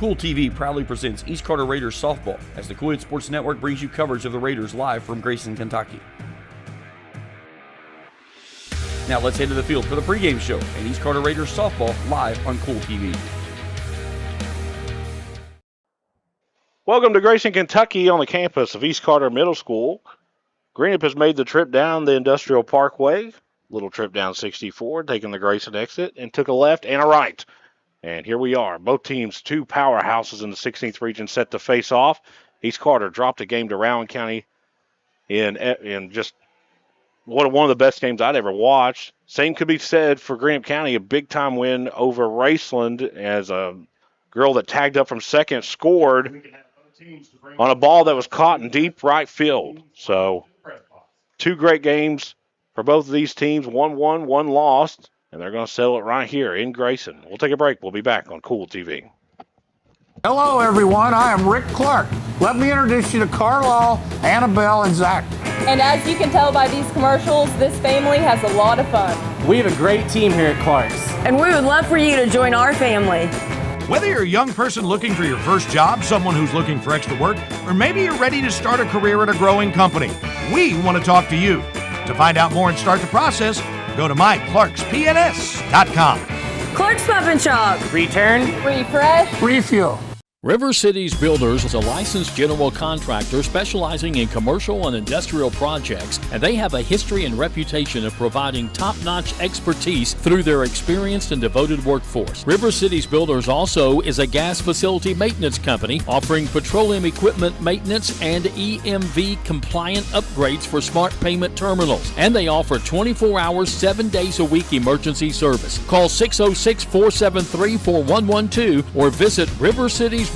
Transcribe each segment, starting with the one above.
Kool TV proudly presents East Carter Raiders softball as the Kool Sports Network brings you coverage of the Raiders live from Grayson, Kentucky. Now let's head to the field for the pregame show and East Carter Raiders softball live on Kool TV. Welcome to Grayson, Kentucky on the campus of East Carter Middle School. Greenup has made the trip down the Industrial Parkway, little trip down 64, taking the Grayson exit, and took a left and a right. And here we are. Both teams, two powerhouses in the 16th region, set to face off. East Carter dropped a game to Rowan County in just one of the best games I'd ever watched. Same could be said for Greenup County, a big-time win over Raceland as a girl that tagged up from second scored on a ball that was caught in deep right field. So, two great games for both of these teams. One won, one lost, and they're going to settle it right here in Grayson. We'll take a break. We'll be back on Kool TV. Hello, everyone. I am Rick Clark. Let me introduce you to Carlisle, Annabelle, and Zach. And as you can tell by these commercials, this family has a lot of fun. We have a great team here at Clark's. And we would love for you to join our family. Whether you're a young person looking for your first job, someone who's looking for extra work, or maybe you're ready to start a career at a growing company, we want to talk to you. To find out more and start the process, go to myclarkspns.com. Clark's Pump and Shop. Return. Refresh. Refuel. River Cities Builders is a licensed general contractor specializing in commercial and industrial projects, and they have a history and reputation of providing top-notch expertise through their experienced and devoted workforce. River Cities Builders also is a gas facility maintenance company offering petroleum equipment maintenance and EMV compliant upgrades for smart payment terminals, and they offer 24 hours, 7 days a week emergency service. Call 606-473-4112 or visit rivercitiesbuildersinc.com.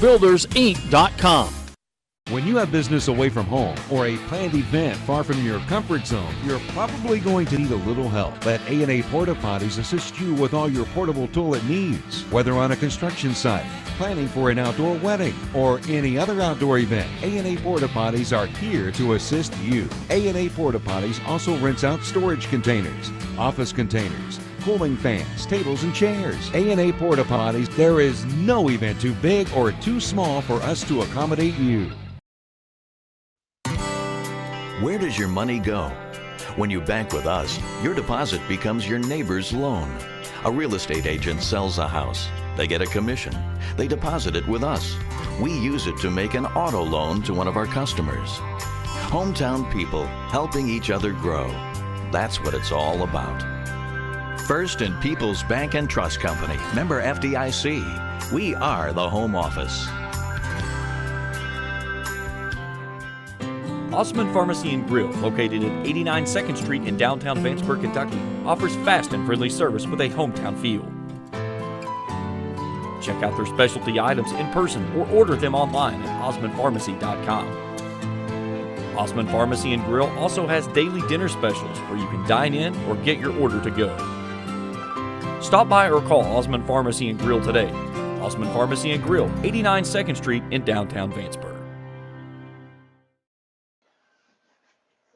When you have business away from home or a planned event far from your comfort zone, you're probably going to need a little help. Let A&A Porta Potties assist you with all your portable toilet needs. Whether on a construction site, planning for an outdoor wedding, or any other outdoor event, A&A Porta Potties are here to assist you. A&A Porta Potties also rents out storage containers, office containers, cooling fans, tables, and chairs. A&A Porta Potties, there is no event too big or too small for us to accommodate you. Where does your money go? When you bank with us, your deposit becomes your neighbor's loan. A real estate agent sells a house. They get a commission. They deposit it with us. We use it to make an auto loan to one of our customers. Hometown people helping each other grow. That's what it's all about. First and People's Bank and Trust Company, member FDIC. We are the home office. Osman Pharmacy and Grill, located at 89 2nd Street in downtown Vanceburg, Kentucky, offers fast and friendly service with a hometown feel. Check out their specialty items in person or order them online at osmanpharmacy.com. Osman Pharmacy and Grill also has daily dinner specials where you can dine in or get your order to go. Stop by or call Osman Pharmacy and Grill today. Osman Pharmacy and Grill, 89 2nd Street in downtown Vanceburg.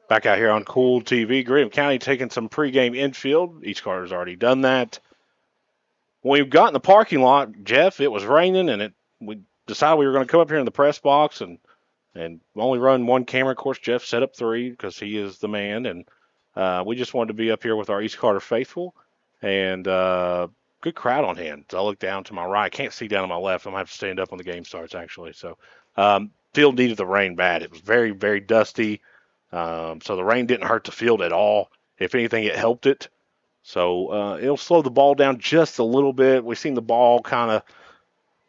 Back out here on Kool TV. Greenup County taking some pregame infield. Each Carter's already done that. When we got in the parking lot, Jeff, it was raining, and we decided we were going to come up here in the press box and only run one camera. Of course, Jeff set up three because he is the man, and we just wanted to be up here with our East Carter faithful. And good crowd on hand. So I look down to my right. I can't see down to my left. I'm going to have to stand up when the game starts, actually. So field needed the rain bad. It was very, very dusty. So the rain didn't hurt the field at all. If anything, it helped it. So it'll slow the ball down just a little bit. We've seen the ball kind of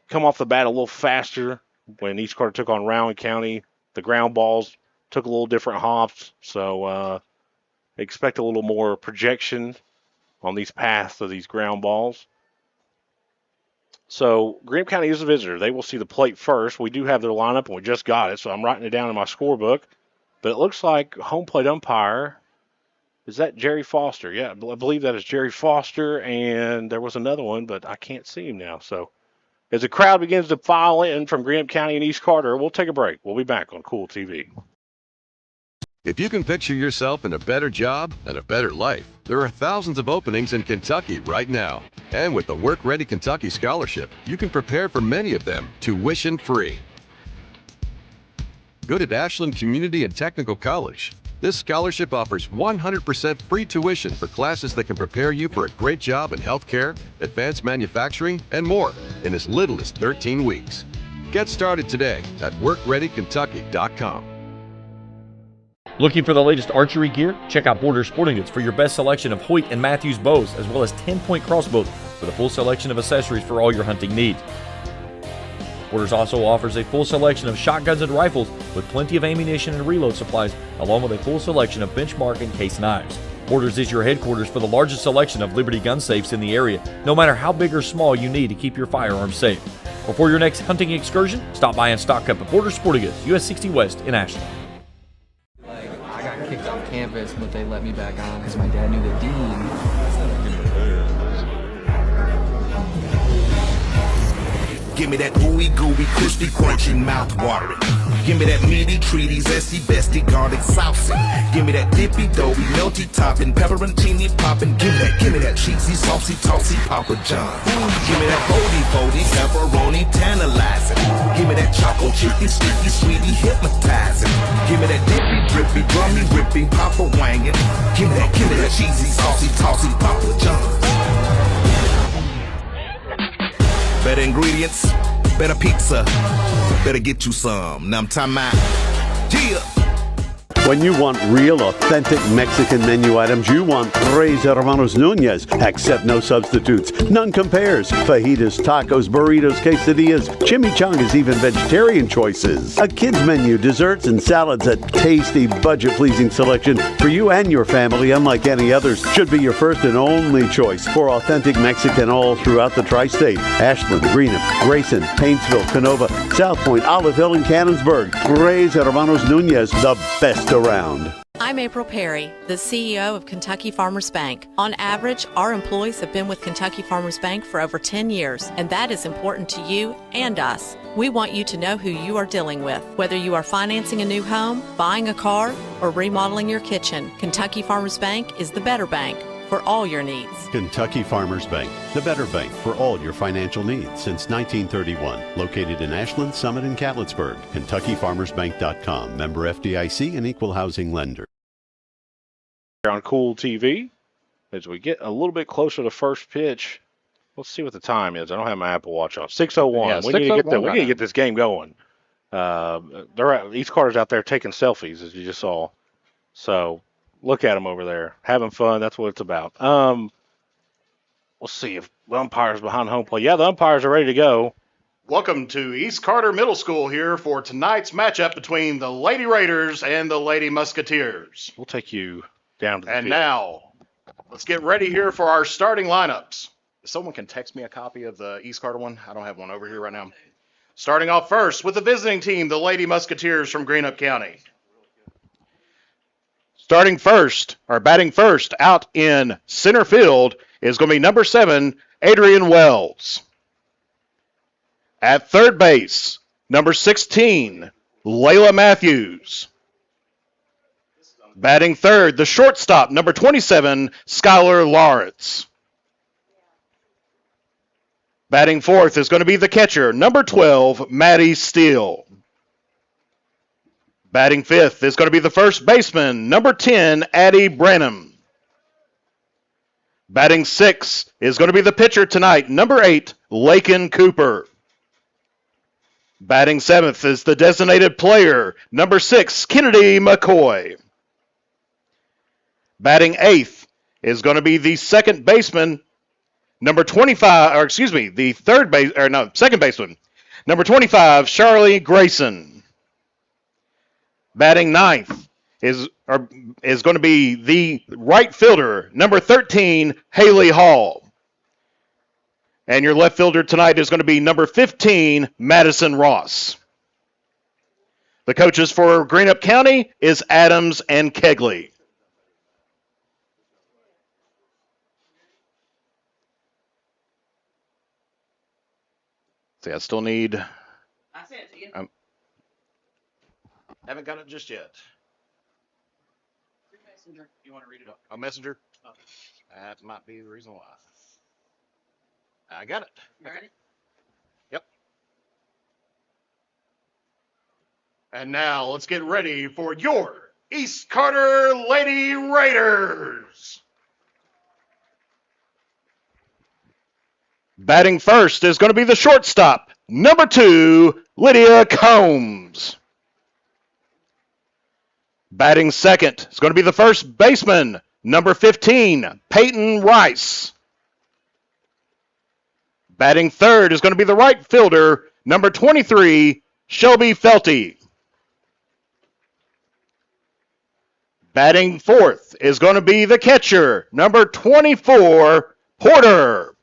come off the bat a little faster when East Carter took on Rowan County. The ground balls took a little different hops. So expect a little more projection on these paths of these ground balls. So Greenup County is a visitor. They will see the plate first. We do have their lineup, and we just got it, so I'm writing it down in my scorebook. But it looks like home plate umpire, is that Jerry Foster? Yeah, I believe that is Jerry Foster, and there was another one, but I can't see him now. So as the crowd begins to file in from Greenup County and East Carter, we'll take a break. We'll be back on Kool TV. If you can picture yourself in a better job and a better life, there are thousands of openings in Kentucky right now. And with the Work Ready Kentucky Scholarship, you can prepare for many of them tuition free. Go to Ashland Community and Technical College. This scholarship offers 100% free tuition for classes that can prepare you for a great job in healthcare, advanced manufacturing, and more in as little as 13 weeks. Get started today at workreadykentucky.com. Looking for the latest archery gear? Check out Border Sporting Goods for your best selection of Hoyt and Matthews bows, as well as 10-point crossbows with a full selection of accessories for all your hunting needs. Borders also offers a full selection of shotguns and rifles with plenty of ammunition and reload supplies, along with a full selection of benchmark and case knives. Borders is your headquarters for the largest selection of Liberty gun safes in the area, no matter how big or small you need to keep your firearms safe. Before your next hunting excursion, stop by and stock up at Border Sporting Goods, US 60 West in Ashland. I got kicked off campus, but they let me back on because my dad knew the dean. Give me that ooey gooey, crispy, crunchy, mouth watering. Give me that meaty, treaty, zesty, bestie, garlic, saucy. Give me that dippy, doughy, melty topping, pepperoncini popping. Give me that cheesy, saucy, tossy, Papa John. Give me that foldy, pepperoni, tantalizing. Give me that choco chicken, sticky, sweetie, hypnotizing. Give me that dippy, drippy, drummy, ripping, Papa wanging. Give me that cheesy, saucy, tossy, Papa John. Better ingredients, better pizza, better get you some. Now I'm talking about, yeah. When you want real, authentic Mexican menu items, you want Tres Hermanos Nunez. Accept no substitutes. None compares. Fajitas, tacos, burritos, quesadillas, chimichangas, even vegetarian choices. A kids menu, desserts and salads, a tasty, budget-pleasing selection for you and your family, unlike any others. Should be your first and only choice for authentic Mexican all throughout the tri-state. Ashland, Greenup, Grayson, Paintsville, Canova, South Point, Olive Hill, and Cannonsburg. Tres Hermanos Nunez, the best around. I'm April Perry, the CEO of Kentucky Farmers Bank. On average, our employees have been with Kentucky Farmers Bank for over 10 years, and that is important to you and us. We want you to know who you are dealing with. Whether you are financing a new home, buying a car, or remodeling your kitchen, Kentucky Farmers Bank is the better bank for all your needs. Kentucky Farmers Bank, the better bank for all your financial needs since 1931. Located in Ashland, Summit, and Catlettsburg. KentuckyFarmersBank.com. Member FDIC and Equal Housing Lender. Here on Kool TV, as we get a little bit closer to first pitch, let's see what the time is. I don't have my Apple Watch on. 6:01. Yeah, we need to get right we need to get this game going. Each car's out there taking selfies, as you just saw. So look at them over there, having fun. That's what it's about. We'll see if the umpire's behind home plate. Yeah, the umpires are ready to go. Welcome to East Carter Middle School here for tonight's matchup between the Lady Raiders and the Lady Musketeers. We'll take you down to the And field. now, let's get ready here for our starting lineups. If someone can text me a copy of the East Carter one, I don't have one over here right now. Starting off first with the visiting team, the Lady Musketeers from Greenup County. Batting first out in center field is going to be number 7, Adrian Wells. At third base, number 16, Layla Matthews. Batting third, the shortstop, number 27, Skylar Lawrence. Batting fourth is going to be the catcher, number 12, Maddie Steele. Batting fifth is going to be the first baseman, number 10, Addie Branham. Batting sixth is going to be the pitcher tonight, number 8, Laken Cooper. Batting seventh is the designated player, number 6, Kennedy McCoy. Batting eighth is going to be the second baseman, number 25, second baseman, number 25, Charlie Grayson. Batting ninth is going to be the right fielder, number 13, Haley Hall. And your left fielder tonight is going to be number 15, Madison Ross. The coaches for Greenup County is Adams and Kegley. See, I still need... I sent it to you. Haven't got it just yet. You want to read it up? A messenger? That might be the reason why. I got it. You ready? Yep. And now let's get ready for your East Carter Lady Raiders. Batting first is going to be the shortstop, number 2, Lydia Combs. Batting second is going to be the first baseman, number 15, Peyton Rice. Batting third is going to be the right fielder, number 23, Shelby Felty. Batting fourth is going to be the catcher, number 24, Porter.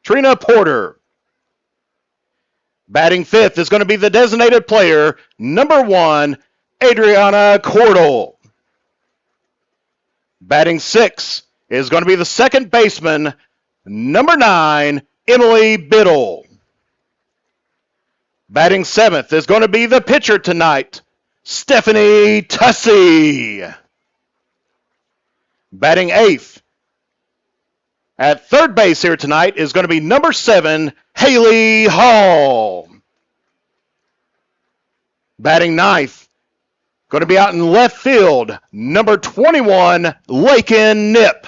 Trina Porter. Batting fifth is going to be the designated player, number 1, Adriana Cordell. Batting sixth is going to be the second baseman, number 9, Emily Biddle. Batting seventh is going to be the pitcher tonight, Stephanie Tussey. Batting eighth at third base here tonight is going to be number 7, Haley Hall. Batting ninth, going to be out in left field, number 21, Lakin Nip.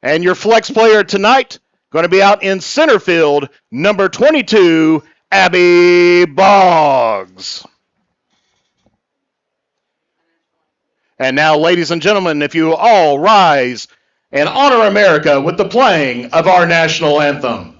And your flex player tonight, going to be out in center field, number 22, Abby Boggs. And now, ladies and gentlemen, if you all rise and honor America with the playing of our national anthem.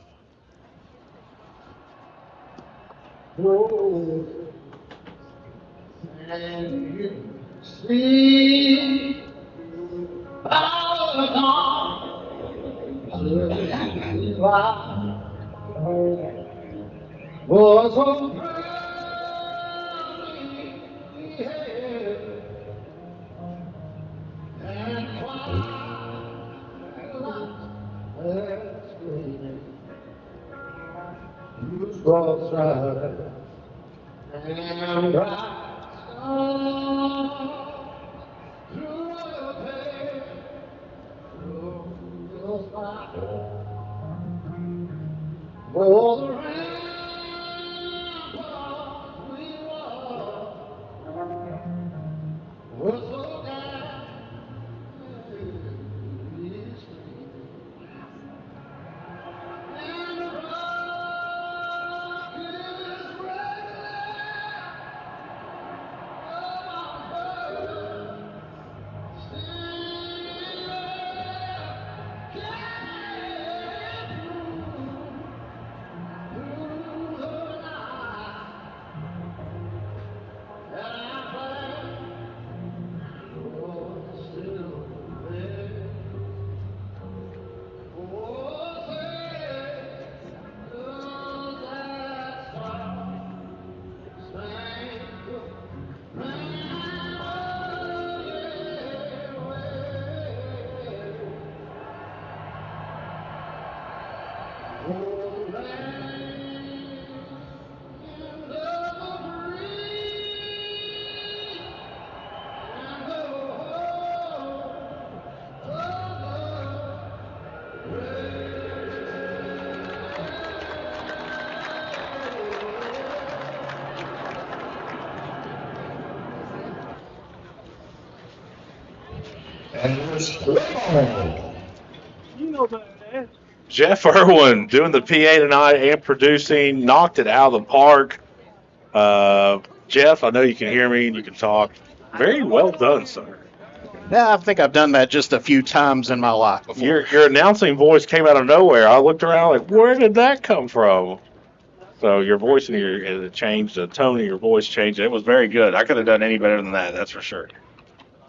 Jeff Irwin doing the PA tonight and producing, knocked it out of the park. Jeff, I know you can hear me and you can talk. Very well done, sir. Yeah, I think I've done that just a few times in my life before. Your announcing voice came out of nowhere. I looked around like, where did that come from? So your voice and it changed, the tone of your voice changed. It was very good. I could have done any better than that, that's for sure.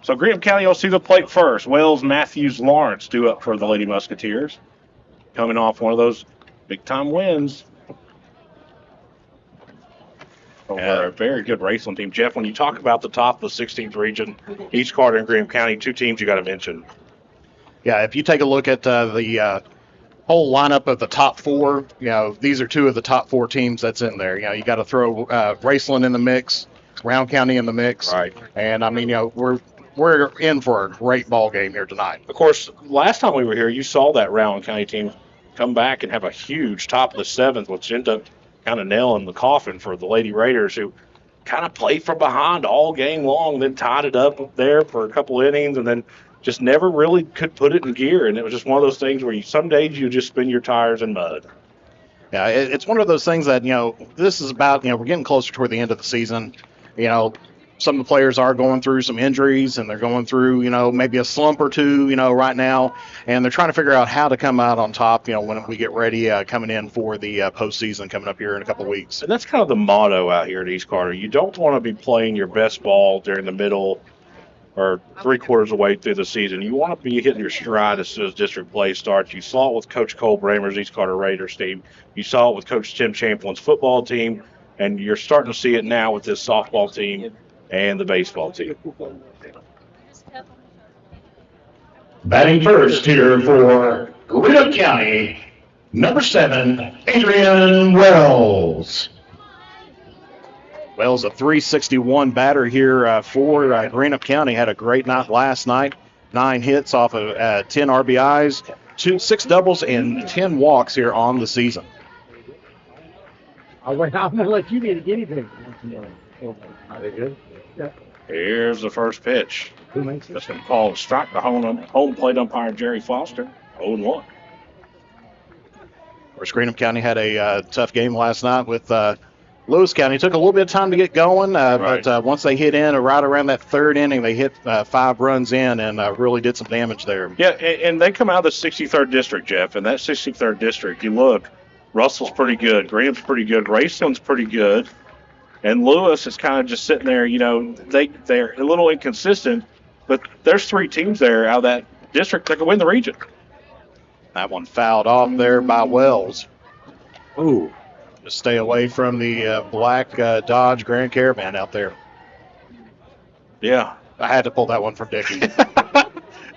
So Greenup County will see the plate first. Wells, Matthews, Lawrence due up for the Lady Musketeers. Coming off one of those big-time wins over a very good Raceland team. Jeff, when you talk about the top of the 16th region, East Carter and Greenup County, two teams you got to mention. Yeah, if you take a look at the whole lineup of the top four, these are two of the top four teams that's in there. You got to throw Raceland in the mix. Round County in the mix. Right. And I mean, we're in for a great ball game here tonight. Of course, last time we were here, you saw that Rowan County team come back and have a huge top of the seventh, which ended up kind of nailing the coffin for the Lady Raiders, who kind of played from behind all game long, then tied it up there for a couple innings, and then just never really could put it in gear. And it was just one of those things where some days you just spin your tires in mud. Yeah, it's one of those things that, this is about, we're getting closer toward the end of the season. Some of the players are going through some injuries, and they're going through, maybe a slump or two, right now. And they're trying to figure out how to come out on top, when we get ready coming in for the postseason coming up here in a couple of weeks. And that's kind of the motto out here at East Carter. You don't want to be playing your best ball during the middle or three-quarters of the way through the season. You want to be hitting your stride as soon as district play starts. You saw it with Coach Cole Bramer's East Carter Raiders team. You saw it with Coach Tim Champlin's football team, and you're starting to see it now with this softball team and the baseball team. Batting first here for Greenup County, number 7, Adrian Wells. Wells, a 361 batter here for Greenup County. Had a great night last night. 9 hits off of 10 RBIs, 6 doubles, and 10 walks here on the season. I'm going to let you be the guinea pig. Are they good? Yeah. Here's the first pitch. Who makes it? That's going to call a strike to home plate umpire Jerry Foster. 0-1. Of course, Greenup County had a tough game last night with Lewis County. Took a little bit of time to get going, Right. but once they hit in right around that third inning, they hit 5 runs in and really did some damage there. Yeah, and they come out of the 63rd district, Jeff. And that 63rd district, you look, Russell's pretty good, Graham's pretty good, Grayson's pretty good, and Lewis is kind of just sitting there. They're a little inconsistent, but there's 3 teams there out of that district that can win the region. That one fouled off there by Wells. Ooh. Just stay away from the black Dodge Grand Caravan out there. Yeah. I had to pull that one from Dickie.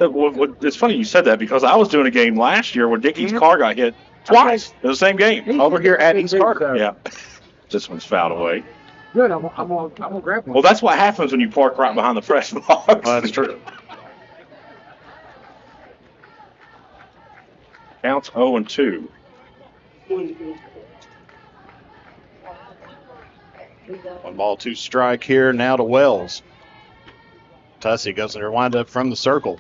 It's funny you said that because I was doing a game last year where Dickie's car got hit twice in the same game. Over here at East Carter. Yeah. This one's fouled away. Good, I'm gonna grab one. Well, that's what happens when you park right behind the press box. That's true. Counts 0-2. One ball, 2 strike here now to Wells. Tussey goes in there, wind up from the circle.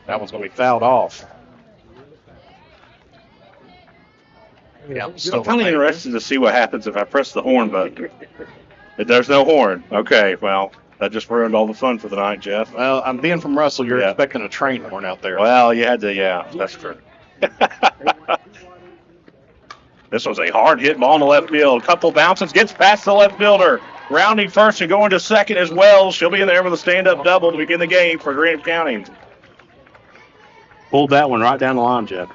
That one's going to be fouled off. Yeah, I'm kind of interested to see what happens if I press the horn button. If there's no horn. Okay, well, that just ruined all the fun for the night, Jeff. Well, I'm being from Russell. You're expecting a train horn out there. Well, you had to, yeah, that's true. This was a hard hit ball in the left field. Couple bounces, gets past the left fielder. Rounding first and going to second as well. She'll be in there with a stand-up double to begin the game for Greenup County. Pulled that one right down the line, Jeff.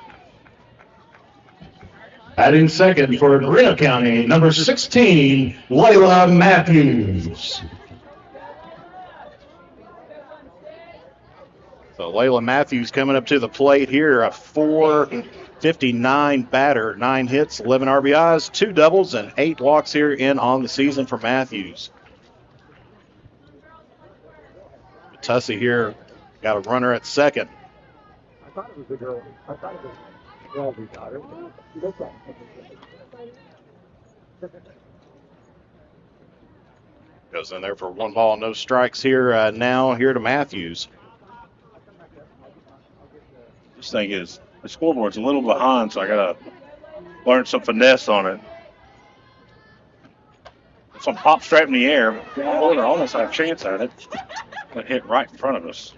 Batting second for Greenup County, number 16, Layla Matthews. So Layla Matthews coming up to the plate here, a 4.59 batter, 9 hits, 11 RBIs, 2 doubles, and 8 walks here in on the season for Matthews. Tussey here got a runner at second. I thought it was a girl. I thought it was a girl we got it. Look like Goes in there for 1 ball, no strikes here now here to Matthews. This thing is, the scoreboard's a little behind, so I got to learn some finesse on it. Some pop straight in the air. Oh, I almost had a chance at it. It hit right in front of us.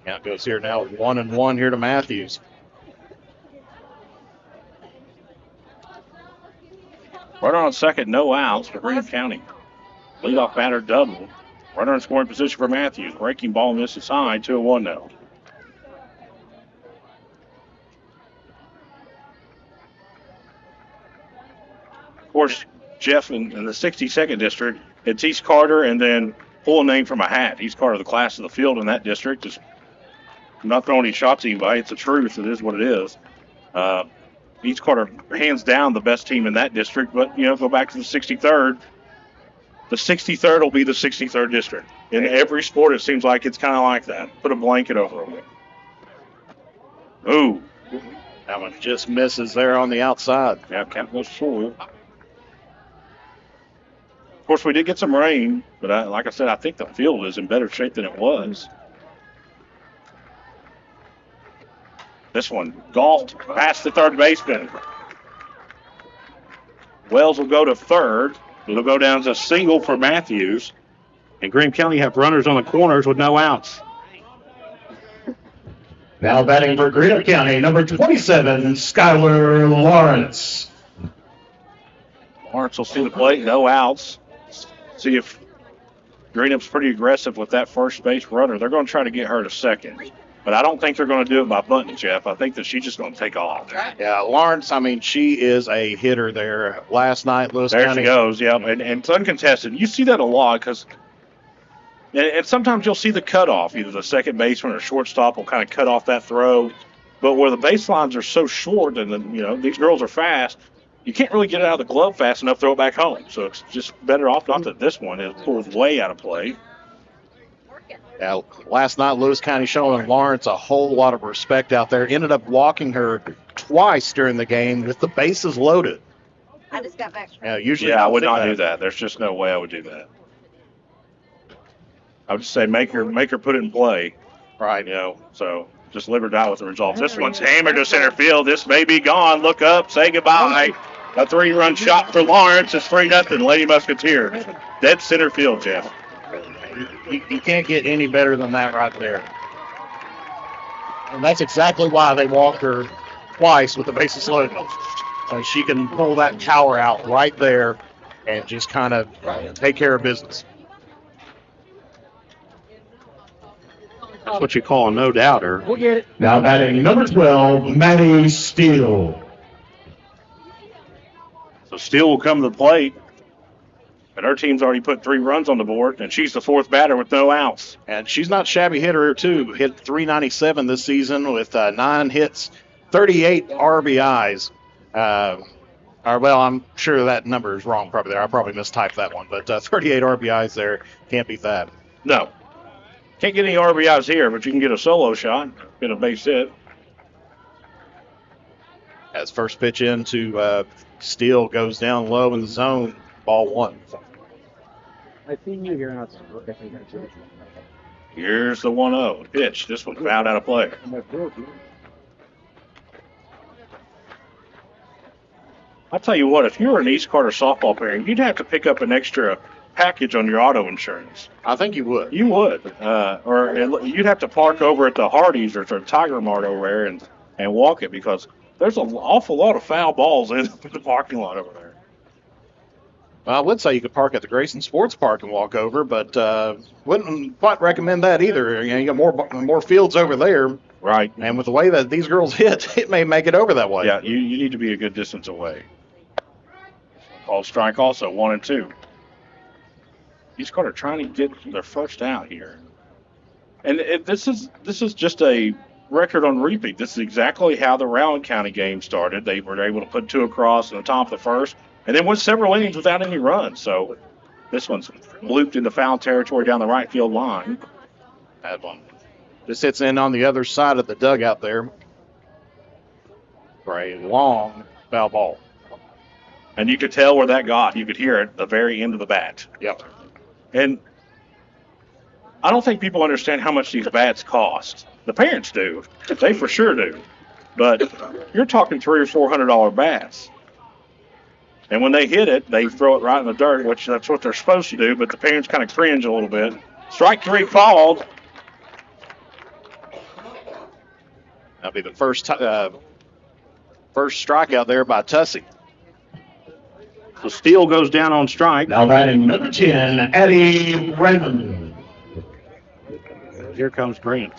Count goes here now, 1-1 here to Matthews. Runner on second, no outs for Greenup County. Leadoff batter double. Runner in scoring position for Matthews. Breaking ball misses high, 2-1 now. Of course, Jeff, in the 62nd district, it's East Carter and then pull a name from a hat. East Carter, the class of the field in that district. Just not throwing any shots at anybody. It's the truth. It is what it is. East Carter, hands down, the best team in that district. But, go back to the 63rd. The 63rd will be the 63rd district. In every sport, it seems like it's kind of like that. Put a blanket over them. Ooh. That one just misses there on the outside. Yeah, count goes full. Of course, we did get some rain, but like I said, I think the field is in better shape than it was. This one golfed past the third baseman. Wells will go to third. It'll go down as a single for Matthews. And Greenup County have runners on the corners with no outs. Now batting for Greenup County, number 27, Skylar Lawrence. Lawrence will see the plate, no outs. See if Greenup's pretty aggressive with that first base runner. They're going to try to get her to second. But I don't think they're going to do it by bunting, Jeff. I think that she's just going to take off. Yeah, Lawrence, she is a hitter there. Last night, Lewis There County. she goes, yeah. And it's uncontested. You see that a lot because and sometimes you'll see the cutoff. Either the second baseman or shortstop will kind of cut off that throw. But where the baselines are so short and, these girls are fast, you can't really get it out of the glove fast enough to throw it back home. So it's just better off not that this one is pulled way out of play. Yeah, last night, Lewis County showing Lawrence a whole lot of respect out there. Ended up walking her twice during the game with the bases loaded. I just got back. Usually I would not do that. There's just no way I would do that. I would just say make her put it in play. Right. So just live or die with the results. This one's hammered to center field. This may be gone. Look up, say goodbye. A 3-run shot for Lawrence. It's 3-0. Lady Musketeers. Dead center field, Jeff. You can't get any better than that right there. And that's exactly why they walked her twice with the bases loaded. So she can pull that power out right there and just kind of take care of business. That's what you call a no-doubter. We'll get it. Now batting number 12, Maddie Steele. So Steele will come to the plate. But her team's already put 3 runs on the board, and she's the 4th batter with no outs. And she's not a shabby hitter, too. Hit 397 this season with 9 hits, 38 RBIs. I'm sure that number is wrong probably there. I probably mistyped that one. But 38 RBIs there. Can't beat that. No. Can't get any RBIs here, but you can get a solo shot, get a base hit. As first pitch into Steele goes down low in the zone. Ball 1. I seen you here and I was Here's the 1-0 pitch. This one fouled out of play. I'll tell you what, if you were an East Carter softball player, you'd have to pick up an extra package on your auto insurance. I think you would. You would. Or you'd have to park over at the Hardee's or Tiger Mart over there and walk it because there's an awful lot of foul balls in the parking lot over there. Well, I would say you could park at the Grayson Sports Park and walk over, but wouldn't quite recommend that either. You got more fields over there. Right. And with the way that these girls hit, it may make it over that way. Yeah, you need to be a good distance away. Called strike also, 1-2. East Carter trying to get their first out here. And this is just a record on repeat. This is exactly how the Rowan County game started. They were able to put 2 across in the top of the first. And then went several innings without any runs. So this one's blooped into foul territory down the right field line. Bad one. This hits in on the other side of the dugout there for a long foul ball. And you could tell where that got. You could hear it at the very end of the bat. Yep. And I don't think people understand how much these bats cost. The parents do. They for sure do. But you're talking $300 or $400 bats. And when they hit it, they throw it right in the dirt, which that's what they're supposed to do, but the parents kind of cringe a little bit. Strike 3 called. That'll be the first strikeout there by Tussey. So Steele goes down on strike. Now batting number 10, Eddie Raymond. Here comes Green.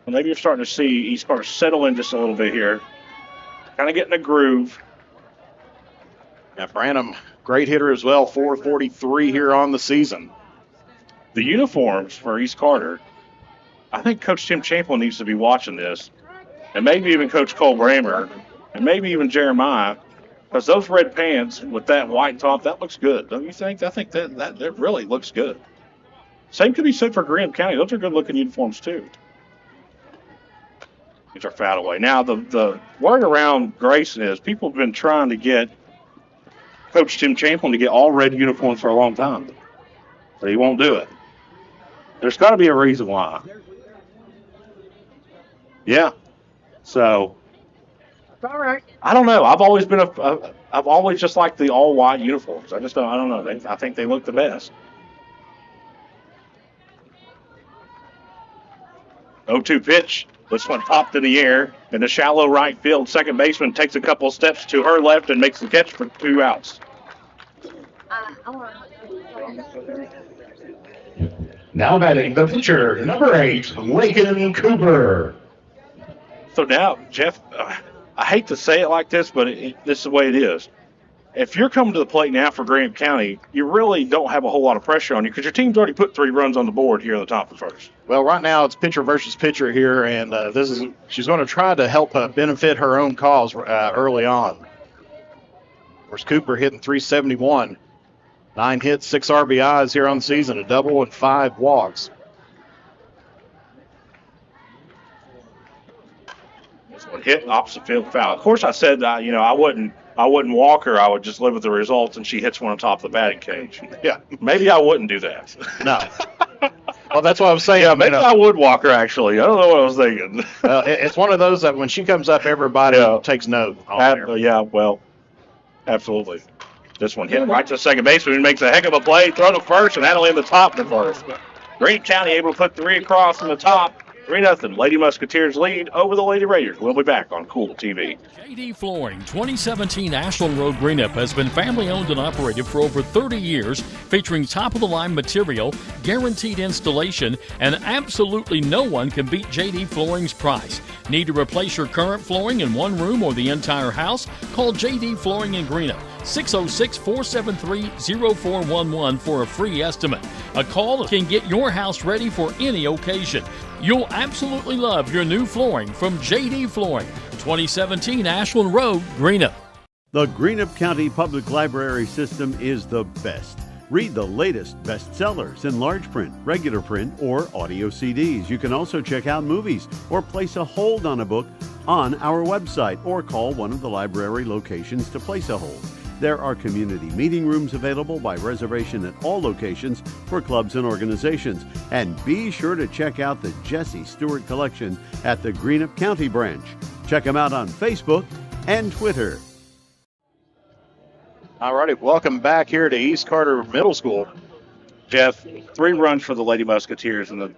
Maybe you're starting to see East Carter settle in just a little bit here. Kind of getting a groove. Yeah, Branham, great hitter as well, 443 here on the season. The uniforms for East Carter I think Coach Tim Champlin needs to be watching this, and maybe even Coach Cole Bramer, and maybe even Jeremiah, because those red pants with that white top, that looks good, don't you think? I think that really looks good. Same could be said for Greenup County. Those are good-looking uniforms, too. These are fouled away. Now, the word around Grayson is people have been trying to get Coach Tim Champlin to get all red uniforms for a long time, but he won't do it. There's got to be a reason why. Yeah. So, All right. I don't know. I've always been I've always just liked the all-white uniforms. I don't know. I think they look the best. 0-2 pitch. This one popped in the air in the shallow right field. Second baseman takes a couple steps to her left and makes the catch for 2 outs. Now batting the pitcher, number 8, Lincoln Cooper. So now, Jeff, I hate to say it like this, but this is the way it is. If you're coming to the plate now for Greenup County, you really don't have a whole lot of pressure on you because your team's already put 3 runs on the board here in the top of the first. Well, right now it's pitcher versus pitcher here, and she's going to try to help benefit her own cause early on. Of course, Cooper hitting .371, 9 hits, 6 RBIs here on the season, a double and 5 walks. This one hit opposite field foul. Of course, I said I wouldn't walk her. I would just live with the results, and she hits one on top of the batting cage. Yeah, maybe I wouldn't do that. No. Well, that's what I was saying. Yeah, maybe I would walk her, actually. I don't know what I was thinking. It's one of those that when she comes up, everybody takes note. Yeah, well, absolutely. This one hit right to second baseman, who makes a heck of a play, throw to first, and that'll in the top of the first. Greenup County able to put 3 across in the top. 3-0. Lady Musketeers lead over the Lady Raiders. We'll be back on Kool TV. JD Flooring, 2017 Ashland Road, Greenup, has been family-owned and operated for over 30 years, featuring top-of-the-line material, guaranteed installation, and absolutely no one can beat JD Flooring's price. Need to replace your current flooring in one room or the entire house? Call JD Flooring in Greenup, 606-473-0411 for a free estimate. A call can get your house ready for any occasion. You'll absolutely love your new flooring from JD Flooring, 2017 Ashland Road, Greenup. The Greenup County Public Library system is the best. Read the latest bestsellers in large print, regular print, or audio CDs. You can also check out movies or place a hold on a book on our website or call one of the library locations to place a hold. There are community meeting rooms available by reservation at all locations for clubs and organizations. And be sure to check out the Jesse Stewart collection at the Greenup County branch. Check them out on Facebook and Twitter. All righty, welcome back here to East Carter Middle School. Jeff, 3 runs for the Lady Musketeers in the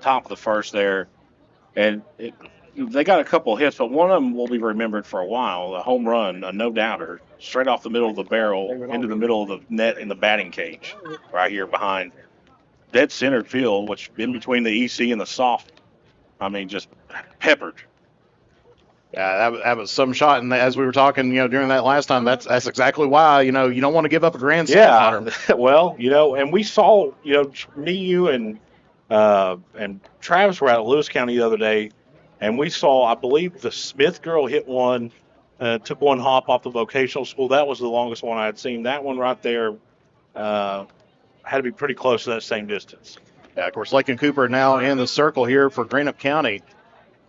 top of the first there. And they got a couple hits, but one of them will be remembered for a while. A home run, a no-doubter, straight off the middle of the barrel into the middle of the net in the batting cage, right here behind dead center field, which in between the EC and the soft, just peppered. Yeah, that was some shot, and as we were talking, during that last time, that's exactly why, you don't want to give up a grand slam. Yeah, well, and we saw, me, you, and Travis were out of Lewis County the other day, and we saw, I believe, the Smith girl hit one, took one hop off the vocational school. That was the longest one I had seen. That one right there had to be pretty close to that same distance. Yeah, of course, Lincoln Cooper now in the circle here for Greenup County.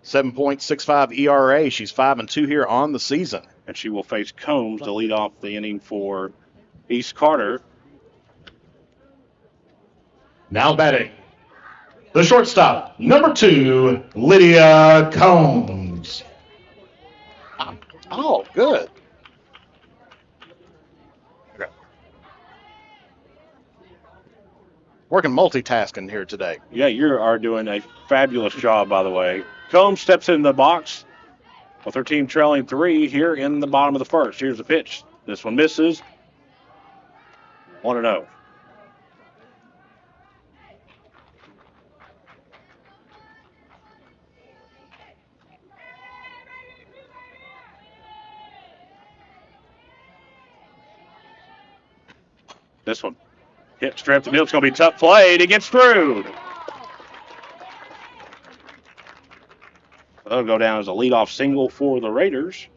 7.65 ERA. She's 5-2 here on the season. And she will face Combs to lead off the inning for East Carter. Now batting, the shortstop, number 2, Lydia Combs. Oh, good. Okay. Working multitasking here today. Yeah, you are doing a fabulous job, by the way. Combs steps in the box with her team trailing 3 here in the bottom of the first. Here's the pitch. This one misses. 1-0. This one hit straight up the middle. It's going to be a tough play. It gets through. That'll go down as a leadoff single for the Raiders.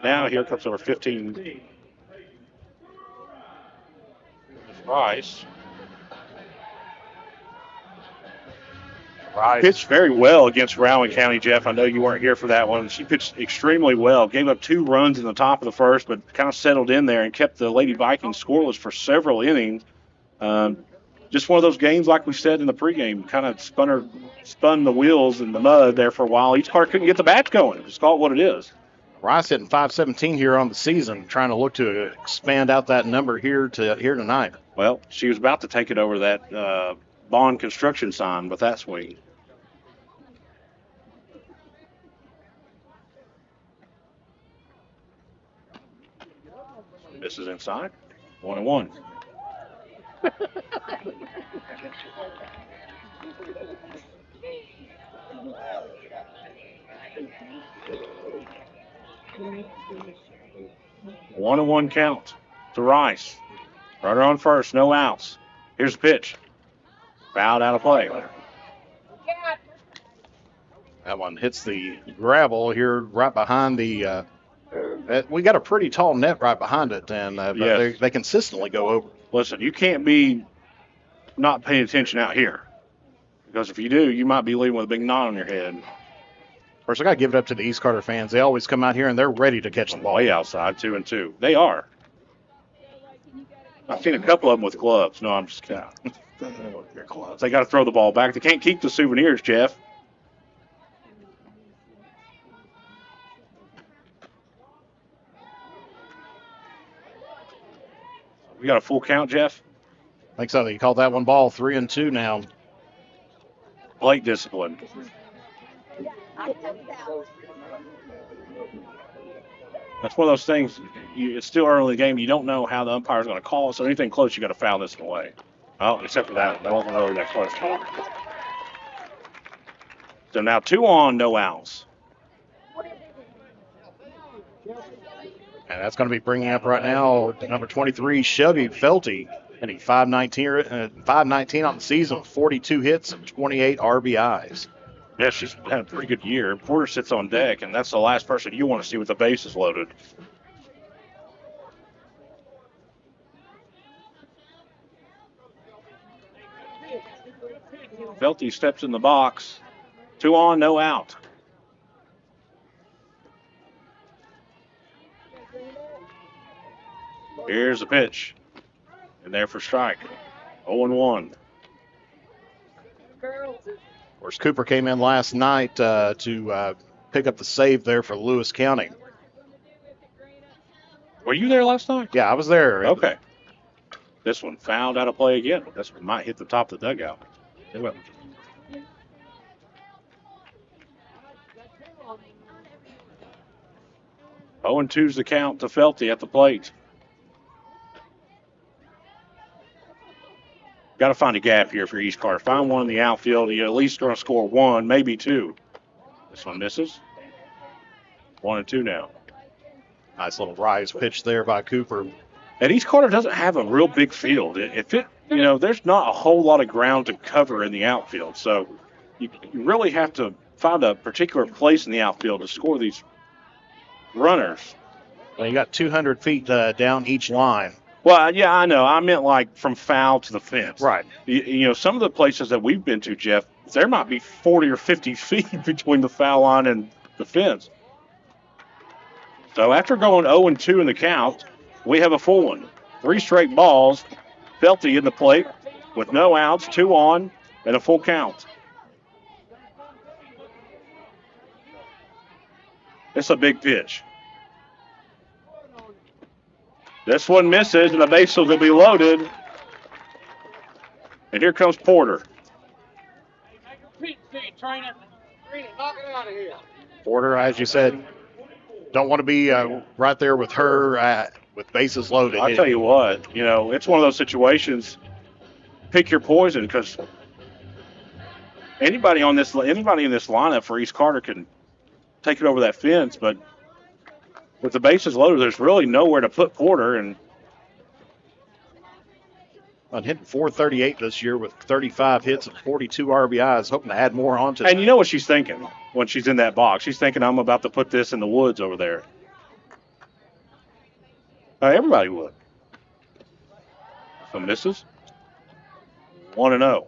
Now here comes number 15, Rice. Pitched very well against Rowan County, Jeff. I know you weren't here for that one. She pitched extremely well. Gave up 2 runs in the top of the first, but kind of settled in there and kept the Lady Vikings scoreless for several innings. Just one of those games, like we said in the pregame, kind of spun the wheels in the mud there for a while. Each car couldn't get the bats going. Just call it what it is. Rice hitting 517 here on the season, trying to look to expand out that number here tonight. Well, she was about to take it over that Bond construction sign with that swing. This is inside. 1-1. One and 1 count to Rice. Runner on first, no outs. Here's the pitch. Fouled out of play. That one hits the gravel here right behind the. We got a pretty tall net right behind it, and Yes. they consistently go over. Listen, you can't be not paying attention out here. Because if you do, you might be leaving with a big knot on your head. Of course, I got to give it up to the East Carter fans. They always come out here, and they're ready to catch the ball. Way outside, 2-2. They are. I've seen a couple of them with gloves. No, I'm just kidding. Their gloves. They got to throw the ball back. They can't keep the souvenirs, Jeff. We got a full count, Jeff? I think so. They called that one ball 3-2 now. Plate discipline. That's one of those things. It's still early in the game. You don't know how the umpire's going to call it. So anything close, you got to foul this away. Oh, except for that. That wasn't really that close. So now 2 on, no outs. And that's going to be bringing up right now number 23, Shelby Felty, hitting 519 on the season, 42 hits and 28 RBIs. Yeah, she's had a pretty good year. Porter sits on deck, and that's the last person you want to see with the bases loaded. Felty steps in the box. 2 on, no out. Here's the pitch. And there for strike. 0-1. Of course, Cooper came in last night to pick up the save there for Lewis County. Were you there last night? Yeah, I was there. Okay. This one fouled out of play again. This one might hit the top of the dugout. It will. Oh, and 2's the count to Felty at the plate. Got to find a gap here for East Carter. Find one in the outfield. You're at least going to score 1, maybe 2. This one misses. 1-2 now. Nice little rise pitch there by Cooper. And East Carter doesn't have a real big field. There's not a whole lot of ground to cover in the outfield. So you really have to find a particular place in the outfield to score these runners. Well, you got 200 feet down each line. Well, yeah, I know. I meant like from foul to the fence. Right. Some of the places that we've been to, Jeff, there might be 40 or 50 feet between the foul line and the fence. So after going 0-2 in the count, we have a full one. 3 straight balls. Felty in the plate with no outs, 2 on, and a full count. It's a big pitch. This one misses, and the bases will be loaded. And here comes Porter. Porter, as you said, don't want to be right there with her with bases loaded. I'll tell you what, it's one of those situations. Pick your poison, because anybody in this lineup for East Carter can take it over that fence, but with the bases loaded, there's really nowhere to put Porter, and hitting 438 this year with 35 hits and 42 RBIs, hoping to add more onto And you know what she's thinking when she's in that box? She's thinking, I'm about to put this in the woods over there. Everybody would. Some misses. 1-0.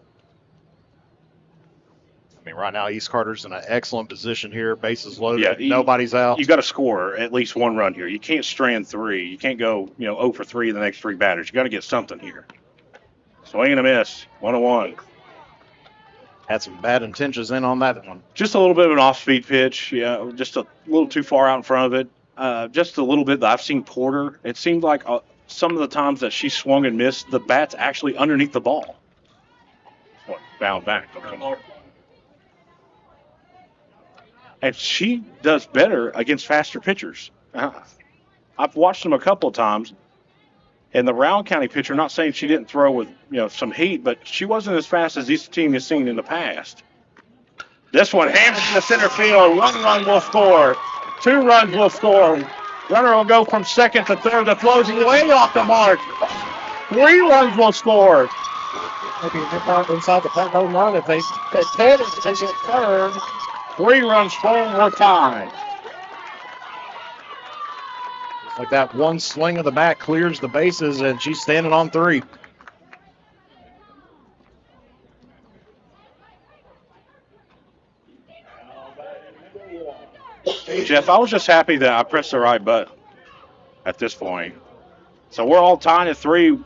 I mean, right now, East Carter's in an excellent position here. Bases loaded. Nobody's out. You got to score at least one run here. You can't strand 3. You can't go, 0 for 3 in the next 3 batters. You got to get something here. Swing and a miss. 1-1. Had some bad intentions in on that one. Just a little bit of an off-speed pitch. Yeah, just a little too far out in front of it. Just a little bit that I've seen Porter. It seemed like some of the times that she swung and missed, the bat's actually underneath the ball. Bound back. Okay. And she does better against faster pitchers. I've watched them a couple of times. And the Rowan County pitcher, not saying she didn't throw with some heat, but she wasn't as fast as this team has seen in the past. This one hammered to the center field. 1 run will score. 2 runs will score. Runner will go from second to third. The throw's way off the mark. 3 runs will score. Maybe inside the back home run if they get 10 and they get third. 3 runs scoring, we're tied. Like that one swing of the bat clears the bases, and she's standing on 3. Jeff, I was just happy that I pressed the right button at this point. So we're all tied at 3.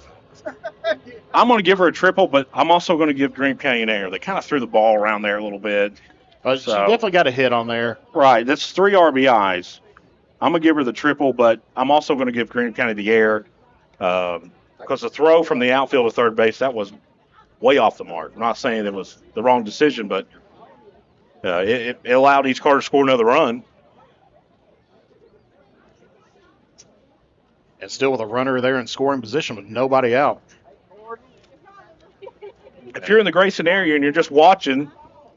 I'm going to give her a triple, but I'm also going to give Greenup County an error. They kind of threw the ball around there a little bit. She definitely got a hit on there. Right, that's 3 RBIs. I'm going to give her the triple, but I'm also going to give Greenup County the error because the throw from the outfield to third base, that was way off the mark. I'm not saying it was the wrong decision, but it allowed East Carter to score another run. And still with a runner there in scoring position with nobody out. If you're in the Grayson area and you're just watching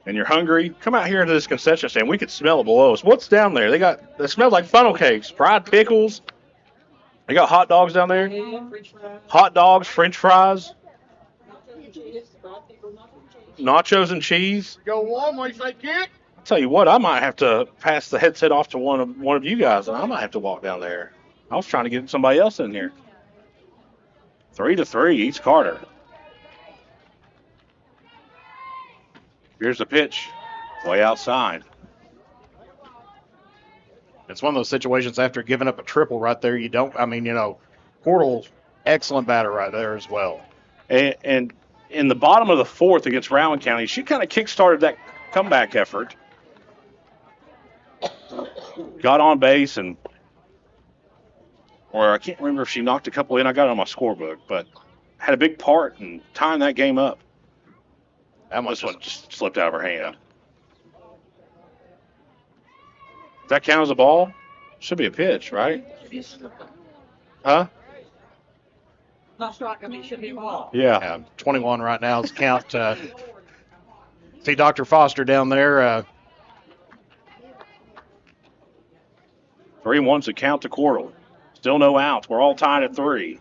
and you're hungry, come out here into this concession stand. We could smell it below us. What's down there? They smell like funnel cakes, fried pickles. They got hot dogs down there. Hot dogs, French fries, nachos and cheese. Go one way if they can't. I'll tell you what, I might have to pass the headset off to one of you guys, and I might have to walk down there. I was trying to get somebody else in here. 3-3, East Carter. Here's the pitch, way outside. It's one of those situations after giving up a triple right there, Portal, excellent batter right there as well. And in the bottom of the 4th against Rowan County, she kind of kick-started that comeback effort. Got on base or I can't remember if she knocked a couple in. I got it on my scorebook, but had a big part in tying that game up. This one just slipped out of her hand. Does that count as a ball? Should be a pitch, right? Huh? Not strike, I mean, it should be a ball. Yeah. 21 right now is count. See Dr. Foster down there. 3-1's the count to Kool. Still no outs. We're all tied at 3.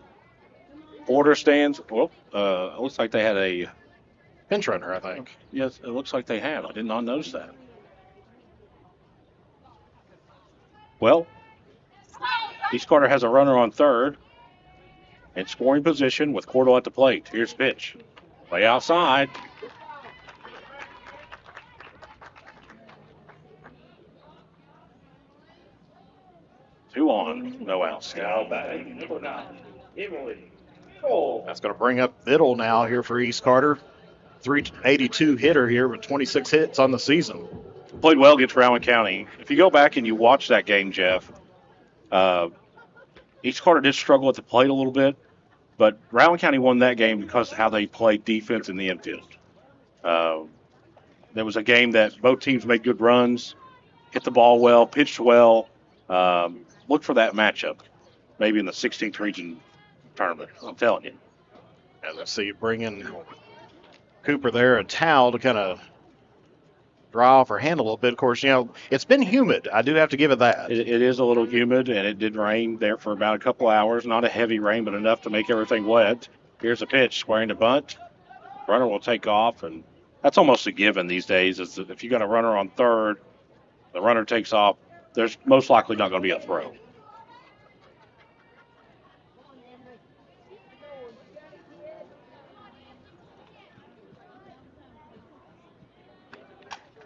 Porter stands. Well, it looks like they had a pinch runner, I think. Yes, it looks like they have. I did not notice that. Well, East Carter has a runner on third in scoring position with Kool at the plate. Here's pitch. Way outside. Two on, no outs. That's going to bring up Biddle now here for East Carter. 382 hitter here with 26 hits on the season. Played well against Rowan County. If you go back and you watch that game, Jeff, East Carter did struggle at the plate a little bit, but Rowan County won that game because of how they played defense in the infield. There was a game that both teams made good runs, hit the ball well, pitched well. Look for that matchup, maybe in the 16th region tournament. I'm telling you. And let's see, bring in Cooper there, a towel to kind of dry off her hand a little bit. Of course, it's been humid. I do have to give it that. It is a little humid, and it did rain there for about a couple hours. Not a heavy rain, but enough to make everything wet. Here's a pitch, squaring the bunt. Runner will take off, and that's almost a given these days. Is that if you got a runner on third, the runner takes off, there's most likely not going to be a throw.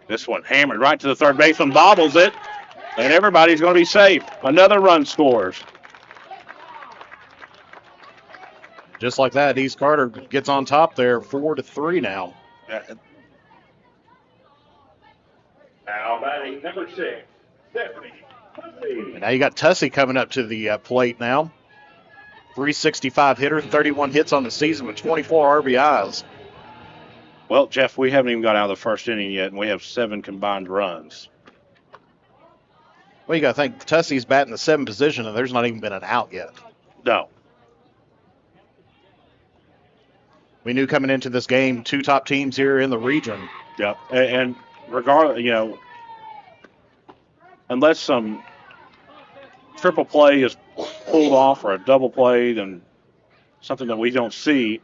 This one hammered right to the third baseman, bobbles it, and everybody's going to be safe. Another run scores. Just like that, East Carter gets on top there, 4-3 now. Now batting number 6, Stephanie. And now you got Tussey coming up to the plate now. 365 hitter, 31 hits on the season with 24 RBIs. Well, Jeff, we haven't even got out of the first inning yet, and we have 7 combined runs. Well, you got to think Tussey's batting the 7th position, and there's not even been an out yet. No. We knew coming into this game, 2 top teams here in the region. Yep. And regardless, unless some triple play is pulled off or a double play, then something that we don't see,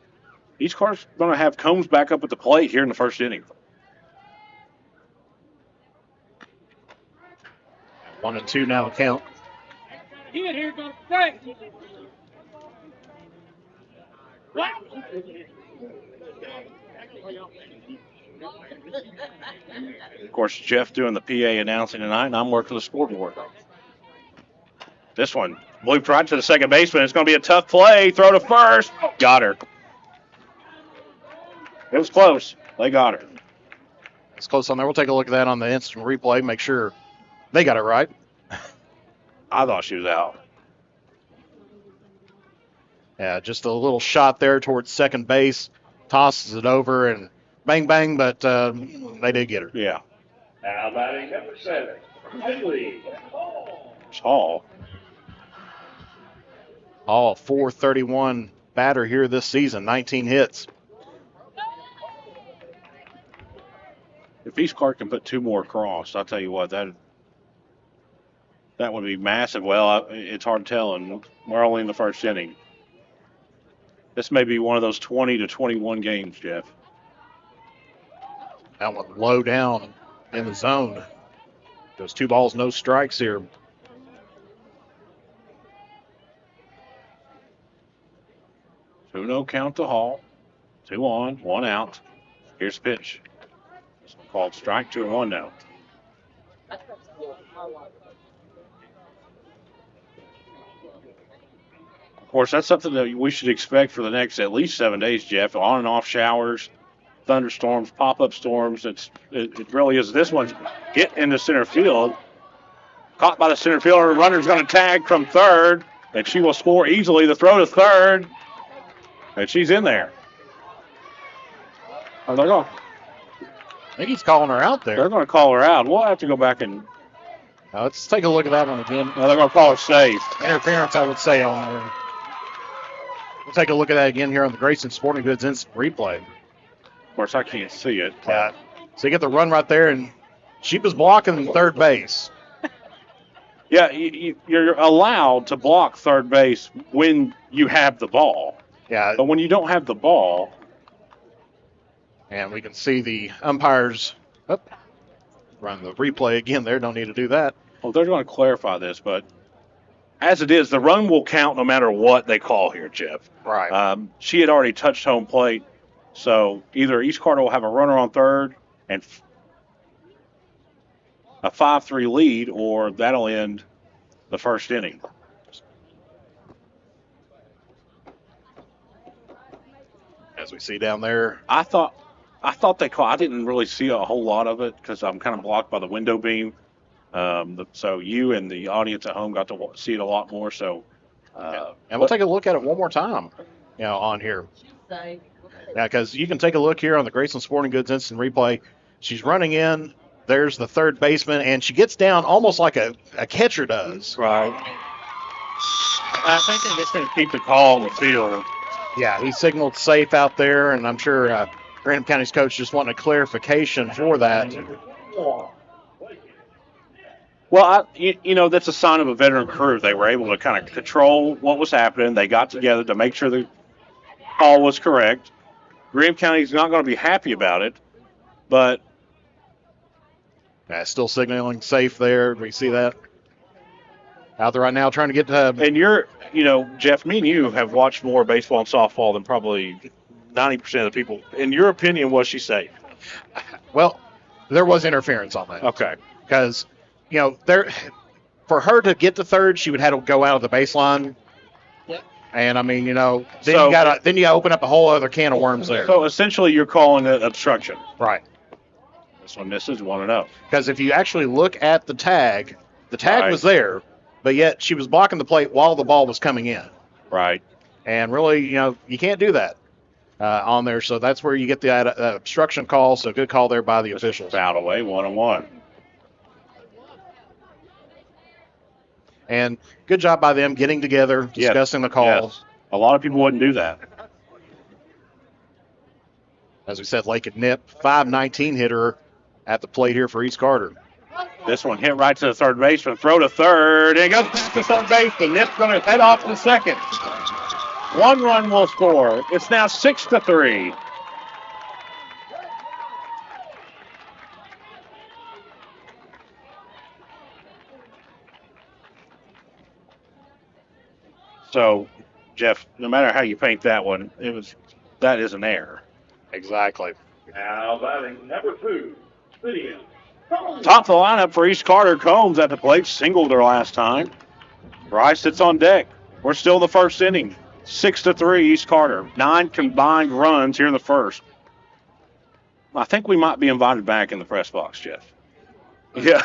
each car's going to have Combs back up at the plate here in the first inning. 1-2 now count. Here goes Frank. Of course, Jeff doing the PA announcing tonight, and I'm working the scoreboard. This one looped right to the second baseman. It's going to be a tough play. Throw to first. Got her. It was close. They got her. It's close on there. We'll take a look at that on the instant replay, make sure they got it right. I thought she was out. Yeah, just a little shot there towards second base. Tosses it over and bang, bang, but they did get her. Yeah. Now batting number 7, Haley. Hall. Hall, 431 batter here this season, 19 hits. If East Clark can put 2 more across, I'll tell you what, that would be massive. Well, it's hard to tell, and we're only in the first inning. This may be one of those 20 to 21 games, Jeff. That one low down in the zone. Those 2 balls, no strikes here. Two no count to Hall. 2 on, 1 out. Here's the pitch. It's called strike, 2-1 now. Of course, that's something that we should expect for the next at least 7 days, Jeff. On and off showers, thunderstorms, pop-up storms. It really is. This one's hit into center field. Caught by the center fielder. Runner's going to tag from third, and she will score easily. The throw to third, and she's in there. Oh, they're going. I think he's calling her out there. They're going to call her out. We'll have to go back and. Now let's take a look at that one again. No, they're going to call her safe. Interference, I would say, on there. We'll take a look at that again here on the Grayson Sporting Goods instant replay. Of course, I can't see it. Yeah. So you get the run right there, and she was blocking third base. Yeah, you're allowed to block third base when you have the ball. Yeah. But when you don't have the ball. And we can see the umpires run the replay again there. Don't need to do that. Well, they're going to clarify this, but as it is, the run will count no matter what they call here, Jeff. Right. She had already touched home plate, so either East Carter will have a runner on third and a 5-3 lead, or that'll end the first inning. As we see down there. I thought they called. I didn't really see a whole lot of it because I'm kind of blocked by the window beam. So you and the audience at home got to see it a lot more. So, and we'll take a look at it one more time, on here. Yeah, because you can take a look here on the Grayson Sporting Goods instant replay. She's running in. There's the third baseman, and she gets down almost like a catcher does. Right. I think they're just going to keep the call on the field. Yeah, he signaled safe out there, and I'm sure Greenup County's coach just wanted a clarification for that. Well, that's a sign of a veteran crew. They were able to kind of control what was happening. They got together to make sure call was correct. Greenup County's not going to be happy about it, but still signaling safe there. We see that out there right now, trying to get to. And Jeff, me and you have watched more baseball and softball than probably 90% of the people. In your opinion, was she safe? Well, there was interference on that. Okay. Because, for her to get to third, she would have to go out of the baseline. Yep. And then you gotta open up a whole other can of worms there. So essentially, you're calling it obstruction. Right. This one misses. 1-0. Because if you actually look at the tag was there, but yet she was blocking the plate while the ball was coming in. Right. And really, you can't do that on there. So that's where you get the obstruction call. So good call there by the officials. Foul away, 1-1. And good job by them getting together, discussing the calls. Yes. A lot of people wouldn't do that. As we said, Lake and Nip, 5'19" hitter at the plate here for East Carter. This one hit right to the third baseman. Throw to third. It goes back to third baseman. Nip's going to head off to second. 1 run will score. It's now 6-3. So, Jeff, no matter how you paint that one, that is an error. Exactly. Now batting number 2, Video. Top of the lineup for East Carter. Combs at the plate, singled her last time. Bryce sits on deck. We're still in the first inning. 6-3 East Carter. 9 combined runs here in the first. I think we might be invited back in the press box, Jeff. Yeah.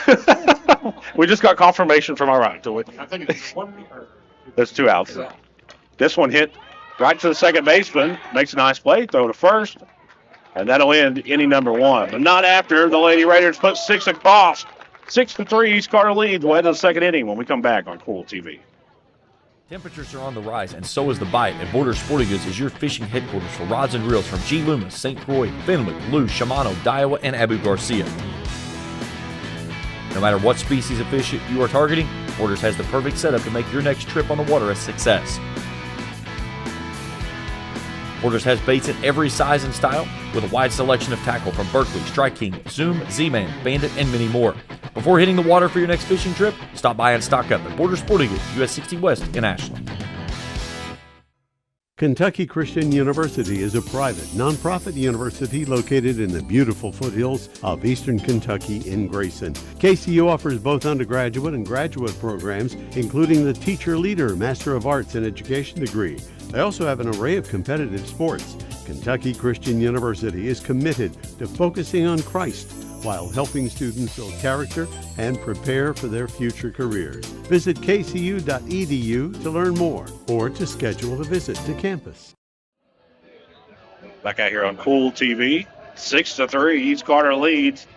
We just got confirmation from our right. I think it's 1. There's 2 outs. This one hit right to the second baseman. Makes a nice play. Throw to first. And that'll end inning number 1. But not after the Lady Raiders put 6 across. 6-3 East Carter leads. We'll head to the second inning when we come back on Kool TV. Temperatures are on the rise, and so is the bite, and Border Sporting Goods is your fishing headquarters for rods and reels from G. Loomis, St. Croix, Fenwick, Lou, Shimano, Daiwa, and Abu Garcia. No matter what species of fish you are targeting, Borders has the perfect setup to make your next trip on the water a success. Borders has baits in every size and style with a wide selection of tackle from Berkley, Strike King, Zoom, Z-Man, Bandit, and many more. Before hitting the water for your next fishing trip, stop by and stock up at Border Sporting Goods, US 60 West in Ashland. Kentucky Christian University is a private, nonprofit university located in the beautiful foothills of eastern Kentucky in Grayson. KCU offers both undergraduate and graduate programs, including the Teacher Leader Master of Arts in Education degree. They also have an array of competitive sports. Kentucky Christian University is committed to focusing on Christ while helping students build character and prepare for their future careers. Visit kcu.edu to learn more or to schedule a visit to campus. Back out here on Kool TV. 6-3. East Carter leads.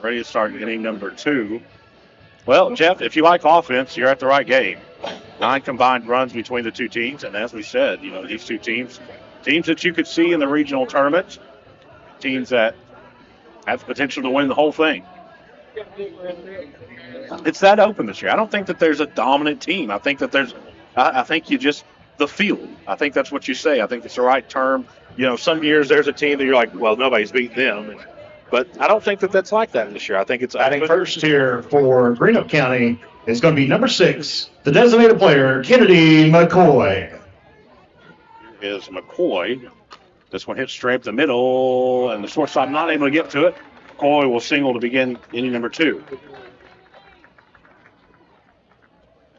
Ready to start inning number 2. Well, Jeff, if you like offense, you're at the right game. 9 combined runs between the two teams, and as we said, these two teams that you could see in the regional tournament, teams that have the potential to win the whole thing. It's that open this year. I don't think that there's a dominant team. I think that I think you just the field. I think that's what you say. I think it's the right term. Some years there's a team that you're like, well, nobody's beating them. But I don't think that that's like that this year. I think it's batting first here for Greenup County is going to be number 6, the designated player, Kennedy McCoy. Here is McCoy. This one hits straight up the middle, and the shortstop not able to get to it. McCoy will single to begin inning number 2.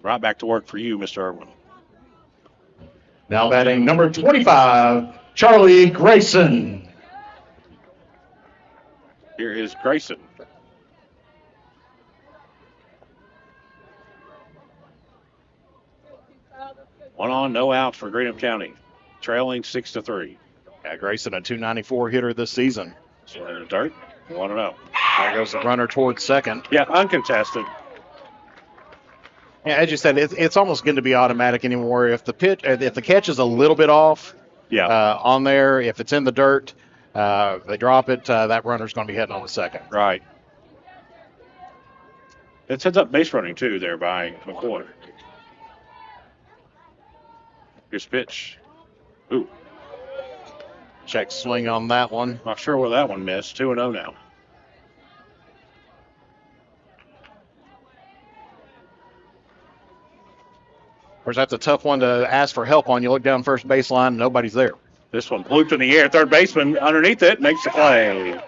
Right back to work for you, Mr. Irwin. Now batting number 25, Charlie Grayson. Here is Grayson. One on, no outs for Greenup County, trailing 6-3. Yeah, Grayson, a .294 hitter this season. So in the dirt, 1-0. There goes the runner towards second. Yeah, uncontested. Yeah, as you said, it's almost going to be automatic anymore. If the catch is a little bit off, on there, if it's in the dirt, they drop it. That runner's going to be heading on the second. Right. It sets up base running too there by McCoy. Here's pitch. Ooh. Check swing on that one. Not sure where that one missed. 2-0 now. Of course, that's a tough one to ask for help on. You look down first baseline, and nobody's there. This one looped in the air. Third baseman underneath it makes the play.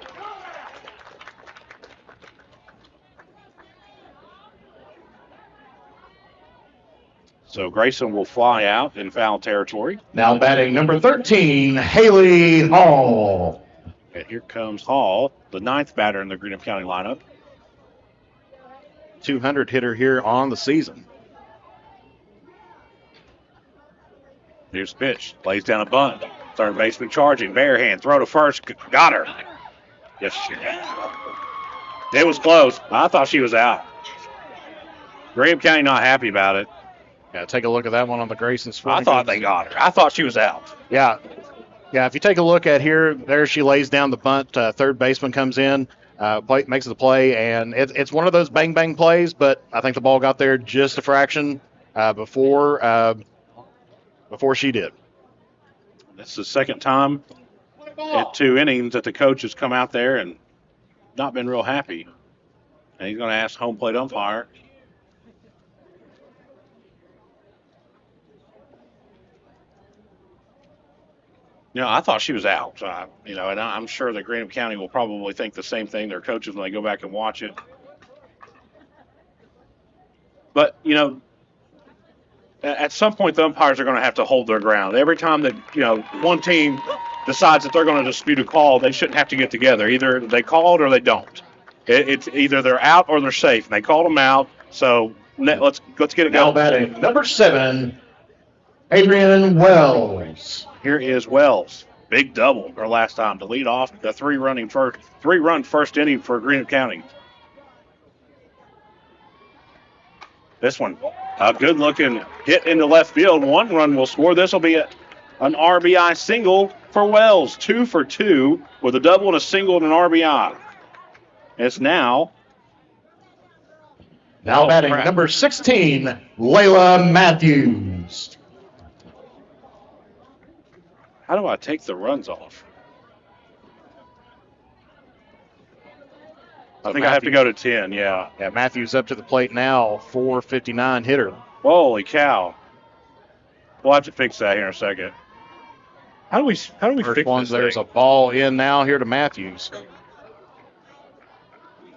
So Grayson will fly out in foul territory. Now batting number 13, Haley Hall. And here comes Hall, the 9th batter in the Greenup County lineup. 200 hitter here on the season. Here's pitch. Lays down a bunt. Third baseman charging. Bare hand. Throw to first. Got her. Yes, she did. It was close. I thought she was out. Graham County not happy about it. Yeah, take a look at that one on the Grayson swing. I thought they got her. I thought she was out. Yeah. Yeah, if you take a look at here, there she lays down the bunt. Third baseman comes in, makes the play, and it's one of those bang-bang plays, but I think the ball got there just a fraction before she did. This is the second time at 2 innings that the coach has come out there and not been real happy. And he's going to ask home plate umpire. I thought she was out. And I'm sure that Greenup County will probably think the same thing, their coaches, when they go back and watch it. But, at some point, the umpires are going to have to hold their ground. Every time that, one team decides that they're going to dispute a call, they shouldn't have to get together. Either they call it or they don't. It's either they're out or they're safe. And they called them out, so let's get it Now going. batting number 7, Adrian Wells. Here is Wells. Big double her last time to lead off the three-run first inning for Greenup County. This one, a good-looking hit into left field. 1 run will score. This will be an RBI single for Wells. 2 for 2 with a double and a single and an RBI. It's now batting number 16, Layla Matthews. How do I take the runs off? I think I have to go to 10, yeah. Yeah, Matthews up to the plate now, 459 hitter. Holy cow. We'll have to fix that here in a second. How do we First fix one, this there's thing? a ball in now here to Matthews.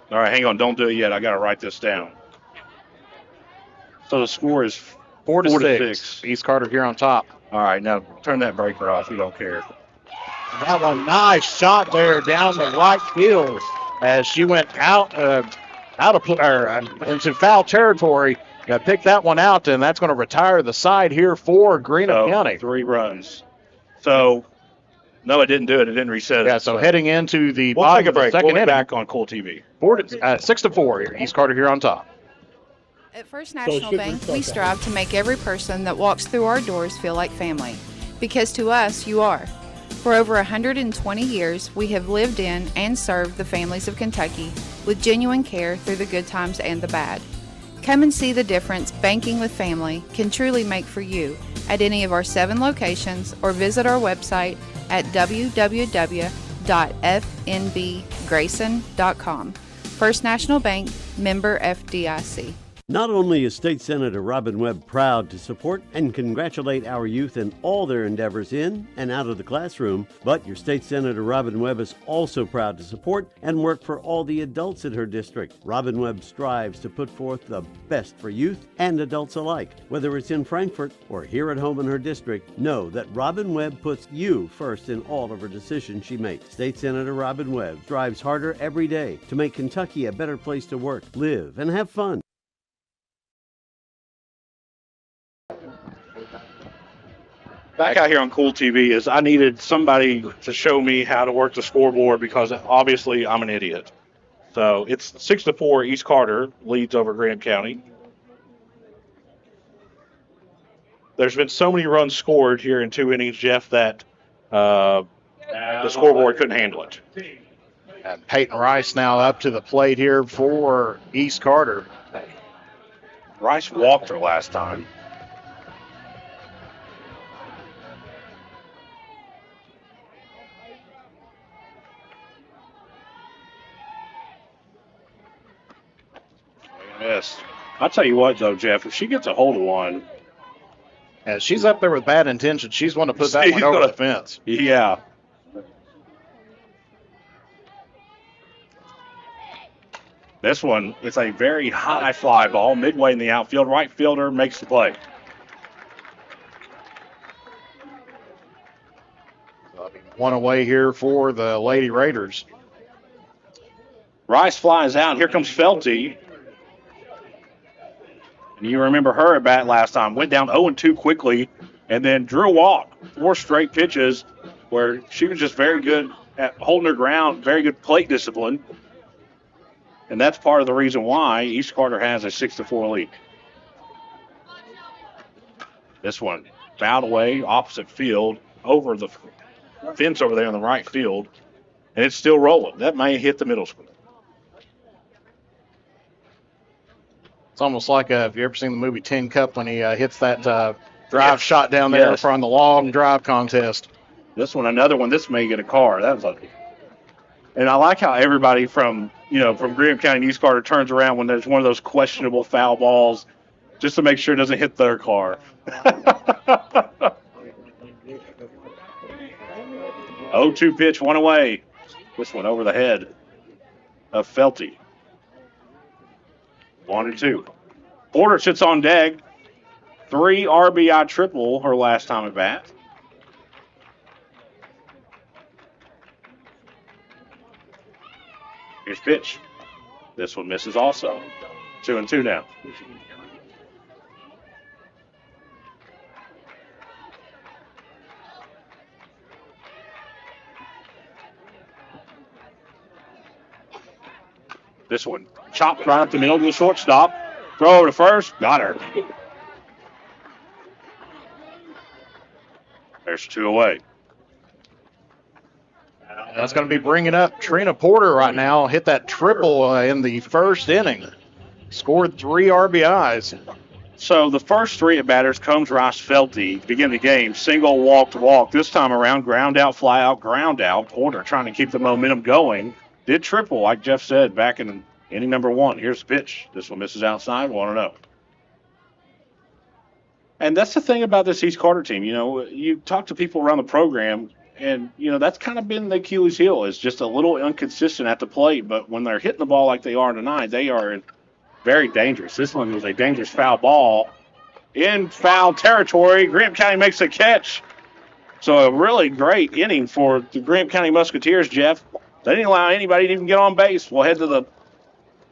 All right, hang on. Don't do it yet. I got to write this down. So the score is 4 to 6. East Carter here on top. All right, now turn that breaker off. We don't care. That one, nice shot there down the right field as she went into foul territory. Picked that one out, and that's going to retire the side here for Greenup County. 3 runs. So, no, it didn't do it. It didn't reset it. Yeah, so heading into the We'll bottom take a of the break. second We'll be inning. back on Kool TV. 6-4 here. East Carter here on top. At First National Bank, we strive to make every person that walks through our doors feel like family, because to us, you are. For over 120 years, we have lived in and served the families of Kentucky with genuine care through the good times and the bad. Come and see the difference banking with family can truly make for you at any of our 7 locations, or visit our website at www.fnbgrayson.com. First National Bank, member FDIC. Not only is State Senator Robin Webb proud to support and congratulate our youth in all their endeavors in and out of the classroom, but your State Senator Robin Webb is also proud to support and work for all the adults in her district. Robin Webb strives to put forth the best for youth and adults alike. Whether it's in Frankfort or here at home in her district, know that Robin Webb puts you first in all of her decisions she makes. State Senator Robin Webb strives harder every day to make Kentucky a better place to work, live, and have fun. Back out here on Kool TV is I needed somebody to show me how to work the scoreboard because obviously I'm an idiot. So it's 6-4. East Carter leads over Greenup County. There's been so many runs scored here in 2 innings, Jeff, that the scoreboard couldn't handle it. And Peyton Rice now up to the plate here for East Carter. Rice walked her last time. Yes. I'll tell you what, though, Jeff, if she gets a hold of one. Yeah, she's up there with bad intentions. She's going to put that one over the fence. Yeah. This one is a very high fly ball, midway in the outfield. Right fielder makes the play. One away here for the Lady Raiders. Rice flies out. Here comes Felty. And you remember her at bat last time. Went down 0-2 quickly and then drew a walk. 4 straight pitches where she was just very good at holding her ground, very good plate discipline. And that's part of the reason why East Carter has a 6-4 lead. This one fouled away, opposite field, over the fence over there in the right field. And it's still rolling. That may hit the middle school. It's almost like if you ever seen the movie Tin Cup when he hits that drive shot down there from the long drive contest. This one, another one. This may get a car. That was lucky. And I like how everybody from Greenup County and East Carter turns around when there's one of those questionable foul balls just to make sure it doesn't hit their car. 0-2 pitch, one away. This one over the head of Felty. 1-2. Porter sits on deck. 3 RBI triple her last time at bat. Here's pitch. This one misses also. 2-2 now. This one chopped right up the middle to the shortstop. Throw over to first. Got her. There's 2 away. That's going to be bringing up Trina Porter right now. Hit that triple in the first inning. Scored 3 RBIs. So the first 3 at batters, Combs, Rice, Felty, begin the game. Single, walk to walk. This time around, ground out, fly out, ground out. Porter trying to keep the momentum going. Did triple, like Jeff said, back in inning number 1. Here's the pitch. This one misses outside, 1-0. And that's the thing about this East Carter team. You talk to people around the program, and, that's kind of been the Achilles heel, is just a little inconsistent at the plate. But when they're hitting the ball like they are tonight, they are very dangerous. This one was a dangerous foul ball in foul territory. Greenup County makes a catch. So a really great inning for the Greenup County Musketeers, Jeff. They didn't allow anybody to even get on base. We'll head to the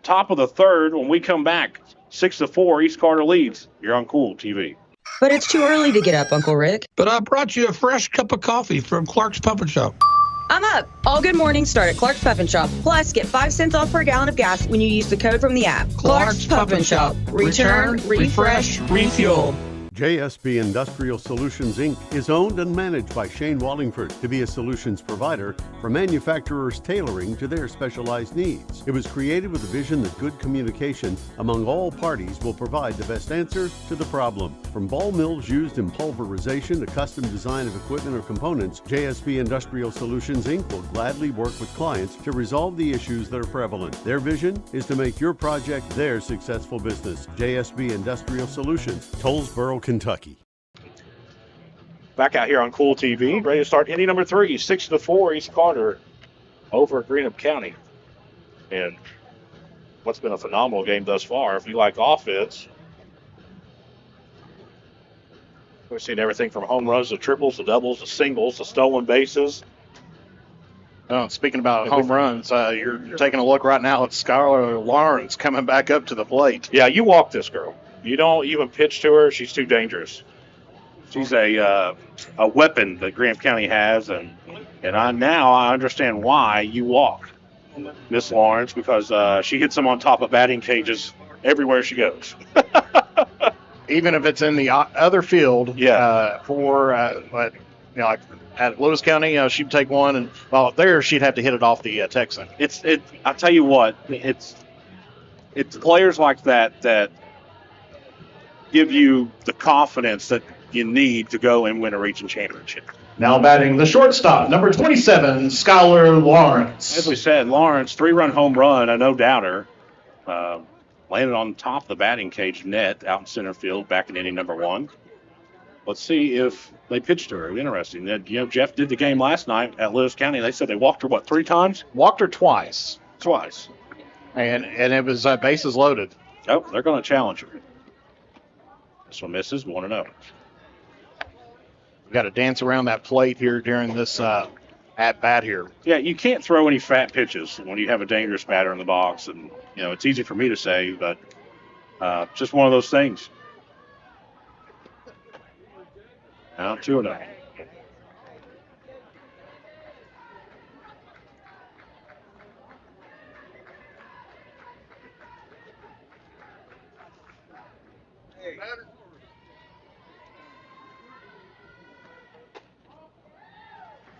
top of the third when we come back. 6-4, East Carter leads. You're on Kool TV. But it's too early to get up, Uncle Rick. But I brought you a fresh cup of coffee from Clark's Pump and Shop. I'm up. All good mornings start at Clark's Pump and Shop. Plus, get 5 cents off per gallon of gas when you use the code from the app. Clark's Pump and Shop. Return, refresh, refuel. JSB Industrial Solutions, Inc. is owned and managed by Shane Wallingford to be a solutions provider for manufacturers tailoring to their specialized needs. It was created with a vision that good communication among all parties will provide the best answer to the problem. From ball mills used in pulverization to custom design of equipment or components, JSB Industrial Solutions, Inc. will gladly work with clients to resolve the issues that are prevalent. Their vision is to make your project their successful business. JSB Industrial Solutions, Tollsboro, Kentucky. Back out here on Kool TV, ready to start inning number 3, 6-4, East Carter over at Greenup County. And what's been a phenomenal game thus far. If you like offense, we've seen everything from home runs to triples to doubles to singles to stolen bases. Speaking about home runs, you're taking a look right now at Skylar Lawrence coming back up to the plate. Yeah, you walk this girl. You don't even pitch to her. She's too dangerous. She's a weapon that Greenup County has, and I understand why you walk Miss Lawrence, because she hits them on top of batting cages everywhere she goes. Even if it's in the other field, like at Lewis County, she'd take one, and there she'd have to hit it off the Texan. I tell you what, it's players like that give you the confidence that you need to go and win a region championship. Now batting the shortstop, number 27, Skylar Lawrence. As we said, Lawrence, 3-run home run, a no-doubter. Landed on top of the batting cage net out in center field back in inning number 1. Let's see if they pitched to her. Interesting. Jeff did the game last night at Lewis County. They said they walked her, 3 times? Walked her twice. Twice. And it was bases loaded. Oh, they're going to challenge her. This one misses, 1-0. We've got to dance around that plate here during this at-bat here. Yeah, you can't throw any fat pitches when you have a dangerous batter in the box. And, it's easy for me to say, but just one of those things. Now 2-0.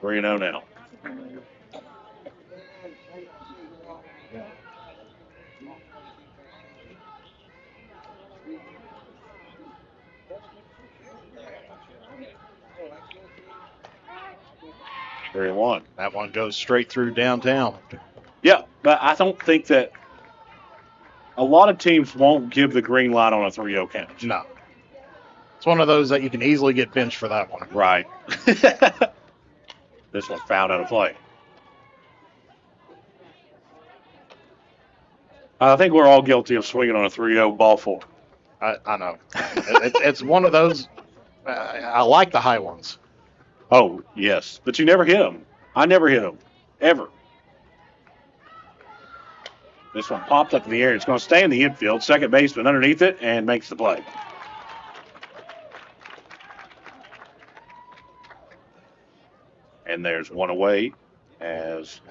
Three and 0 now. Three and 1. That one goes straight through downtown. Yeah, but I don't think that a lot of teams won't give the green light on a 3-0 count. No. It's one of those that you can easily get benched for that one. Right. This one fouled out of play. I think we're all guilty of swinging on a 3-0 ball 4. I know. It's one of those. I like the high ones. Oh, yes. But you never hit them. I never hit them. Ever. This one popped up in the air. It's going to stay in the infield. Second baseman underneath it and makes the play. And there's one away as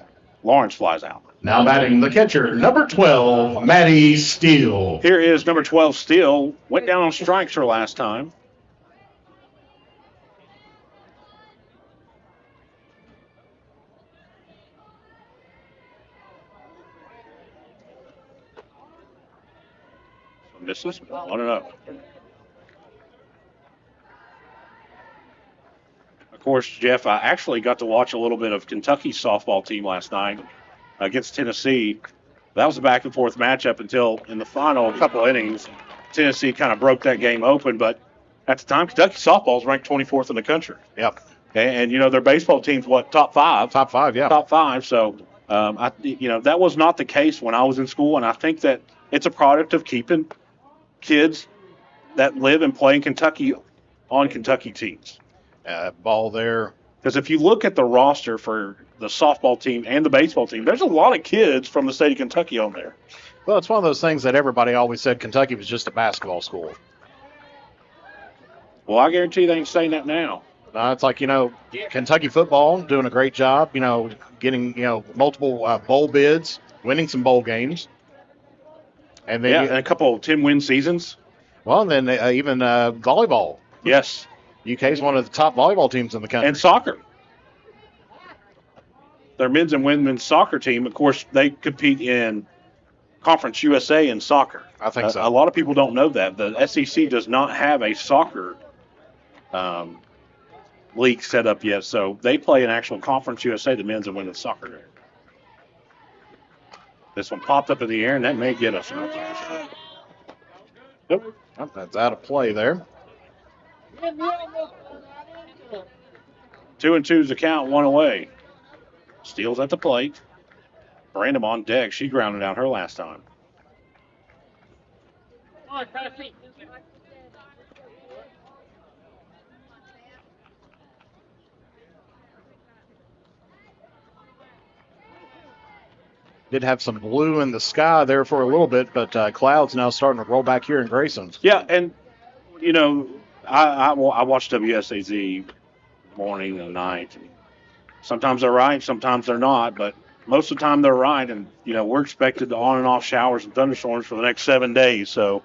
Lawrence flies out. Now batting the catcher, number 12, Maddie Steele. Here is number 12, Steele. Went down on strikes her last time. Misses 1-0. Of course, Jeff, I actually got to watch a little bit of Kentucky's softball team last night against Tennessee. That was a back-and-forth matchup until in the final couple innings, Tennessee kind of broke that game open. But at the time, Kentucky softball is ranked 24th in the country. Yep. And their baseball team's top 5? Top 5, yeah. Top 5. So, that was not the case when I was in school, and I think that it's a product of keeping kids that live and play in Kentucky on Kentucky teams. Ball there. Because if you look at the roster for the softball team and the baseball team, there's a lot of kids from the state of Kentucky on there. Well, it's one of those things that everybody always said Kentucky was just a basketball school. Well, I guarantee they ain't saying that now. It's like, Kentucky football doing a great job, getting, multiple bowl bids, winning some bowl games. And then and a couple of 10-win seasons. Well, and then even volleyball. Yes. UK is one of the top volleyball teams in the country. And soccer. Their men's and women's soccer team, of course, they compete in Conference USA in soccer. I think so. A lot of people don't know that. The SEC does not have a soccer league set up yet, so they play an actual Conference USA, the men's and women's soccer. This one popped up in the air, and that may get us. Nope. That's out of play there. 2-2 is the count, one away. Steele's at the plate. Brandon on deck. She grounded out her last time. Did have some blue in the sky there for a little bit, but clouds now starting to roll back here in Grayson. Yeah, and, I watch WSAZ morning and night. Sometimes they're right, sometimes they're not, but most of the time they're right. And, we're expected to on and off showers and thunderstorms for the next 7 days. So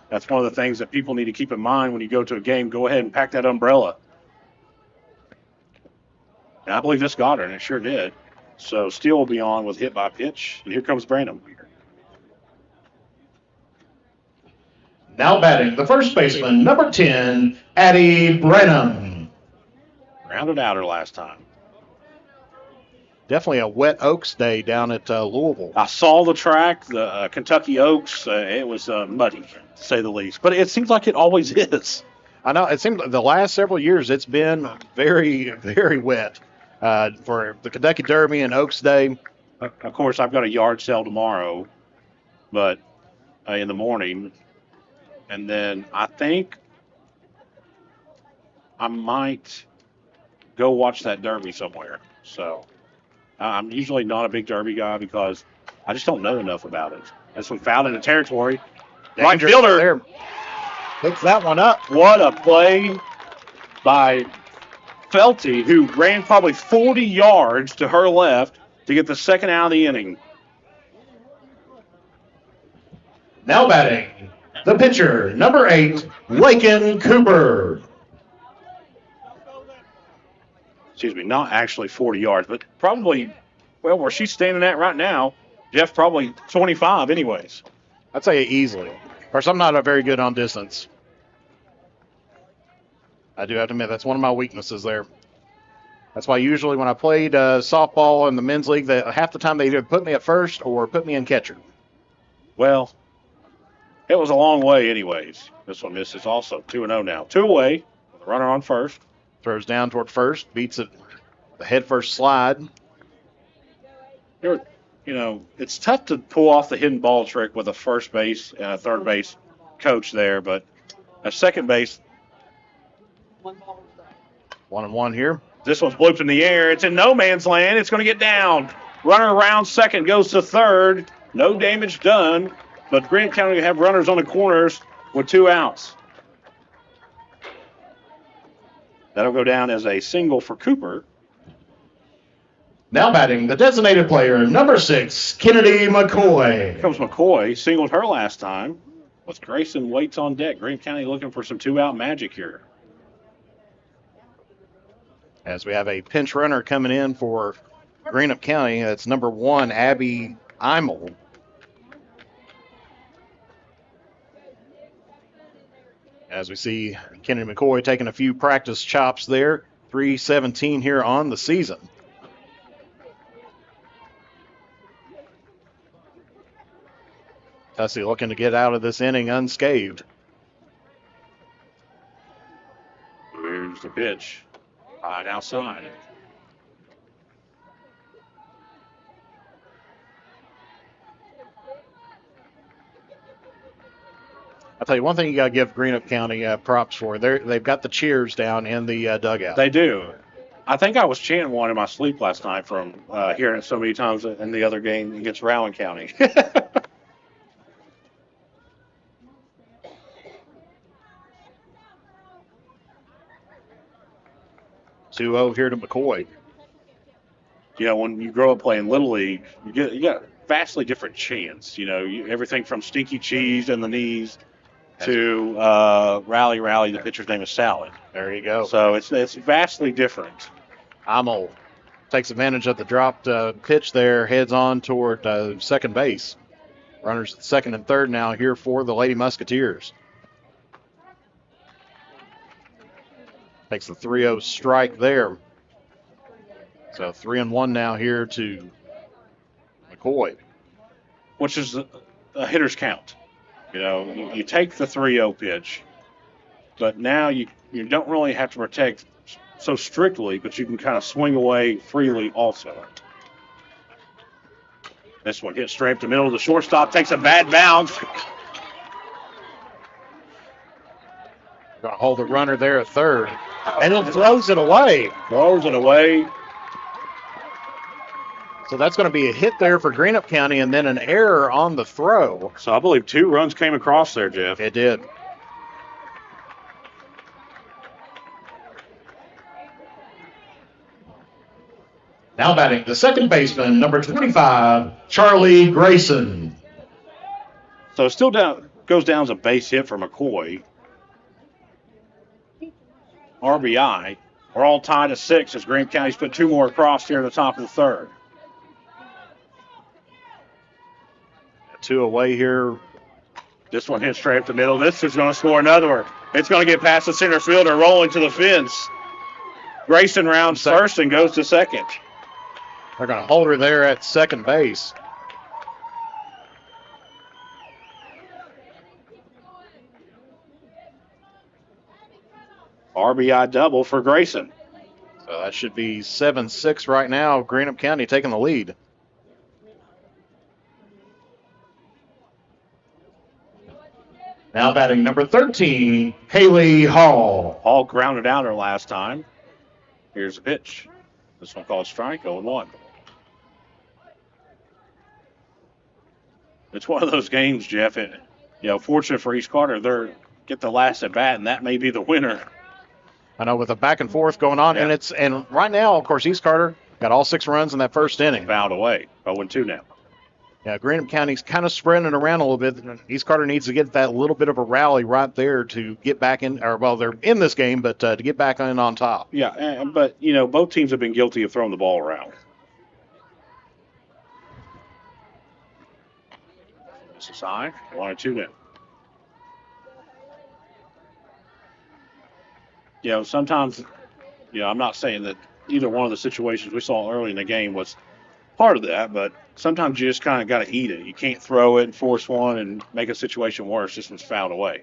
that's one of the things that people need to keep in mind when you go to a game. Go ahead and pack that umbrella. And I believe this got her, and it sure did. So Steele will be on with hit by pitch. And here comes Brandon. Now batting the first baseman, number 10, Addie Brenham. Rounded out her last time. definitely a wet Oaks day down at Louisville. I saw the track, the Kentucky Oaks. It was muddy, to say the least. But it seems like it always is. I know. It seems like the last several years it's been very, very wet for the Kentucky Derby and Oaks Day. Of course, I've got a yard sale tomorrow, but in the morning. And then I think I might go watch that Derby somewhere. So I'm usually not a big Derby guy because I just don't know enough about it. As we found in the territory. Right fielder there picks that one up. What a play by Felty, who ran probably 40 yards to her left to get the second out of the inning. Now batting, the pitcher, number 8, Laken Cooper. Excuse me, not actually 40 yards, but probably, well, where she's standing at right now, Jeff, probably 25 anyways. I'd say easily. Of course, I'm not very good on distance. I do have to admit, that's one of my weaknesses there. That's why usually when I played softball in the men's league, half the time they either put me at first or put me in catcher. Well, it was a long way anyways. This one misses also. 2-0 now. 2 away with a runner on first. Throws down toward first, beats it, the head first slide. You know, it's tough to pull off the hidden ball trick with a first base and a third base coach there, but a second base. 1-1 here. This one's blooped in the air. It's in no man's land. It's going to get down. Runner around second goes to third. No damage done, but Greenup County have runners on the corners with 2 outs. That'll go down as a single for Cooper. Now batting, the designated player, number 6, Kennedy McCoy. Here comes McCoy. Singled her last time. With Grayson waits on deck. Greenup County looking for some 2-out magic here. As we have a pinch runner coming in for Greenup County. That's number 1, Abby Imel. As we see Kennedy McCoy taking a few practice chops there. 3:17 here on the season. Tussey looking to get out of this inning unscathed. Here's the pitch. High outside. I'll tell you one thing you got to give Greenup County props for. They've got the cheers down in the dugout. They do. I think I was chanting one in my sleep last night from hearing it so many times in the other game against Rowan County. 2-0 here to McCoy. You know, when you grow up playing Little League, you got vastly different chants. You know, everything from stinky cheese in the knees to rally, the pitcher's name is Salad. There you go. So it's vastly different. Amel takes advantage of the dropped pitch there, heads on toward second base. Runners at second and third now here for the Lady Musketeers. Takes the 3-0 strike there. So 3-1 now here to McCoy. Which is a hitter's count. You know, you take the 3-0 pitch, but now you don't really have to protect so strictly, but you can kind of swing away freely also. This one hits straight up the middle. The shortstop takes a bad bounce. Going to hold the runner there at third. And it throws it away. Throws it away. So that's going to be a hit there for Greenup County and then an error on the throw. So I believe 2 runs came across there, Jeff. It did. Now batting the second baseman, number 25, Charlie Grayson. So it still goes down as a base hit for McCoy. RBI. We're all tied at 6 as Greenup County's put 2 more across here in the top of the third. 2 away here. This one hits straight up the middle. This is going to score another one. It's going to get past the center fielder, rolling to the fence. Grayson rounds first and goes to second. They're going to hold her there at second base. RBI double for Grayson. So that should be 7-6 right now. Greenup County taking the lead. Now batting number 13, Haley Hall. Hall grounded out her last time. Here's a pitch. This one called strike, 0-1. It's one of those games, Jeff. Fortunate for East Carter, they get the last at bat, and that may be the winner. I know, with a back and forth going on, Yeah. and right now, of course, East Carter got all 6 runs in that first inning. Fouled away, 0-2 now. Yeah, Greenup County's kind of spreading it around a little bit. East Carter needs to get that little bit of a rally right there to get back in, or well, they're in this game, but to get back in on top. Yeah, but both teams have been guilty of throwing the ball around. This is high, 1-2 now. Sometimes, I'm not saying that either one of the situations we saw early in the game was part of that, but sometimes you just kind of got to eat it. You can't throw it and force one and make a situation worse. This one's fouled away.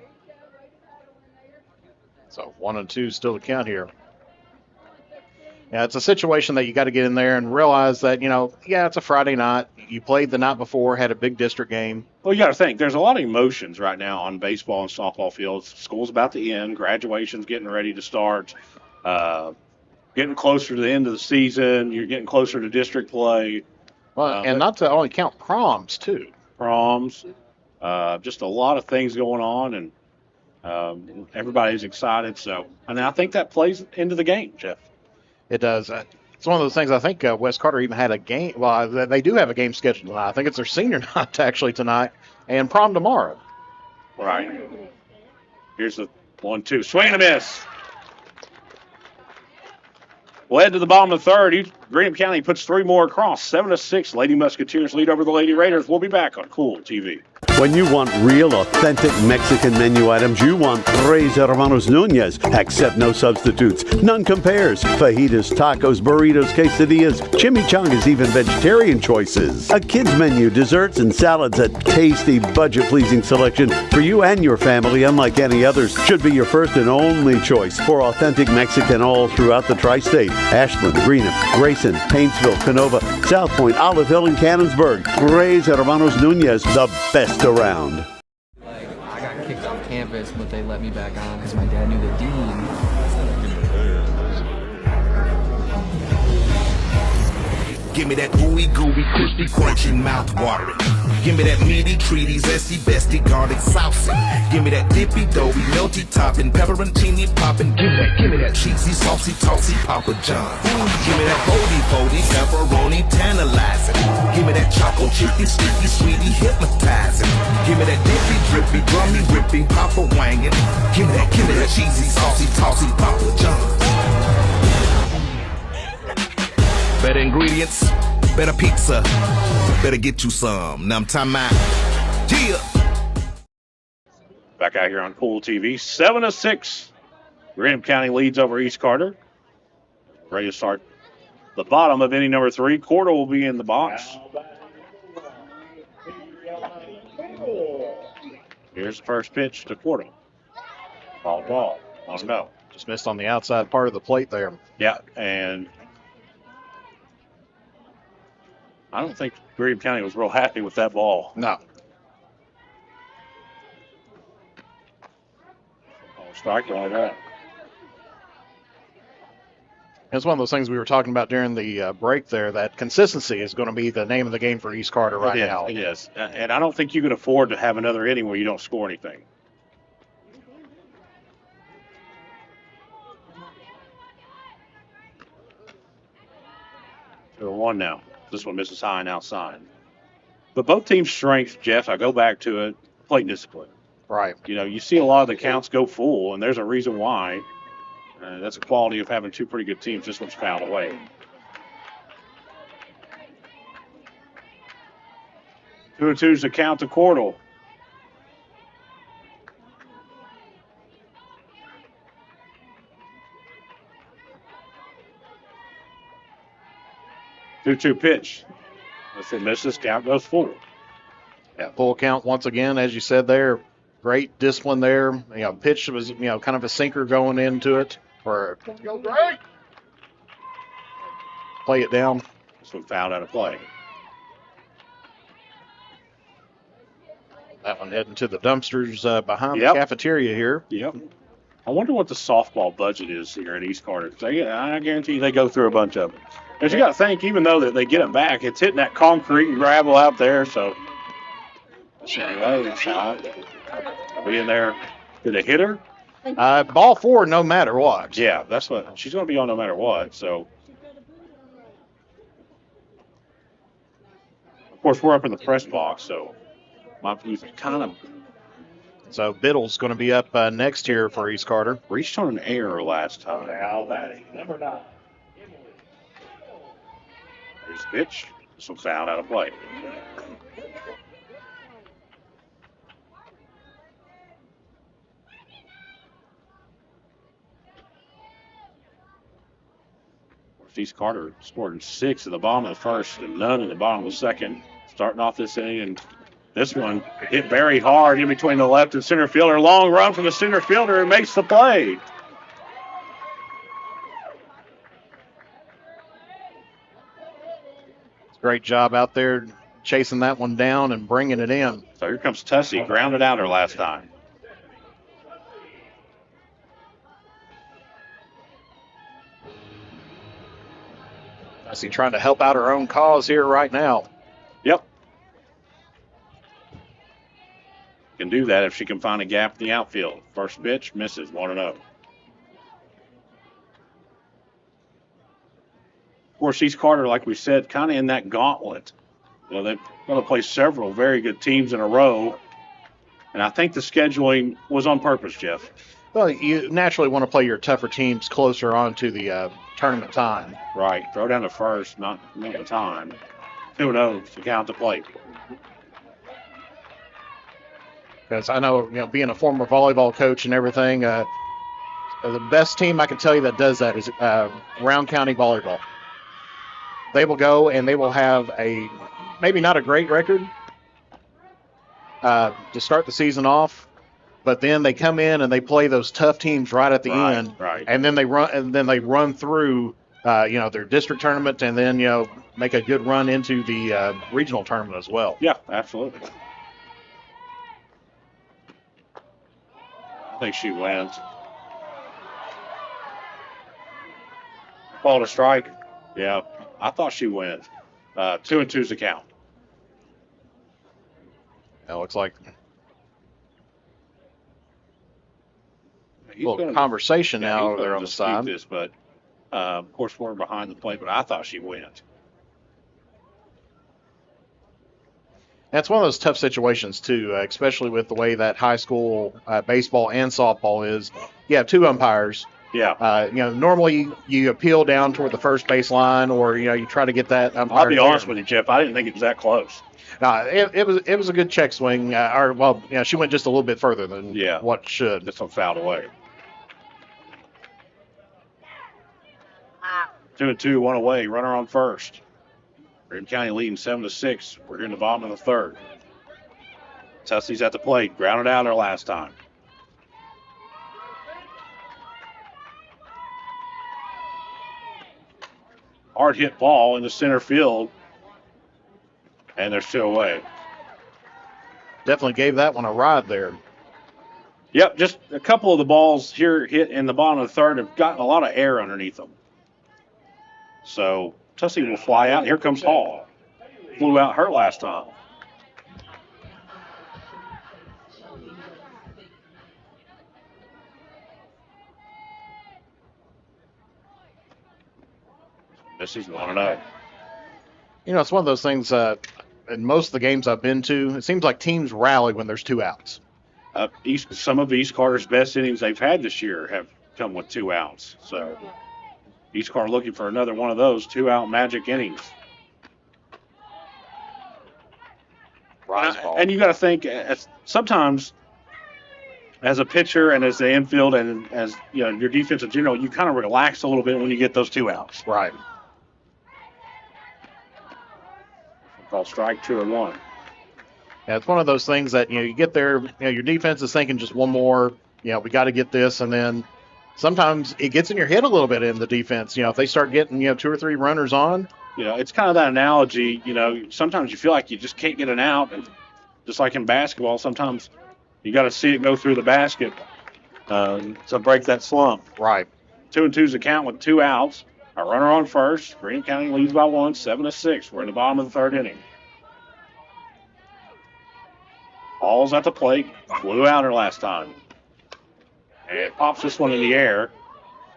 So 1-2 still to count here. Yeah, it's a situation that you got to get in there and realize that, it's a Friday night. You played the night before, had a big district game. Well, you got to think, there's a lot of emotions right now on baseball and softball fields. School's about to end. Graduation's getting ready to start. Getting closer to the end of the season. You're getting closer to district play. Well, and not to only count proms, too. Proms. Just a lot of things going on, and everybody's excited. And I think that plays into the game, Jeff. It does. It's one of those things. I think West Carter even had a game. Well, they do have a game scheduled tonight. I think it's their senior night actually tonight, and prom tomorrow. Right. Here's the 1-2. Swing and a miss. We'll head to the bottom of the third. Greenup County puts 3 more across. 7-6. Lady Musketeers lead over the Lady Raiders. We'll be back on Kool TV. When you want real, authentic Mexican menu items, you want Tres Hermanos Nunez. Accept no substitutes. None compares. Fajitas, tacos, burritos, quesadillas, chimichangas, even vegetarian choices. A kids menu, desserts, and salads. A tasty, budget-pleasing selection for you and your family, unlike any others. Should be your first and only choice for authentic Mexican all throughout the tri-state. Ashland, Greenup, Grayson, Paintsville, Canova, South Point, Olive Hill, and Cannonsburg. Tres Hermanos Nunez, the best around. I got kicked off campus, but they let me back on because my dad knew the dean. Give me that ooey gooey, crispy, crunchy, mouth watering. Give me that meaty, treaty, zesty, bestie, garlic saucy. Give me that dippy, doughy, melty topping, pepperoncini popping. Give me that cheesy, saucy, tossy, Papa John. Give me that foldy, pepperoni, tantalizing. Give me that choco chicky, sticky, sweetie, hypnotizing. Give me that dippy, drippy, drummy, whipping, Papa wanging. Give me that cheesy, saucy, tossy, Papa John. Better ingredients, better pizza, better get you some. Now I'm talking about, yeah. Back out here on Kool TV, 7-6. Greenup County leads over East Carter. Ready to start the bottom of inning number 3. Cordell will be in the box. Here's the first pitch to Cordell. Ball. Let's go. Just missed on the outside part of the plate there. Yeah, and I don't think Greenup County was real happy with that ball. No. Strike like that. It's one of those things we were talking about during the break there, that consistency is going to be the name of the game for East Carter right now. It is. And I don't think you can afford to have another inning where you don't score anything. To a 1 now. This one misses high and outside. But both teams' strengths, Jeff, I go back to it, plate discipline. Right. You see a lot of the counts go full, and there's a reason why. That's a quality of having 2 pretty good teams. This one's fouled away. 2-2's the count to Cordell. 2-2 pitch. If it misses, count goes full. Yeah, full count once again, as you said there. Great discipline there. Pitch was, kind of a sinker going into it. Or play it down. This one fouled out of play. That one heading to the dumpsters behind Yep. the cafeteria here. Yep. I wonder what the softball budget is here at East Carter. I guarantee you they go through a bunch of them. Because you got to think, even though that they get it back, it's hitting that concrete and gravel out there. So, anyway, it's out. Be in there. Did they hit her? Ball four, no matter what. Yeah, that's what she's going to be on no matter what. So, of course, we're up in the press box, so my view's kind of. So Biddle's going to be up next here for East Carter. Reached on an error last time. Al batting, number 9. There's the pitch. This one fouled out of play. East Carter scored 6 in the bottom of the first and none in the bottom of the second. Starting off this inning, and this one hit very hard in between the left and center fielder. Long run from the center fielder and makes the play. Great job out there chasing that one down and bringing it in. So here comes Tussie, grounded out her last time. Tussie trying to help out her own cause here right now. Yep. Can do that if she can find a gap in the outfield. First pitch, misses, 1-0. Of course, East Carter, like we said, kind of in that gauntlet. They're going to play several very good teams in a row. And I think the scheduling was on purpose, Jeff. Well, you naturally want to play your tougher teams closer on to the tournament time. Right. Throw down to first, not the time. 2-0 to count the plate. Because I know, being a former volleyball coach and everything, the best team I can tell you that does that is Round County Volleyball. They will go and they will have maybe not a great record to start the season off, but then they come in and they play those tough teams right at the end, right. And then they run through their district tournament and then make a good run into the regional tournament as well. Yeah, absolutely. I think she wins. Ball to strike. Yeah, I thought she wins. 2-2's the count. It looks like a little conversation now there on the side. This, but of course we're behind the plate, but I thought she went. That's one of those tough situations too, especially with the way that high school baseball and softball is. You have 2 umpires. Yeah. Normally you appeal down toward the first base line, or you try to get that umpire. I'll be honest with you, Jeff. I didn't think it was that close. It was a good check swing. She went just a little bit further than what should. This one fouled away. 2-2, 1 away. Runner on first. Greenup County leading 7-6. We're here in the bottom of the third. Tussie's at the plate. Grounded out her last time. Hard hit ball in the center field. And they're still away. Definitely gave that one a ride there. Yep, just a couple of the balls here hit in the bottom of the third have gotten a lot of air underneath them. So Tussie will fly out. Here comes Hall. Flew out her last time. This is 1-0. It's one of those things, in most of the games I've been to, it seems like teams rally when there's 2 outs. Some of East Carter's best innings they've had this year have come with 2 outs. So East Carter looking for another one of those 2-out magic innings. And you got to think, sometimes as a pitcher and as the infield and as your defense in general, you kind of relax a little bit when you get those 2 outs. Right. Call strike 2-1. Yeah, it's one of those things that, you get there, your defense is thinking just one more, we got to get this. And then sometimes it gets in your head a little bit in the defense. If they start getting, 2 or 3 runners on. It's kind of that analogy, sometimes you feel like you just can't get an out. And just like in basketball, sometimes you got to see it go through the basket to break that slump. Right. 2-2's the count with 2 outs. A runner on first. Greenup County leads by 1, 7-6. We're in the bottom of the 3rd inning. Ball's at the plate. Flew out her last time. And pops this one in the air.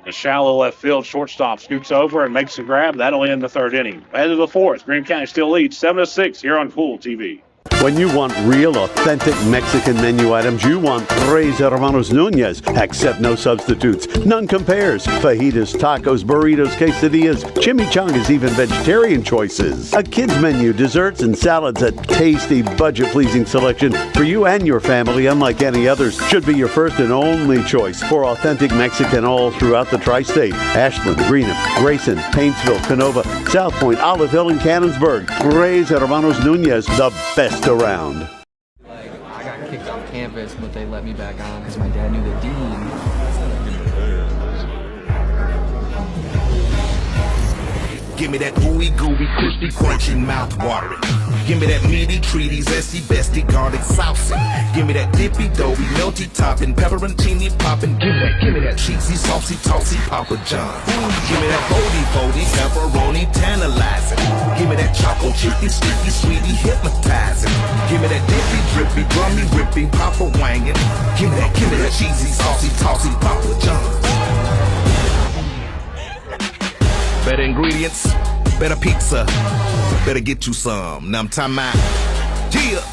The shallow left field shortstop scoots over and makes a grab. That'll end the 3rd inning. Ahead of the 4th. Greenup County still leads 7-6 here on Kool TV. When you want real, authentic Mexican menu items, you want Tres Hermanos Nunez. Accept no substitutes. None compares. Fajitas, tacos, burritos, quesadillas, chimichangas, even vegetarian choices. A kids menu, desserts and salads, a tasty, budget-pleasing selection for you and your family, unlike any others. Should be your first and only choice for authentic Mexican all throughout the tri-state. Ashland, Greenup, Grayson, Paintsville, Canova, South Point, Olive Hill, and Cannonsburg. Tres Hermanos Nunez, the best around. I got kicked off campus, but they let me back on because my dad knew the dean. Give me that ooey gooey, crispy, crunchy, mouth watering. Give me that meaty, treaty, zesty, bestie, garlic saucy. Give me that dippy, doughy, melty topping, pepperoncini popping. Give me that cheesy, saucy, tossy, Papa John. Give me that foldy, pepperoni, tantalizing. Give me that choco chicky, sticky, sweetie, hypnotizing. Give me that dippy, drippy, drummy, rippy, Papa wangin'. Give me that cheesy, saucy, tossy, Papa John. Better ingredients, better pizza, better get you some. Now I'm talking about, yeah.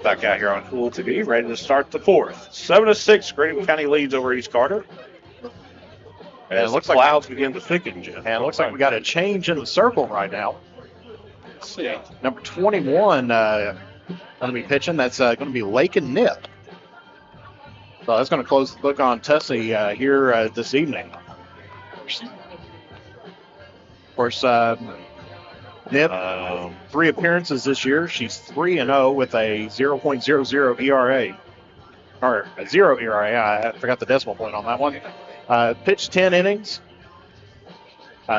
Back out here on Kool TV, ready to start the 4th. 7-6, Greenup County leads over East Carter. And it looks like clouds begin to thicken, Jeff. And it looks like we got a change in the circle right now. Let's see. Number 21 going to be pitching. That's going to be Lake and Nip. So that's going to close the book on Tessie here this evening. Of course, Nip, 3 appearances this year. She's 3-0 with a 0.00 ERA. Or a 0 ERA. I forgot the decimal point on that one. Pitched 10 innings.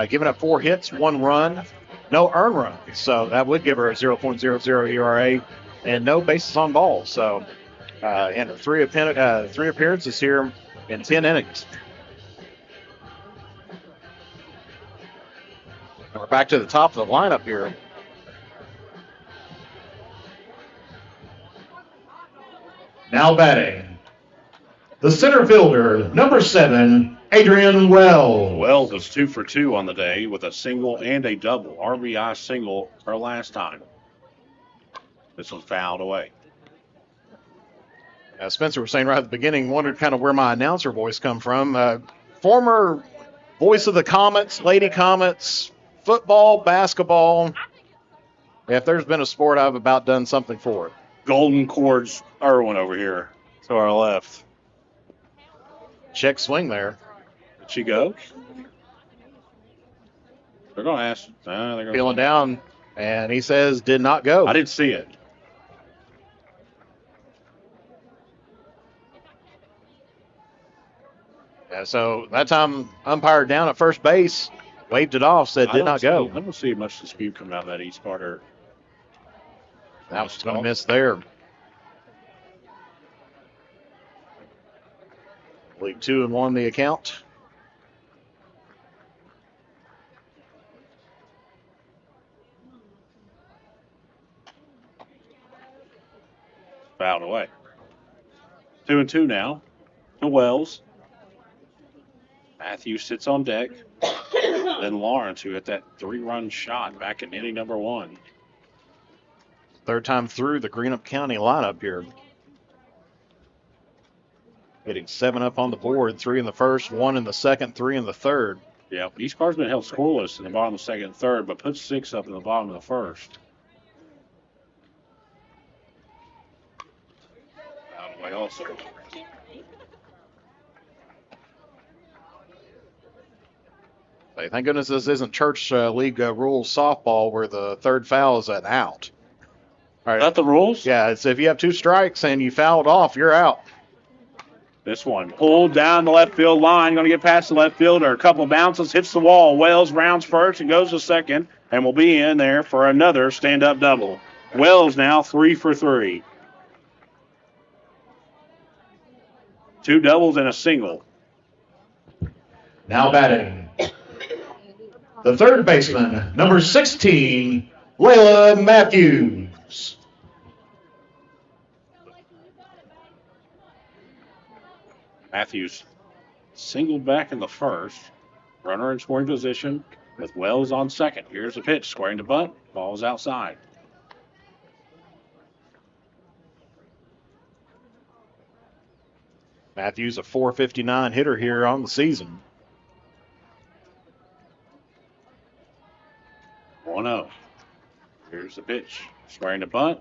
Giving up 4 hits, 1 run. No earned runs. So that would give her a 0.00 ERA. And no bases on balls. So, and 3 appearances here in 10 innings. And we're back to the top of the lineup here. Now batting, the center fielder, number 7, Adrian Wells. Wells was 2 for 2 on the day with a single and a double. RBI single her last time. This one fouled away. Spencer was saying right at the beginning, wondered kind of where my announcer voice come from. Former voice of the Comets, Lady Comets, football, basketball. If there's been a sport, I've about done something for it. Golden Cords Irwin over here to our left. Check swing there. Did she go? They're going to ask. They're gonna Feeling down, and he says did not go. I didn't see it. Yeah, so that time, umpire down at first base, waved it off, said did not go. I don't see much dispute coming out of that East Carter. That was going to miss there. League 2-1 the account. Fouled away. 2-2 now to Wells. Matthews sits on deck. Then Lawrence, who hit that 3-run shot back in inning number 1. Third time through the Greenup County lineup here. Getting 7 up on the board, 3 in the first, 1 in the second, 3 in the third. Yeah, East Carter's been held scoreless in the bottom of the second and third, but put 6 up in the bottom of the first. Out of the way also. Hey, thank goodness this isn't church league rules softball where the third foul is an out. All right. Is that the rules? Yeah, it's if you have 2 strikes and you fouled off, you're out. This one pulled down the left field line, going to get past the left fielder. A couple bounces, hits the wall. Wells rounds first and goes to second, and will be in there for another stand-up double. Wells now 3 for 3. 2 doubles and a single. Now batting, the third baseman, number 16, Layla Matthews. Matthews singled back in the first. Runner in scoring position with Wells on second. Here's the pitch, squaring to bunt. Ball's outside. Matthews, a .459 hitter here on the season. 1-0. Here's the pitch, squaring to bunt.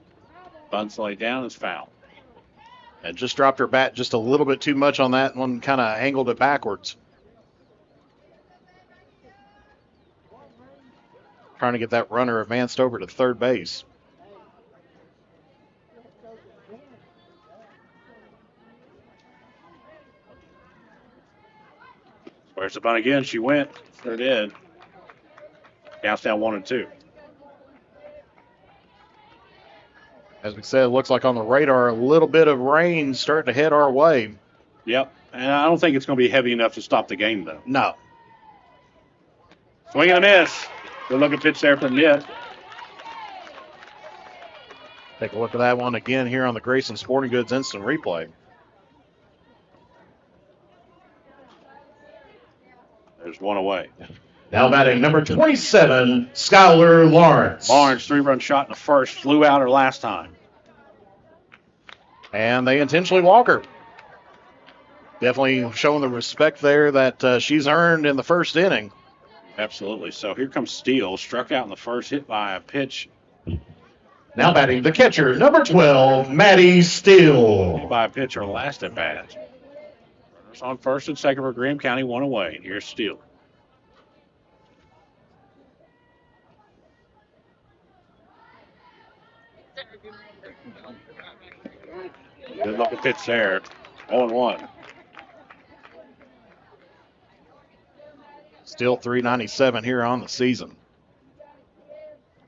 Bunt's laid down, it's foul. And just dropped her bat just a little bit too much on that one, kind of angled it backwards. Trying to get that runner advanced over to third base. Where's the bunt again? She went. Sure did. Counts down 1-2. As we said, it looks like on the radar, a little bit of rain starting to head our way. Yep. And I don't think it's going to be heavy enough to stop the game, though. No. Swing and a miss. Good looking pitch there from Mitt. Take a look at that one again here on the Grayson Sporting Goods instant replay. There's one away. Now batting number 27, Skylar Lawrence. Lawrence, 3-run shot in the first, flew out her last time. And they intentionally walk her. Definitely showing the respect there that she's earned in the first inning. Absolutely. So here comes Steele, struck out in the first, hit by a pitch. Now batting the catcher, number 12, Maddie Steele. Hit by a pitch her last at bat. Runners on first and second for Greenup County, one away. Here's Steele. Good looking pitch there. 0-1. Still .397 here on the season.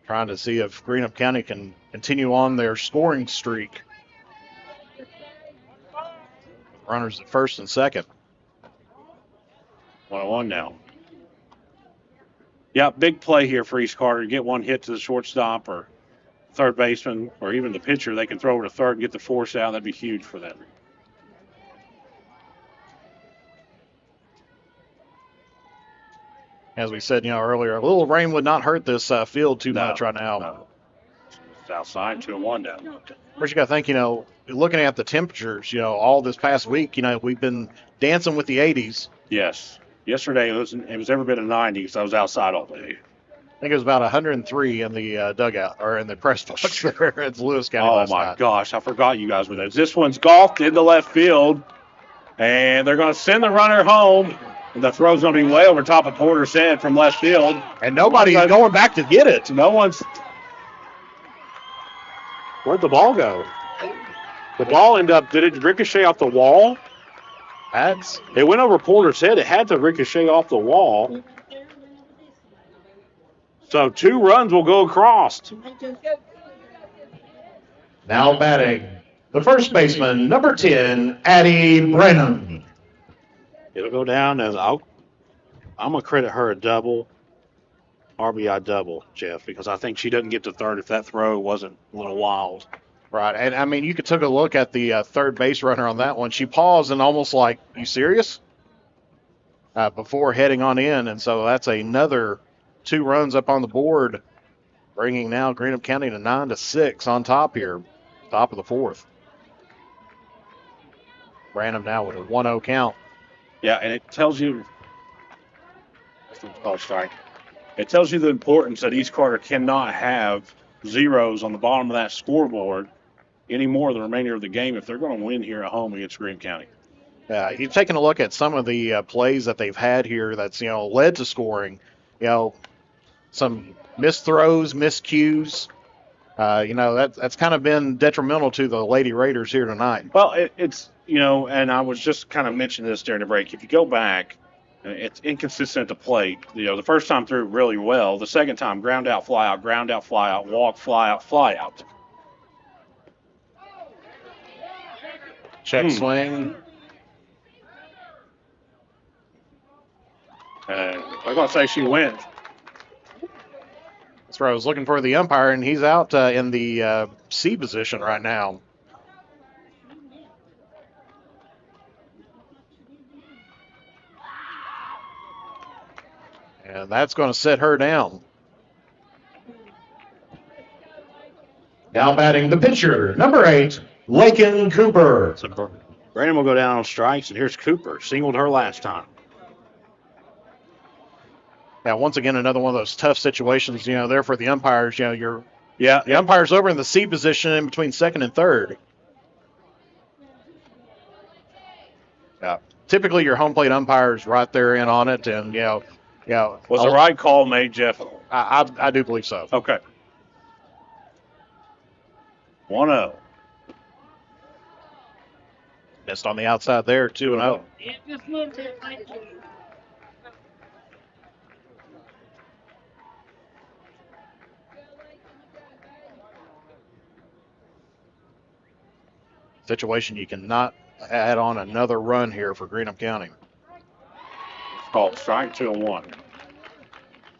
Trying to see if Greenup County can continue on their scoring streak. Runners at first and second. 1-1 now. Yeah, big play here for East Carter. Get one hit to the shortstop or third baseman or even the pitcher. They can throw over to third and get the force out. That'd be huge for them. As we said, earlier, a little rain would not hurt this field too much right now. No. It's outside, 2-1 down. First, you got to think, looking at the temperatures, all this past week, we've been dancing with the 80s. Yes. Yesterday it was ever been a 90 because I was outside all day. I think it was about 103 in the dugout or in the press box there at Lewis County. Oh my gosh, I forgot you guys were there. This one's golfed into left field, and they're going to send the runner home. And the throw's going to be way over top of Porter's head from left field, and nobody's going back to get it. No one's. Where'd the ball go? The ball ended up. Did it ricochet off the wall? It went over Porter's head. It had to ricochet off the wall. So 2 runs will go across. Now batting, the first baseman, number 10, Addie Brenham. It'll go down as I'm going to credit her a double, RBI double, Jeff, because I think she doesn't get to third if that throw wasn't a little wild. Right, and you could take a look at the third base runner on that one. She paused and almost like, you serious? Before heading on in, and so that's another 2 runs up on the board, bringing now Greenup County to 9-6 on top here, top of the 4th. Branham now with a 1-0 count. Yeah, and it tells you. Oh, sorry. It tells you the importance that East Carter cannot have zeros on the bottom of that scoreboard anymore the remainder of the game if they're going to win here at home against Greenup County. You've taken a look at some of the plays that they've had here that's, led to scoring. Some missed throws, missed cues. That's kind of been detrimental to the Lady Raiders here tonight. Well, it's, and I was just kind of mentioning this during the break. If you go back, it's inconsistent at the plate. The first time through really well. The second time, ground out, fly out, walk, fly out, fly out. Check swing. I was going to say she wins. That's where I was looking for the umpire, and he's out in the C position right now. And that's going to set her down. Now batting the pitcher, number 8, Lakin Cooper. So Brandon will go down on strikes, and here's Cooper. Singled her last time. Now, once again, another one of those tough situations, there for the umpires. The umpire's over in the C position in between second and third. Typically, your home plate umpire's right there in on it, and, Was the right call made, Jeff? I do believe so. Okay. 1-0. Missed on the outside there, 2-0. Situation you cannot add on another run here for Greenup County. It's called strike 2-1.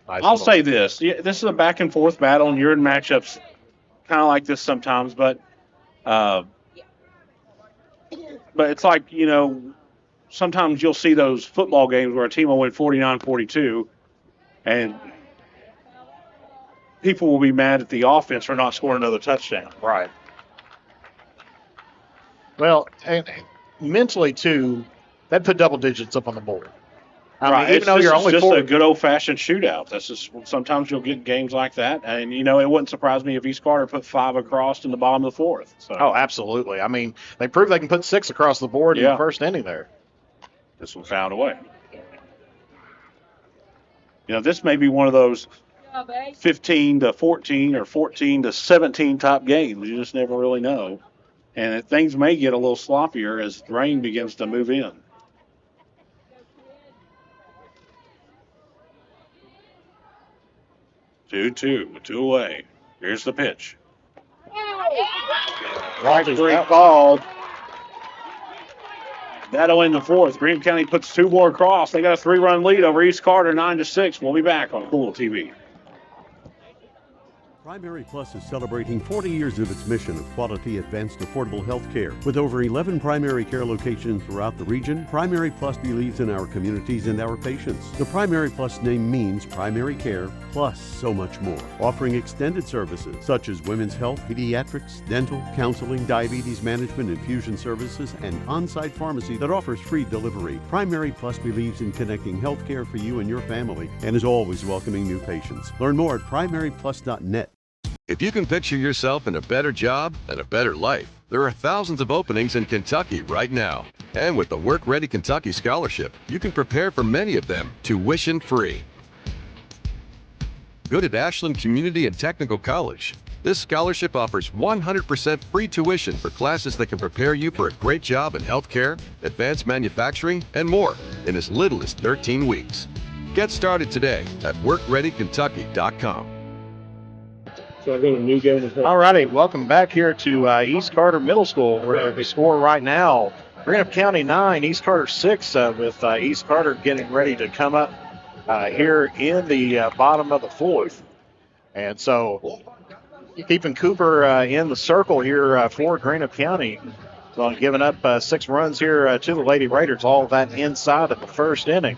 Nice. I'll say this. This is a back and forth battle, and you're in matchups kind of like this sometimes, but it's like, sometimes you'll see those football games where a team will win 49-42, and people will be mad at the offense for not scoring another touchdown. Right. Well, and mentally, too, that put double digits up on the board. I mean, even though you're only just four, a good old-fashioned shootout. That's just sometimes you'll get games like that, and it wouldn't surprise me if East Carter put 5 across in the bottom of the fourth. So. Oh, absolutely. I mean, they proved they can put 6 across the board in the first inning there. This one found a way. This may be one of those 15-14 or 14-17 type games. You just never really know, and things may get a little sloppier as rain begins to move in. 2-2, 2 away. Here's the pitch. Right, 3 called. That'll end the fourth. Greenup County puts 2 more across. They got a 3-run lead over East Carter, 9-6. We'll be back on Kool TV. Primary Plus is celebrating 40 years of its mission of quality, advanced, affordable health care. With over 11 primary care locations throughout the region, Primary Plus believes in our communities and our patients. The Primary Plus name means primary care plus so much more. Offering extended services such as women's health, pediatrics, dental, counseling, diabetes management, infusion services, and on-site pharmacy that offers free delivery. Primary Plus believes in connecting health care for you and your family and is always welcoming new patients. Learn more at primaryplus.net. If you can picture yourself in a better job and a better life, there are thousands of openings in Kentucky right now. And with the Work Ready Kentucky Scholarship, you can prepare for many of them tuition-free. Good at Ashland Community and Technical College. This scholarship offers 100% free tuition for classes that can prepare you for a great job in healthcare, advanced manufacturing, and more in as little as 13 weeks. Get started today at workreadykentucky.com. All righty, welcome back here to East Carter Middle School, where the score right now, Greenup County 9, East Carter 6, with East Carter getting ready to come up here in the bottom of the fourth. And so keeping Cooper in the circle here for Greenup County. So giving up 6 runs here to the Lady Raiders, all of that inside of the first inning.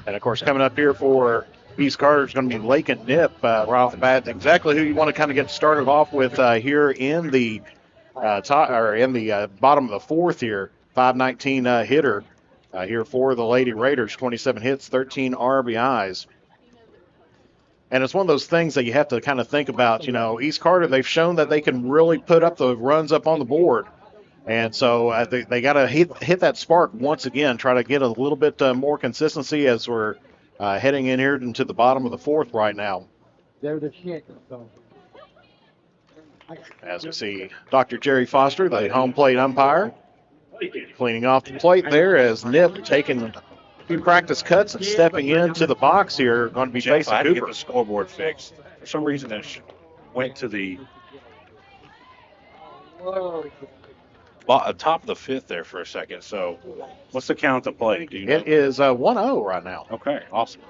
And, of course, coming up here for East Carter is going to be Lakin Nip right off the bat. Exactly who you want to kind of get started off with here in the bottom of the fourth here. 519 hitter here for the Lady Raiders. 27 hits, 13 RBIs. And it's one of those things that you have to kind of think about. East Carter, they've shown that they can really put up the runs up on the board. And so they got to hit that spark once again, try to get a little bit more consistency as we're heading in here into the bottom of the fourth right now. They're the shit. As we see Dr. Jerry Foster, the home plate umpire, cleaning off the plate there as Nip taking a few practice cuts and stepping into the box here, going to be facing I had to get Cooper. the scoreboard fixed. For some reason, it went to the top of the fifth there for a second. So, what's the count at the play? Do you know? It is 1-0 right now. Okay, awesome.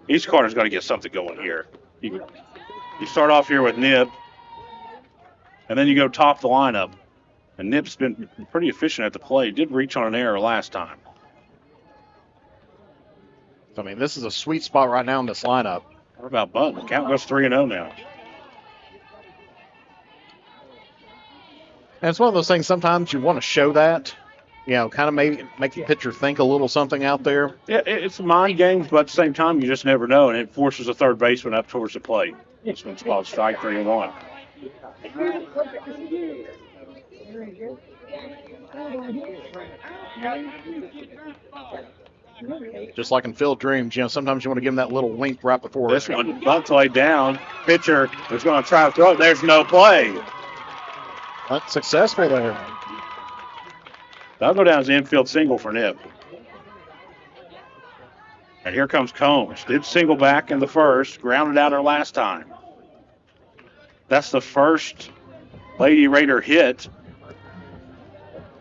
Each corner's got to get something going here. You start off here with Nip, and then you go top the lineup. And Nip's been pretty efficient at the plate. Did reach on an error last time. I mean, this is a sweet spot right now in this lineup. What about Button? The count goes 3-0 now. And it's one of those things, sometimes you want to show that, kind of maybe make the pitcher think a little something out there. Yeah, it's a mind game, but at the same time, you just never know, and it forces a third baseman up towards the plate. This one's called strike 3-1. Just like in Field Dreams, sometimes you want to give him that little wink right before. This one, bunt's laid down. Pitcher is going to try to throw it. There's no play. That's successful there. That'll go down as an infield single for Nip. And here comes Combs. Did single back in the first, grounded out her last time. That's the first Lady Raider hit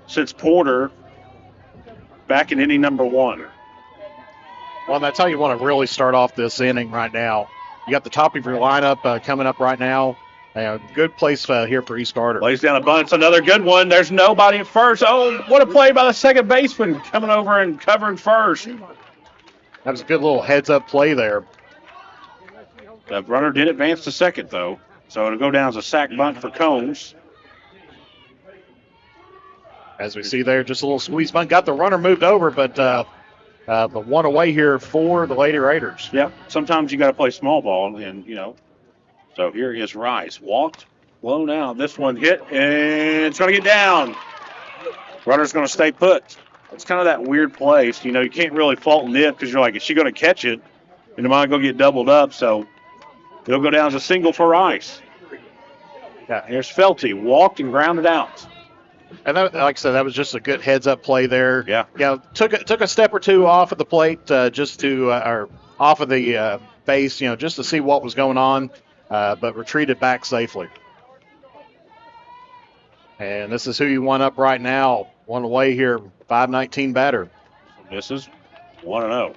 since Porter back in inning number 1. Well, that's how you want to really start off this inning right now. You got the top of your lineup coming up right now. Good place here for East Carter. Lays down a bunt. It's another good one. There's nobody at first. Oh, what a play by the second baseman coming over and covering first. That was a good little heads-up play there. The runner did advance to second, though. So it'll go down as a sack bunt for Combs. As we see there, just a little squeeze bunt. Got the runner moved over, but the one away here for the Lady Raiders. Yep. Sometimes you got to play small ball, and So here is Rice. Walked, blown out. This one hit, and it's going to get down. Runner's going to stay put. It's kind of that weird place. You can't really fault Nip because you're like, is she going to catch it? And it might go get doubled up. So it'll go down as a single for Rice. Yeah, here's Felty. Walked and grounded out. And that, like I said, that was just a good heads-up play there. Yeah. Took a step or two off of the plate or off of the base, just to see what was going on. But retreated back safely. And this is who you want up right now. One away here, 519 batter. This is 1-0.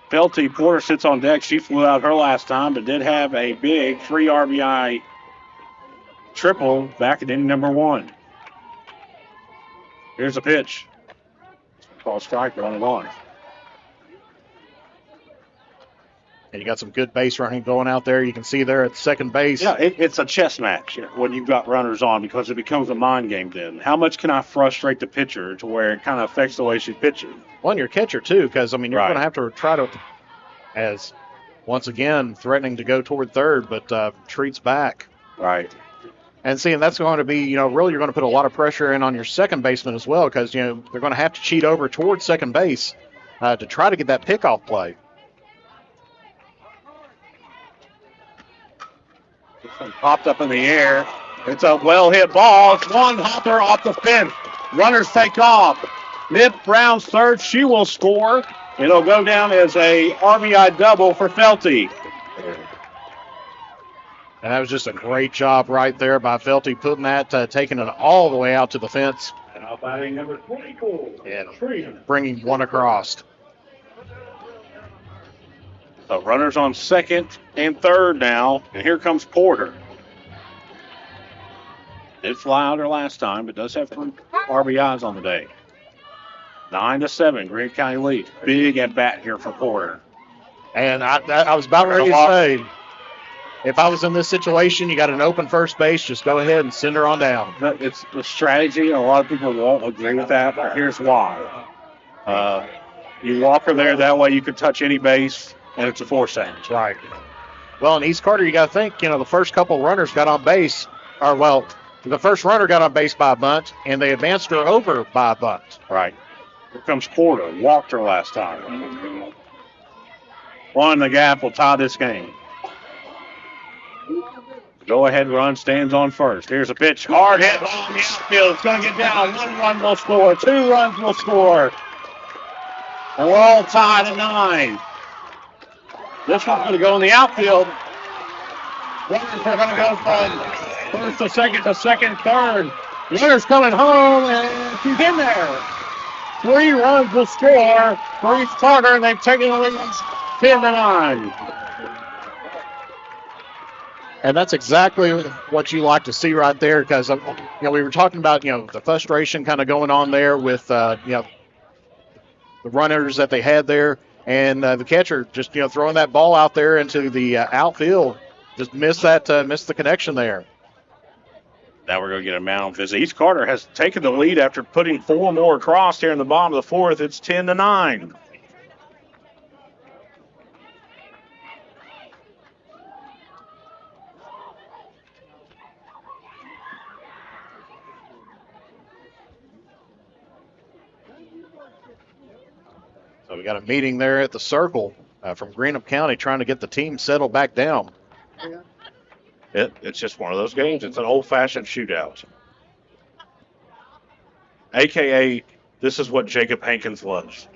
Felty, Porter sits on deck. She flew out her last time, but did have a big 3 RBI triple back at inning number 1. Here's a pitch. Called strike, 1-1. And you got some good base running going out there. You can see there at second base. Yeah, it's a chess match when you've got runners on because it becomes a mind game then. How much can I frustrate the pitcher to where it kind of affects the way she's pitching? Well, and your catcher, too, because, you're Right. going to have to try to, as once again, threatening to go toward third, but retreats back. Right. And that's going to be, really you're going to put a lot of pressure in on your second baseman as well because, they're going to have to cheat over towards second base to try to get that pickoff play. Popped up in the air. It's a well-hit ball. It's one hopper off the fence. Runners take off. Nip Brown's third. She will score. It'll go down as a RBI double for Felty. And that was just a great job right there by Felty, putting that, taking it all the way out to the fence. Now batting number 24. And bringing one across. So runners on second and third now, and here comes Porter. Did fly out her last time, but does have 3 RBIs on the day. 9-7, Greenup County lead. Big at bat here for Porter. And I was about ready to say, if I was in this situation, you got an open first base, just go ahead and send her on down. It's a strategy. A lot of people won't agree with that, but here's why. You walk her there, that way you can touch any base, and it's a force change. Right. Well, in East Carter, you got to think, the first couple runners got on base, the first runner got on base by a bunt, and they advanced her over by a bunt. Right. Here comes Porter. Walked her last time. One, the gap will tie this game. Go-ahead run stands on first. Here's a pitch. Hard hit on the outfield. It's going to get down. 1 run will score. 2 runs will score. And we're all tied at 9. This one's going to go in the outfield. Runners are going to go from first to second, third. Runner's coming home, and she's in there. 3 runs will score for East Carter, and they've taken the lead 10-9. And that's exactly what you like to see right there, because we were talking about the frustration kind of going on there with the runners that they had there, and the catcher just throwing that ball out there into the outfield, just missed the connection there. Now we're going to get a mound visit. East Carter has taken the lead after putting 4 more across here in the bottom of the 4th. It's 10-9. So we got a meeting there at the circle from Greenup County trying to get the team settled back down. It's just one of those games. It's an old-fashioned shootout. AKA, this is what Jacob Hankins loves.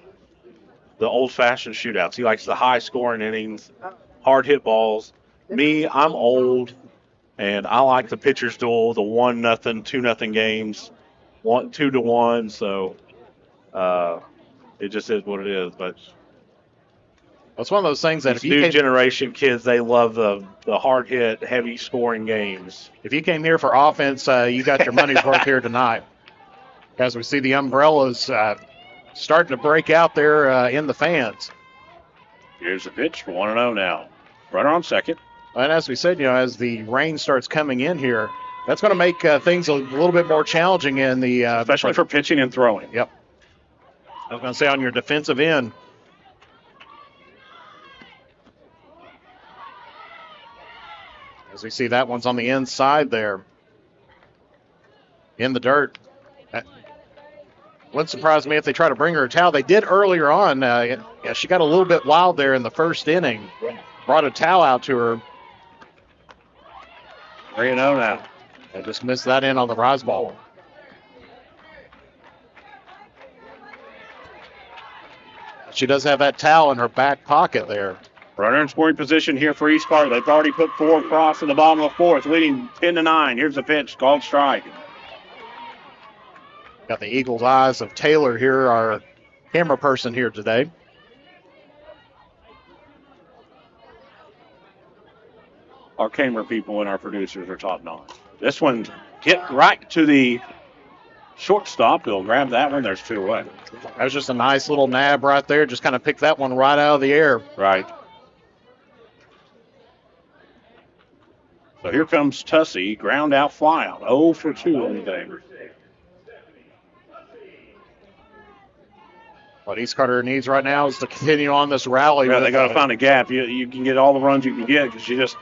The old-fashioned shootouts. He likes the high-scoring innings, hard-hit balls. Me, I'm old, and I like the pitcher's duel, the 1-0, 2-0 games, 2-1. So it just is what it is. But it's one of those things that if new generation kids, they love the hard-hit, heavy-scoring games. If you came here for offense, you got your money's worth here tonight. As we see the umbrellas starting to break out there in the fans. Here's the pitch for 1-0 now. Runner on second. And as we said, as the rain starts coming in here, that's going to make things a little bit more challenging in the especially for pitching and throwing. Yep. I was going to say on your defensive end. As we see, that one's on the inside there. In the dirt. Wouldn't surprise me if they try to bring her a towel. They did earlier on. She got a little bit wild there in the first inning. Brought a towel out to her. 3-0 now. They just missed that in on the rise ball. She does have that towel in her back pocket there. Runner in scoring position here for East Carter. They've already put 4 across in the bottom of the 4th, leading 10-9. Here's the pitch, called strike. Got the eagle's eyes of Taylor here, our camera person here today. Our camera people and our producers are top notch. This one hit right to the shortstop. He'll grab that one. There's 2 away. That was just a nice little nab right there. Just kind of picked that one right out of the air. Right. So here comes Tussey. Ground out, fly out. 0 for 2 on the day. What East Carter needs right now is to continue on this rally. Yeah, they got to find a gap. You can get all the runs you can get because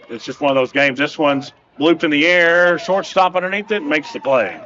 it's just one of those games. This one's looped in the air, shortstop underneath it, makes the play.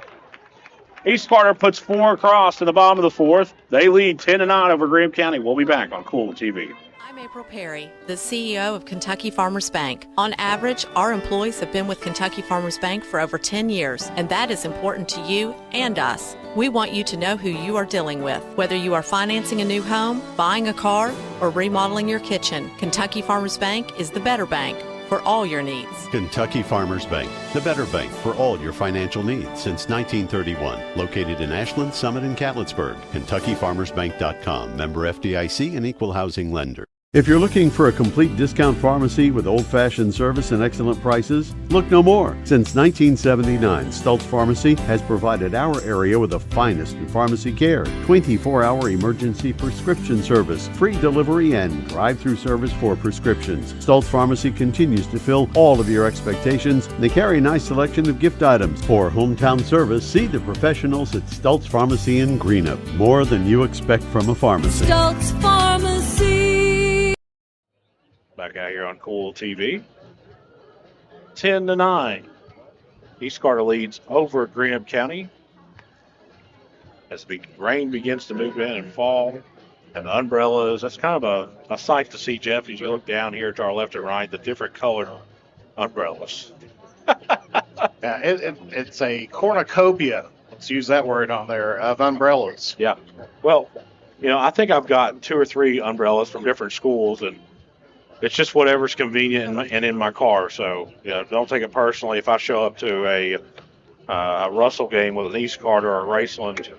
East Carter puts 4 across in the bottom of the 4th. They lead 10-9 over Greenup County. We'll be back on Kool TV. I'm April Perry, the CEO of Kentucky Farmers Bank. On average, our employees have been with Kentucky Farmers Bank for over 10 years, and that is important to you and us. We want you to know who you are dealing with. Whether you are financing a new home, buying a car, or remodeling your kitchen, Kentucky Farmers Bank is the better bank for all your needs. Kentucky Farmers Bank, the better bank for all your financial needs since 1931. Located in Ashland, Summit, and Catlettsburg. KentuckyFarmersBank.com. Member FDIC and equal housing lender. If you're looking for a complete discount pharmacy with old-fashioned service and excellent prices, look no more. Since 1979, Stultz Pharmacy has provided our area with the finest in pharmacy care, 24-hour emergency prescription service, free delivery, and drive-through service for prescriptions. Stultz Pharmacy continues to fill all of your expectations. They carry a nice selection of gift items. For hometown service, see the professionals at Stultz Pharmacy in Greenup. More than you expect from a pharmacy. Stultz Pharmacy. back out here on Kool TV. 10-9. East Carter leads over Greenup County as the rain begins to move in and fall. And the umbrellas, that's kind of a sight to see, Jeff, as you look down here to our left and right, the different colored umbrellas. Yeah, it's a cornucopia, let's use that word on there, of umbrellas. Yeah. Well, I think I've got 2 or 3 umbrellas from different schools, and it's just whatever's convenient and in my car. So, don't take it personally if I show up to a Russell game with an East Carter or a Graceland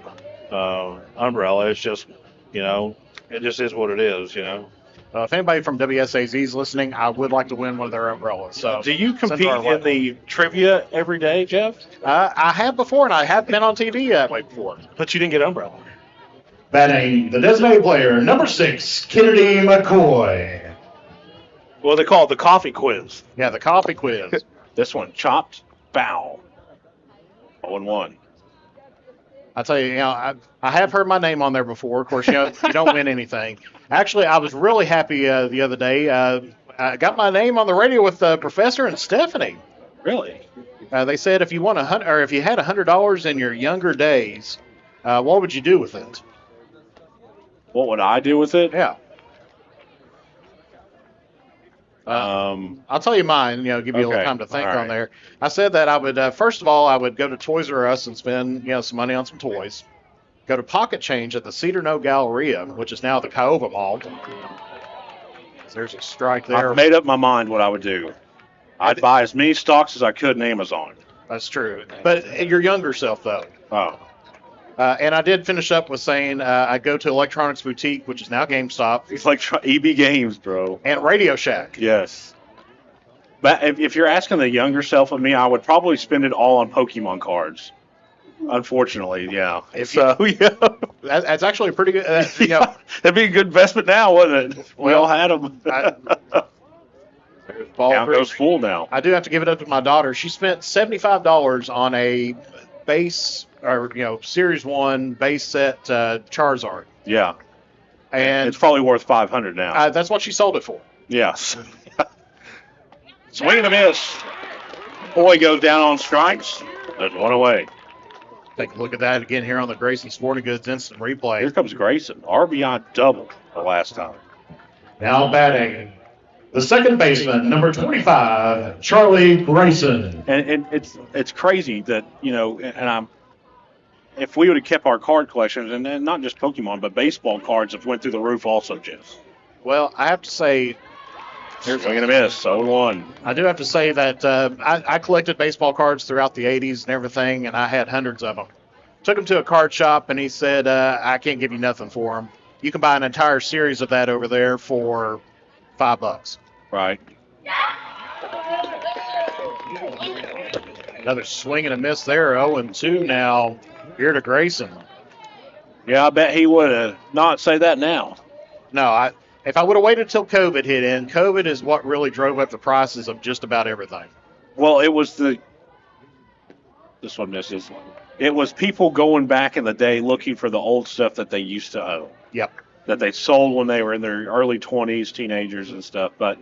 umbrella. It's just, it just is what it is, If anybody from WSAZ is listening, I would like to win one of their umbrellas. So, do you compete in the trivia every day, Jeff? I have before, and I have been on TV that way before. But you didn't get umbrella. Batting the designated player, number 6, Kennedy McCoy. Well, they call it the coffee quiz. Yeah, the coffee quiz. This one, chopped, bow. 0-1. I tell you, I have heard my name on there before. Of course, you don't win anything. Actually, I was really happy the other day. I got my name on the radio with Professor and Stephanie. Really? They said if you won if you had $100 in your younger days, what would you do with it? What would I do with it? Yeah. I'll tell you mine, give you a little time to think on there. I said that I would, first of all, I would go to Toys R Us and spend, some money on some toys. Go to Pocket Change at the Cedar No Galleria, which is now the Caova Mall. There's a strike there. I've made up my mind what I would do. I'd buy as many stocks as I could in Amazon. That's true. But your younger self, though. Oh. And I did finish up with saying I'd go to Electronics Boutique, which is now GameStop. It's like EB Games, bro. And Radio Shack. Yes. But if you're asking the younger self of me, I would probably spend it all on Pokemon cards. Unfortunately, yeah. That's actually a pretty good. That'd be a good investment now, wouldn't it? We all had them. Count goes full now. I do have to give it up to my daughter. She spent $75 on a base, or Series 1 base set Charizard. Yeah. And it's probably worth $500 now. That's what she sold it for. Yes. Swing and a miss. Boy goes down on strikes. There's one away. Take a look at that again here on the Grayson Sporting Goods instant replay. Here comes Grayson. RBI double the last time. Now batting the second baseman, number 25, Charlie Grayson. And it's crazy that, if we would have kept our card collections, and not just Pokemon, but baseball cards have went through the roof also, Jess. Well, I have to say, here's swing and a miss, 0-1. I do have to say that I collected baseball cards throughout the 80s and everything, and I had hundreds of them. Took them to a card shop, and he said, I can't give you nothing for them. You can buy an entire series of that over there for $5. Right. Another swing and a miss there, 0-2 now. Here to Grayson. Yeah, I bet he would have not say that now. No, if I would have waited until COVID hit in, COVID is what really drove up the prices of just about everything. Well, it was this one misses. It was people going back in the day looking for the old stuff that they used to own. Yep. That they sold when they were in their early 20s, teenagers and stuff. But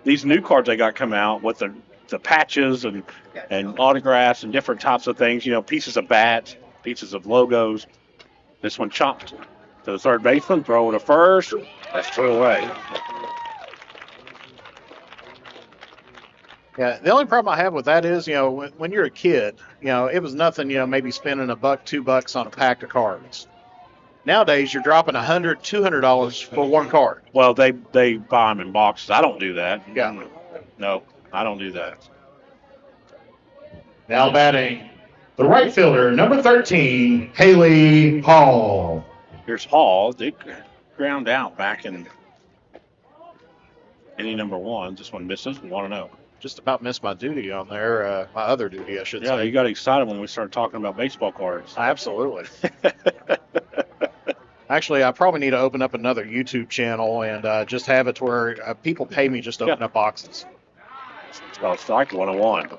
these new cards they got come out with the patches and autographs and different types of things, pieces of bats, pieces of logos. This one chopped to the third baseman, throw it to first. That's 2 away. Yeah, the only problem I have with that is, when you're a kid, it was nothing, maybe spending $1, $2 on a pack of cards. Nowadays, you're dropping $100, $200 for one card. Well, they buy them in boxes. I don't do that. Yeah. No, I don't do that. Now batting the right fielder, number 13, Haley Hall. Here's Hall. They ground out back in inning number 1. This one misses. 1-0. Just about missed my duty on there, my other duty, I should say. Yeah, you got excited when we started talking about baseball cards. Absolutely. Actually, I probably need to open up another YouTube channel and just have it to where people pay me just to open up boxes. Well, strike 1-1.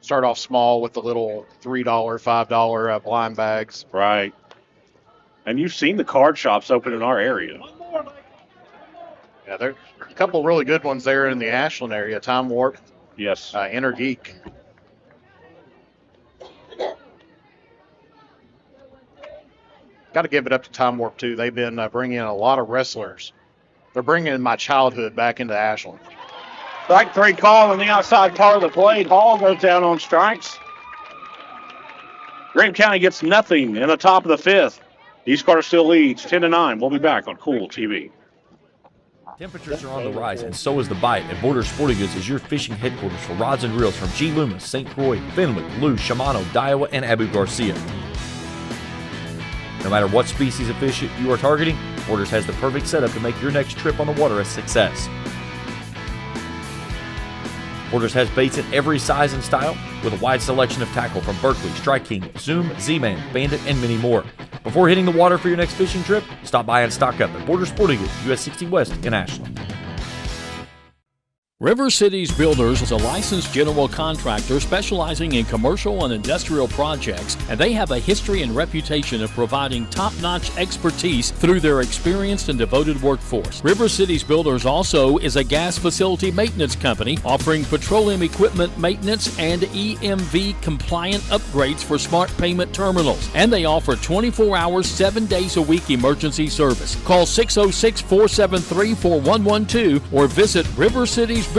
start off small with the little $3, $5 blind bags. Right. And you've seen the card shops open in our area. Yeah, there are a couple really good ones there in the Ashland area. Time Warp. Yes. Inner Geek. Got to give it up to Time Warp, too. They've been bringing in a lot of wrestlers. They're bringing my childhood back into Ashland. Strike 3 call on the outside part of the plate. Hall goes down on strikes. Greenup County gets nothing in the top of the 5th. East Carter still leads 10-9. We'll be back on Kool TV. Temperatures are on the rise, and so is the bite, and Borders Sporting Goods is your fishing headquarters for rods and reels from G. Loomis, St. Croix, Fenwick, Lou, Shimano, Daiwa, and Abu Garcia. No matter what species of fish you are targeting, Borders has the perfect setup to make your next trip on the water a success. Borders has baits in every size and style, with a wide selection of tackle from Berkeley, Strike King, Zoom, Z-Man, Bandit, and many more. Before hitting the water for your next fishing trip, stop by and stock up at Borders Sporting Goods, US 60 West in Ashland. River Cities Builders is a licensed general contractor specializing in commercial and industrial projects, and they have a history and reputation of providing top-notch expertise through their experienced and devoted workforce. River Cities Builders also is a gas facility maintenance company offering petroleum equipment maintenance and EMV compliant upgrades for smart payment terminals, and they offer 24 hours, 7 days a week emergency service. Call 606-473-4112 or visit RiverCitiesBuildersInc.com.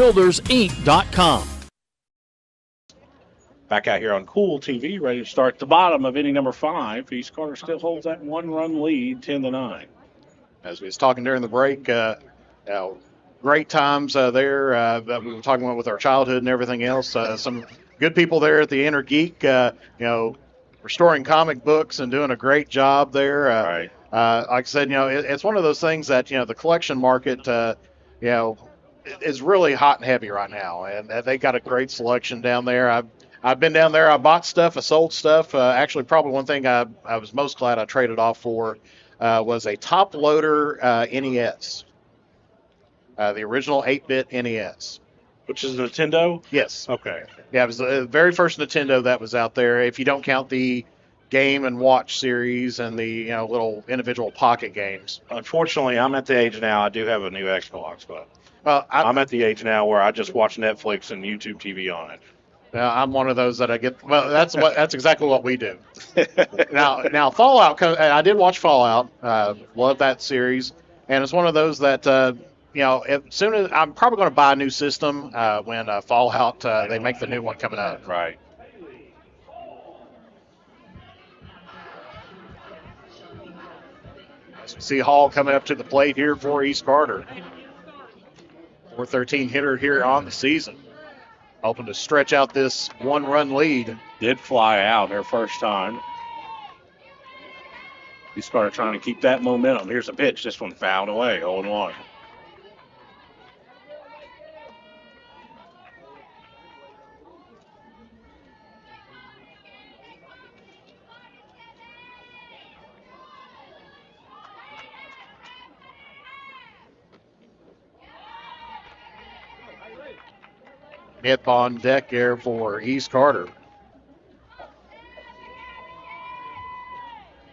Back out here on Kool TV, ready to start the bottom of inning number 5. East Carter still holds that 1-run lead, 10-9. As we was talking during the break, great times there that we were talking about with our childhood and everything else. Some good people there at the Inner Geek, restoring comic books and doing a great job there. Right. Like I said, it's one of those things that, the collection market, is really hot and heavy right now, and they got a great selection down there. I've been down there. I bought stuff. I sold stuff. Actually, probably one thing I was most glad I traded off for was a top loader NES, the original 8-bit NES. Which is a Nintendo? Yes. Okay. Yeah, it was the very first Nintendo that was out there, if you don't count the Game and Watch series and the little individual pocket games. Unfortunately, I'm at the age now, I do have a new Xbox, but I'm at the age now where I just watch Netflix and YouTube TV on it. I'm one of those that I get. Well, that's exactly what we do. Now Fallout. I did watch Fallout. Love that series, and it's one of those that as soon as I'm probably going to buy a new system when Fallout they make the new one coming out. Right. As we see Hall coming up to the plate here for East Carter. 413 hitter here on the season. Hoping to stretch out this 1-run lead. Did fly out their first time. East Carter trying to keep that momentum. Here's a pitch. This one fouled away. 0-1. Hit on deck here for East Carter.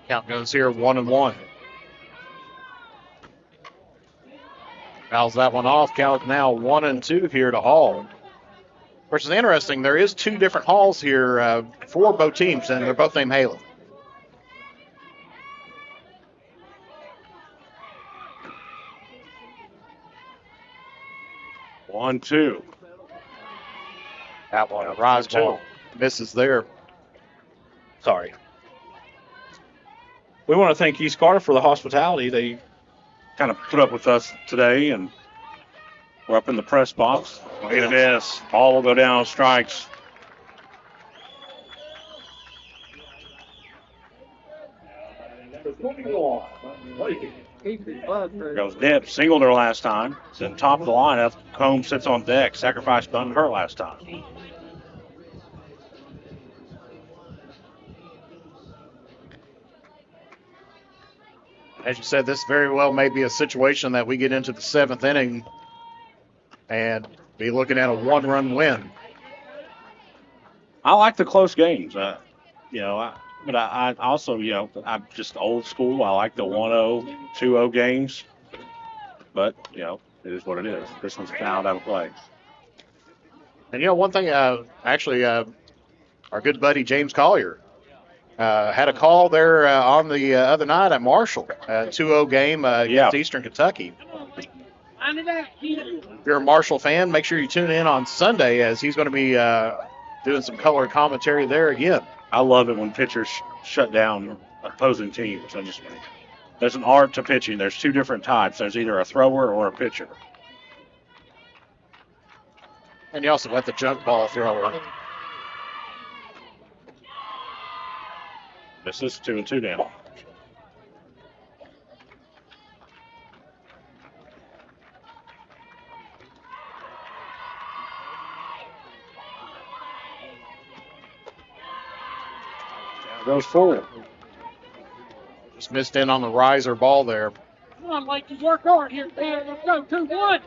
Count goes here 1-1. Fouls that one off. Count now 1-2 here to Hall. Which is interesting. There is 2 different Halls here for both teams, and they're both named Haley. One, two. That one, a rise ball, misses there. Sorry. We want to thank East Carter for the hospitality. They kind of put up with us today, and we're up in the press box. Look at this. Ball will go down on strikes. There goes Deb. Singled her last time. Then top of the lineup. Combs sits on deck. Sacrifice bunt her last time. As you said, this very well may be a situation that we get into the 7th inning and be looking at a 1-run win. I like the close games. But I also, I'm just old school. I like the 1-0, 2-0 games. But, it is what it is. This one's fouled out of play. And, one thing, actually, our good buddy James Collier had a call there on the other night at Marshall, 2-0 game against Eastern Kentucky. If you're a Marshall fan, make sure you tune in on Sunday as he's going to be doing some color commentary there again. I love it when pitchers shut down opposing teams. There's an art to pitching. There's two different types. There's either a thrower or a pitcher. And you also got the junk ball thrower. This is 2-2 now. Goes forward. Just missed in on the riser ball there. Come on, Mike, you work hard here, man. Let's go, 2-1.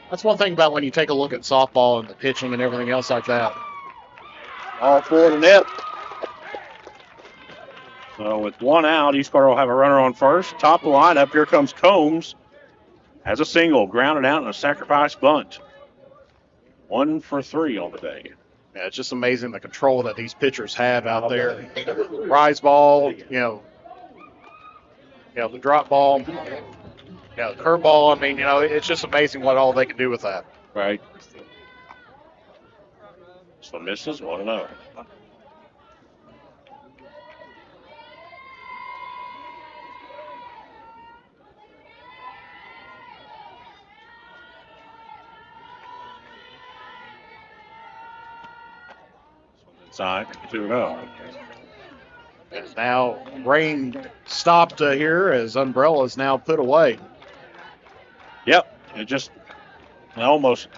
That's one thing about when you take a look at softball and the pitching and everything else like that. All for the net. So with one out, East Carter will have a runner on first. Top of the lineup, here comes Combs. Has a single, grounded out in a sacrifice bunt. 1 for 3 on the day. Yeah, it's just amazing the control that these pitchers have out there. Rise ball, the drop ball, the curve ball. I mean, it's just amazing what all they can do with that. Right. So misses 1-0. Inside 2-0. And now rain stopped here as umbrella is now put away. Yep, it just almost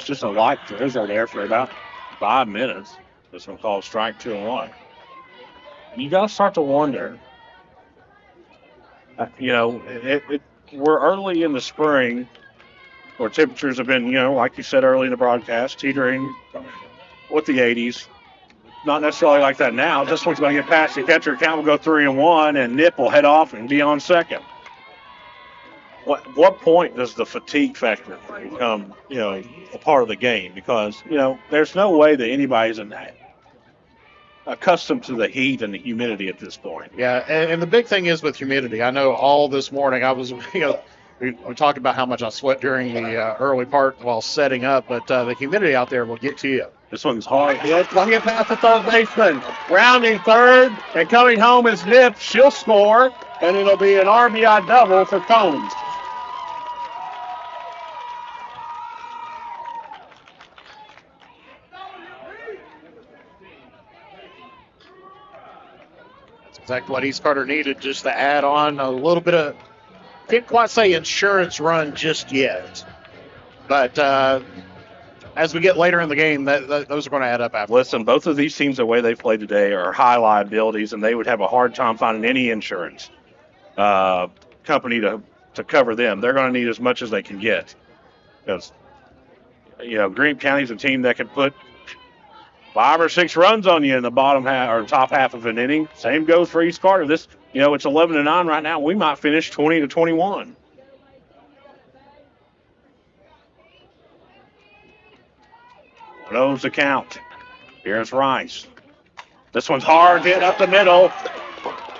just a light drizzle there for about 5 minutes. This one called strike 2 and 1. You got to start to wonder. We're early in the spring, where temperatures have been, like you said early in the broadcast, teetering with the 80s. Not necessarily like that now. This one's going to get past the catcher. Count will go 3 and 1, and Nip will head off and be on second. What point does the fatigue factor become, a part of the game? Because, there's no way that anybody's accustomed to the heat and the humidity at this point. Yeah, and the big thing is with humidity. I know all this morning I was, we talked about how much I sweat during the early part while setting up, but the humidity out there will get to you. This one's hard. It's going to get past the third baseman. Rounding third and coming home is Nip. She'll score, and it'll be an RBI double for Combs. That's exactly what East Carter needed, just to add on a little bit of, can't quite say insurance run just yet, but as we get later in the game, those are going to add up after. Listen, both of these teams, the way they play today, are high liabilities, and they would have a hard time finding any insurance company to cover them. They're going to need as much as they can get. Because, Greenup County's a team that can put 5 or 6 runs on you in the bottom half or top half of an inning. Same goes for East Carter. This, it's 11-9 right now. We might finish 20-21. Knows the count. Here's Rice. This one's hard, hit up the middle.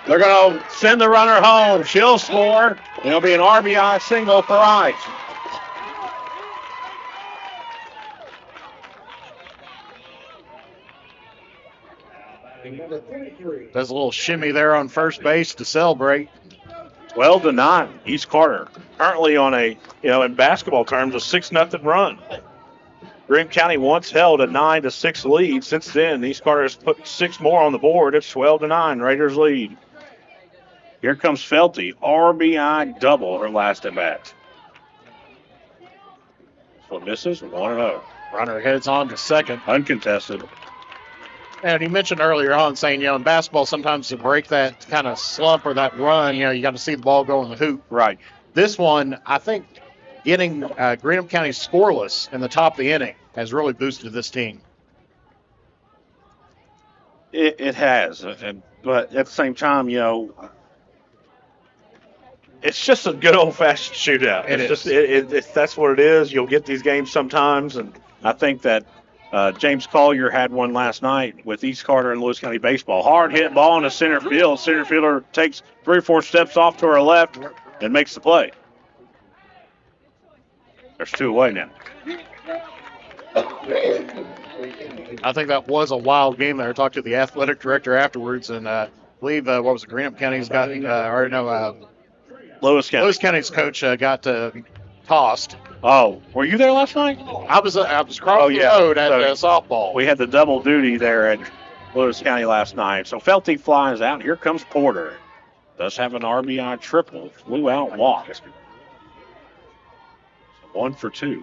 They're going to send the runner home. She'll score. It'll be an RBI single for Rice. Does a little shimmy there on first base to celebrate. 12-9, East Carter. Currently on a, in basketball terms, a 6-0 run. Greenup County once held a 9-6 lead. Since then, East Carter has put 6 more on the board. It's 12-9, Raiders lead. Here comes Felty, RBI double her last at bat. So misses 1-0. Runner heads on to second. Uncontested. And you mentioned earlier on saying, in basketball, sometimes to break that kind of slump or that run, you got to see the ball go in the hoop. Right. This one, I think, getting Greenup County scoreless in the top of the inning has really boosted this team. It has, but at the same time, it's just a good old-fashioned shootout. It's that's what it is. You'll get these games sometimes, and I think that James Collier had one last night with East Carter and Lewis County baseball. Hard hit ball in the center field. Center fielder takes 3 or 4 steps off to her left and makes the play. There's 2 away now. I think that was a wild game there. I talked to the athletic director afterwards, and I believe, what was it, Greenup County's got, Lewis County. Lewis County's coach got tossed. Oh, were you there last night? I was crossing the road at softball. We had the double duty there at Lewis County last night. So Felty flies out. Here comes Porter. Does have an RBI triple. Flew out and walked. So 1 for 2.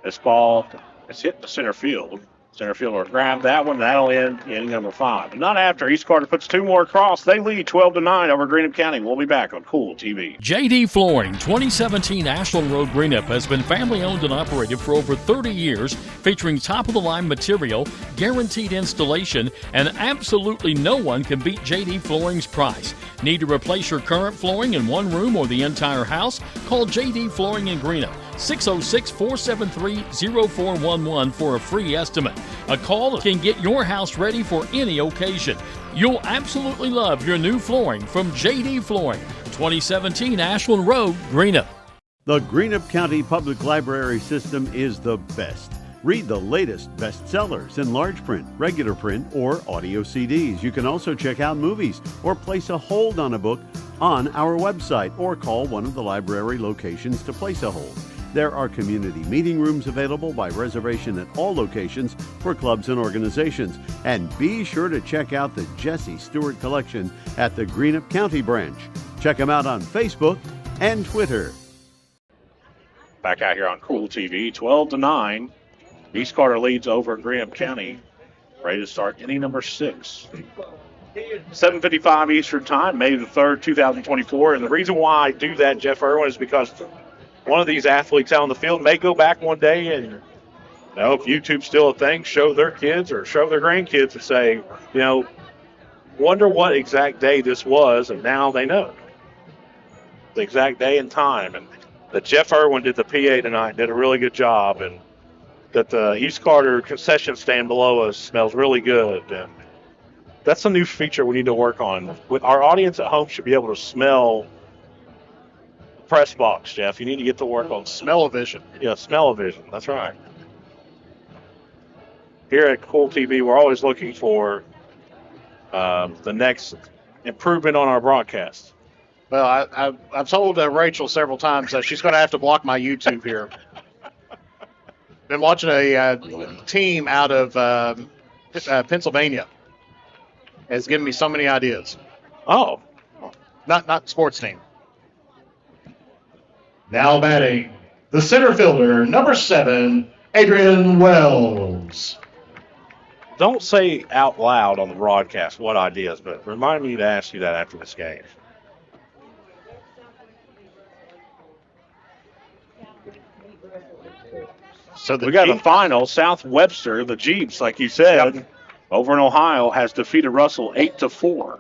This ball is hit the center field. Center fielder grabbed that one. That'll end inning number 5. But not after. East Carter puts 2 more across. They lead 12-9 over Greenup County. We'll be back on Kool TV. JD Flooring, 2017 Ashland Road, Greenup, has been family owned and operated for over 30 years, featuring top-of-the-line material, guaranteed installation, and absolutely no one can beat JD Flooring's price. Need to replace your current flooring in one room or the entire house? Call JD Flooring in Greenup, 606-473-0411 for a free estimate. A call can get your house ready for any occasion. You'll absolutely love your new flooring from JD Flooring, 2017 Ashland Road, Greenup. The Greenup County Public Library System is the best. Read the latest bestsellers in large print, regular print, or audio CDs. You can also check out movies or place a hold on a book on our website or call one of the library locations to place a hold. There are community meeting rooms available by reservation at all locations for clubs and organizations. And be sure to check out the Jesse Stewart collection at the Greenup County branch. Check them out on Facebook and Twitter. Back out here on Kool TV, 12-9. East Carter leads over Greenup County. Ready to start inning number 6. 7:55 Eastern Time, May the 3rd, 2024. And the reason why I do that, Jeff Irwin, is because one of these athletes out on the field may go back one day and, if YouTube's still a thing, show their kids or show their grandkids and say, wonder what exact day this was, and now they know the exact day and time. And that Jeff Irwin did the PA tonight, did a really good job, and that the East Carter concession stand below us smells really good. And that's a new feature we need to work on. With our audience at home should be able to smell the press box, Jeff. You need to get to work on smell-o-vision. Yeah, smell-o-vision. That's right. Here at Kool TV, we're always looking for the next improvement on our broadcast. Well, I've told Rachel several times that she's going to have to block my YouTube here. Been watching a team out of Pennsylvania. Has given me so many ideas. Oh. Not sports team. Now batting, the center fielder, number 7, Adrian Wells. Don't say out loud on the broadcast what ideas, but remind me to ask you that after this game. So we got a final. South Webster, the Jeeps, like you said, over in Ohio, has defeated Russell 8-4.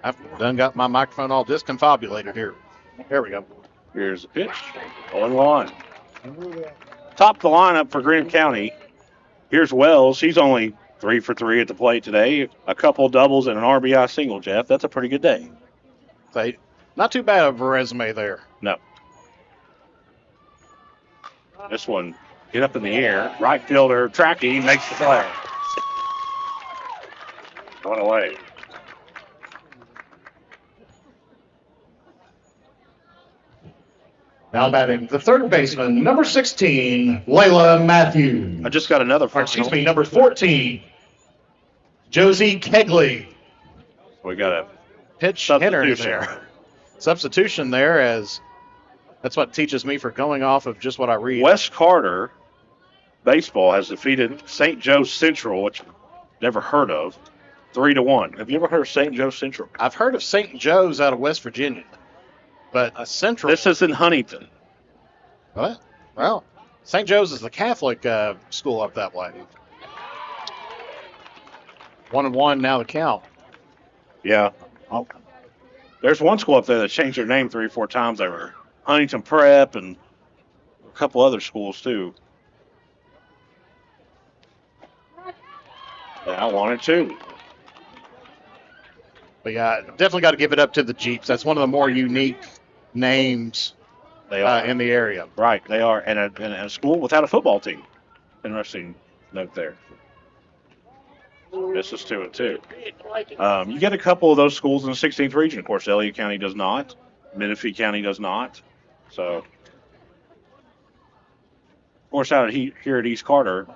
I've done got my microphone all disconfobulated here. There we go. Here's the pitch. 0-1. Top the lineup for Greenup County. Here's Wells. She's only 3 for 3 at the plate today. A couple doubles and an RBI single, Jeff. That's a pretty good day. Not too bad of a resume there. No. This one, get up in the air. Right fielder, Trackey, makes the play. Going away. Now batting the third baseman, number 16, Layla Matthews. I just got another. Number 14, Josie Kegley. We got a pitch hitter there. Substitution there, as that's what teaches me for going off of just what I read. West Carter baseball has defeated St. Joe Central, which I've never heard of, 3-1. Have you ever heard of St. Joe Central? I've heard of St. Joe's out of West Virginia, but Central. This is in Huntington. What? Well, St. Joe's is the Catholic school up that way. 1-1 now the count. Yeah. There's one school up there that changed their name 3 or 4 times over. Huntington Prep and a couple other schools, too. Yeah, I wanted to. But yeah, definitely got to give it up to the Jeeps. That's one of the more unique names They are in the area. Right, they are. And a school without a football team. Interesting note there. This is 2-2. You get a couple of those schools in the 16th region. Of course, Elliott County does not. Menifee County does not. So, of course, out here at East Carter,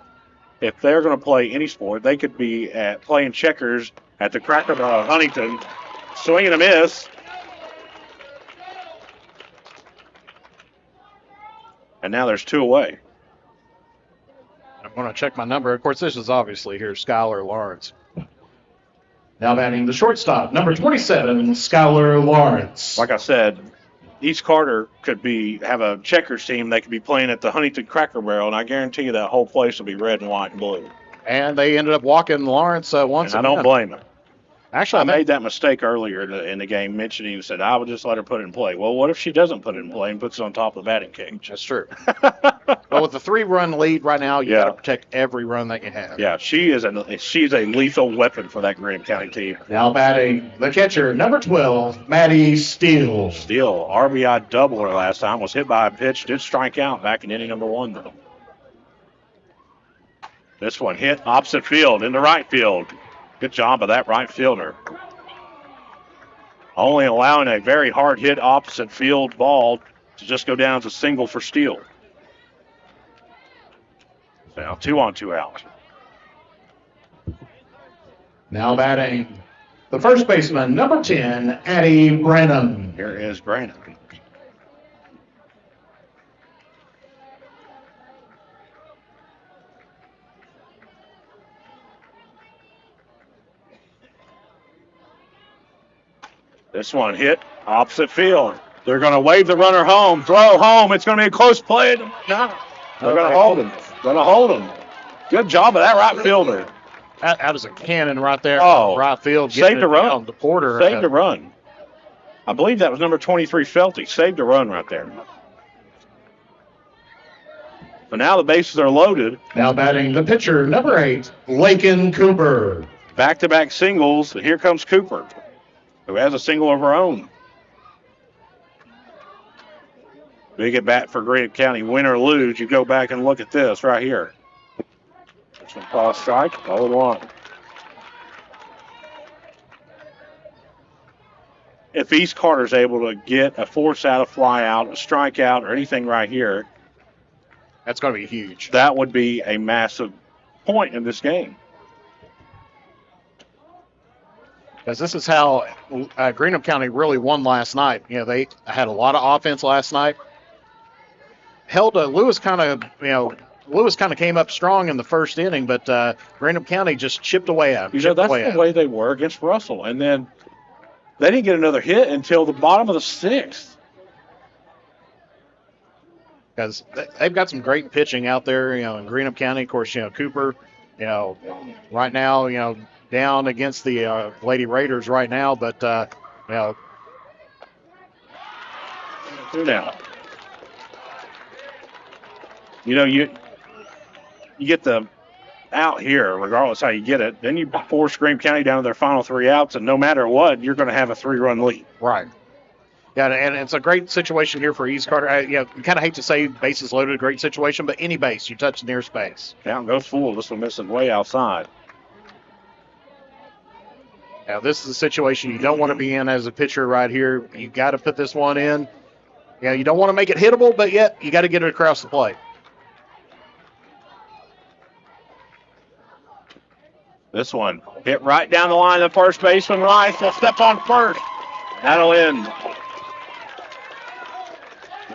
if they're going to play any sport, they could be playing checkers at the Cracker Barrel of Huntington, swing and a miss. And now there's 2 away. I'm going to check my number. Of course, this is obviously here, Skylar Lawrence. Now batting the shortstop, number 27, Skylar Lawrence. Like I said, East Carter could have a checkers team. They could be playing at the Huntington Cracker Barrel, and I guarantee you that whole place will be red and white and blue. And they ended up walking Lawrence once again. I don't blame them. Actually, I made that mistake earlier in the game, mentioning and said I would just let her put it in play. Well, what if she doesn't put it in play and puts it on top of the batting cage? That's true. Well, with the 3-run lead right now, you got to protect every run that you have. Yeah, she's a lethal weapon for that Greenup County team. Now batting the catcher, number 12, Maddie Steele. Steele, RBI doubler last time, was hit by a pitch, did strike out back in inning number 1, though. This one hit opposite field into right field. Good job of that right fielder. Only allowing a very hard hit opposite field ball to just go down as a single for Steele. Now 2-on-2 out. Now batting the first baseman, number 10, Addie Branham. Here is Branham. This one hit opposite field. They're going to wave the runner home. Throw home. It's going to be a close play. No. They're going to hold him. Good job of that right fielder. That was a cannon right there. Oh, right field. Saved a run. The Porter. Saved a run. I believe that was number 23, Felty. Saved a run right there. But now the bases are loaded. Now batting the pitcher, number 8, Lakin Cooper. Back-to-back singles. And here comes Cooper, who has a single of her own. Big at bat for Greenup County. Win or lose, you go back and look at this right here. This one call strike, 0-1. If East Carter's able to get a force out, a fly out, a strikeout, or anything right here, that's going to be huge. That would be a massive point in this game. Because this is how Greenup County really won last night. You know, they had a lot of offense last night. Held Lewis kind of came up strong in the first inning, but Greenup County just chipped away at him. That's the way they were against Russell. And then they didn't get another hit until the bottom of the 6th. Because they've got some great pitching out there, in Greenup County. Of course, Cooper, right now, down against the Lady Raiders right now, but, 2 down. You get the out here, regardless how you get it. Then you force Greenup County down to their final 3 outs, and no matter what, you're going to have a 3-run lead. Right. Yeah, and it's a great situation here for East Carter. You kind of hate to say bases loaded, great situation, but any base, you touch the near space. Count goes full. This one missing way outside. Now, this is a situation you don't want to be in as a pitcher right here. You got to put this one in. You don't want to make it hittable, but yet you got to get it across the plate. This one hit right down the line. The first baseman, Rice, will step on first. That'll end the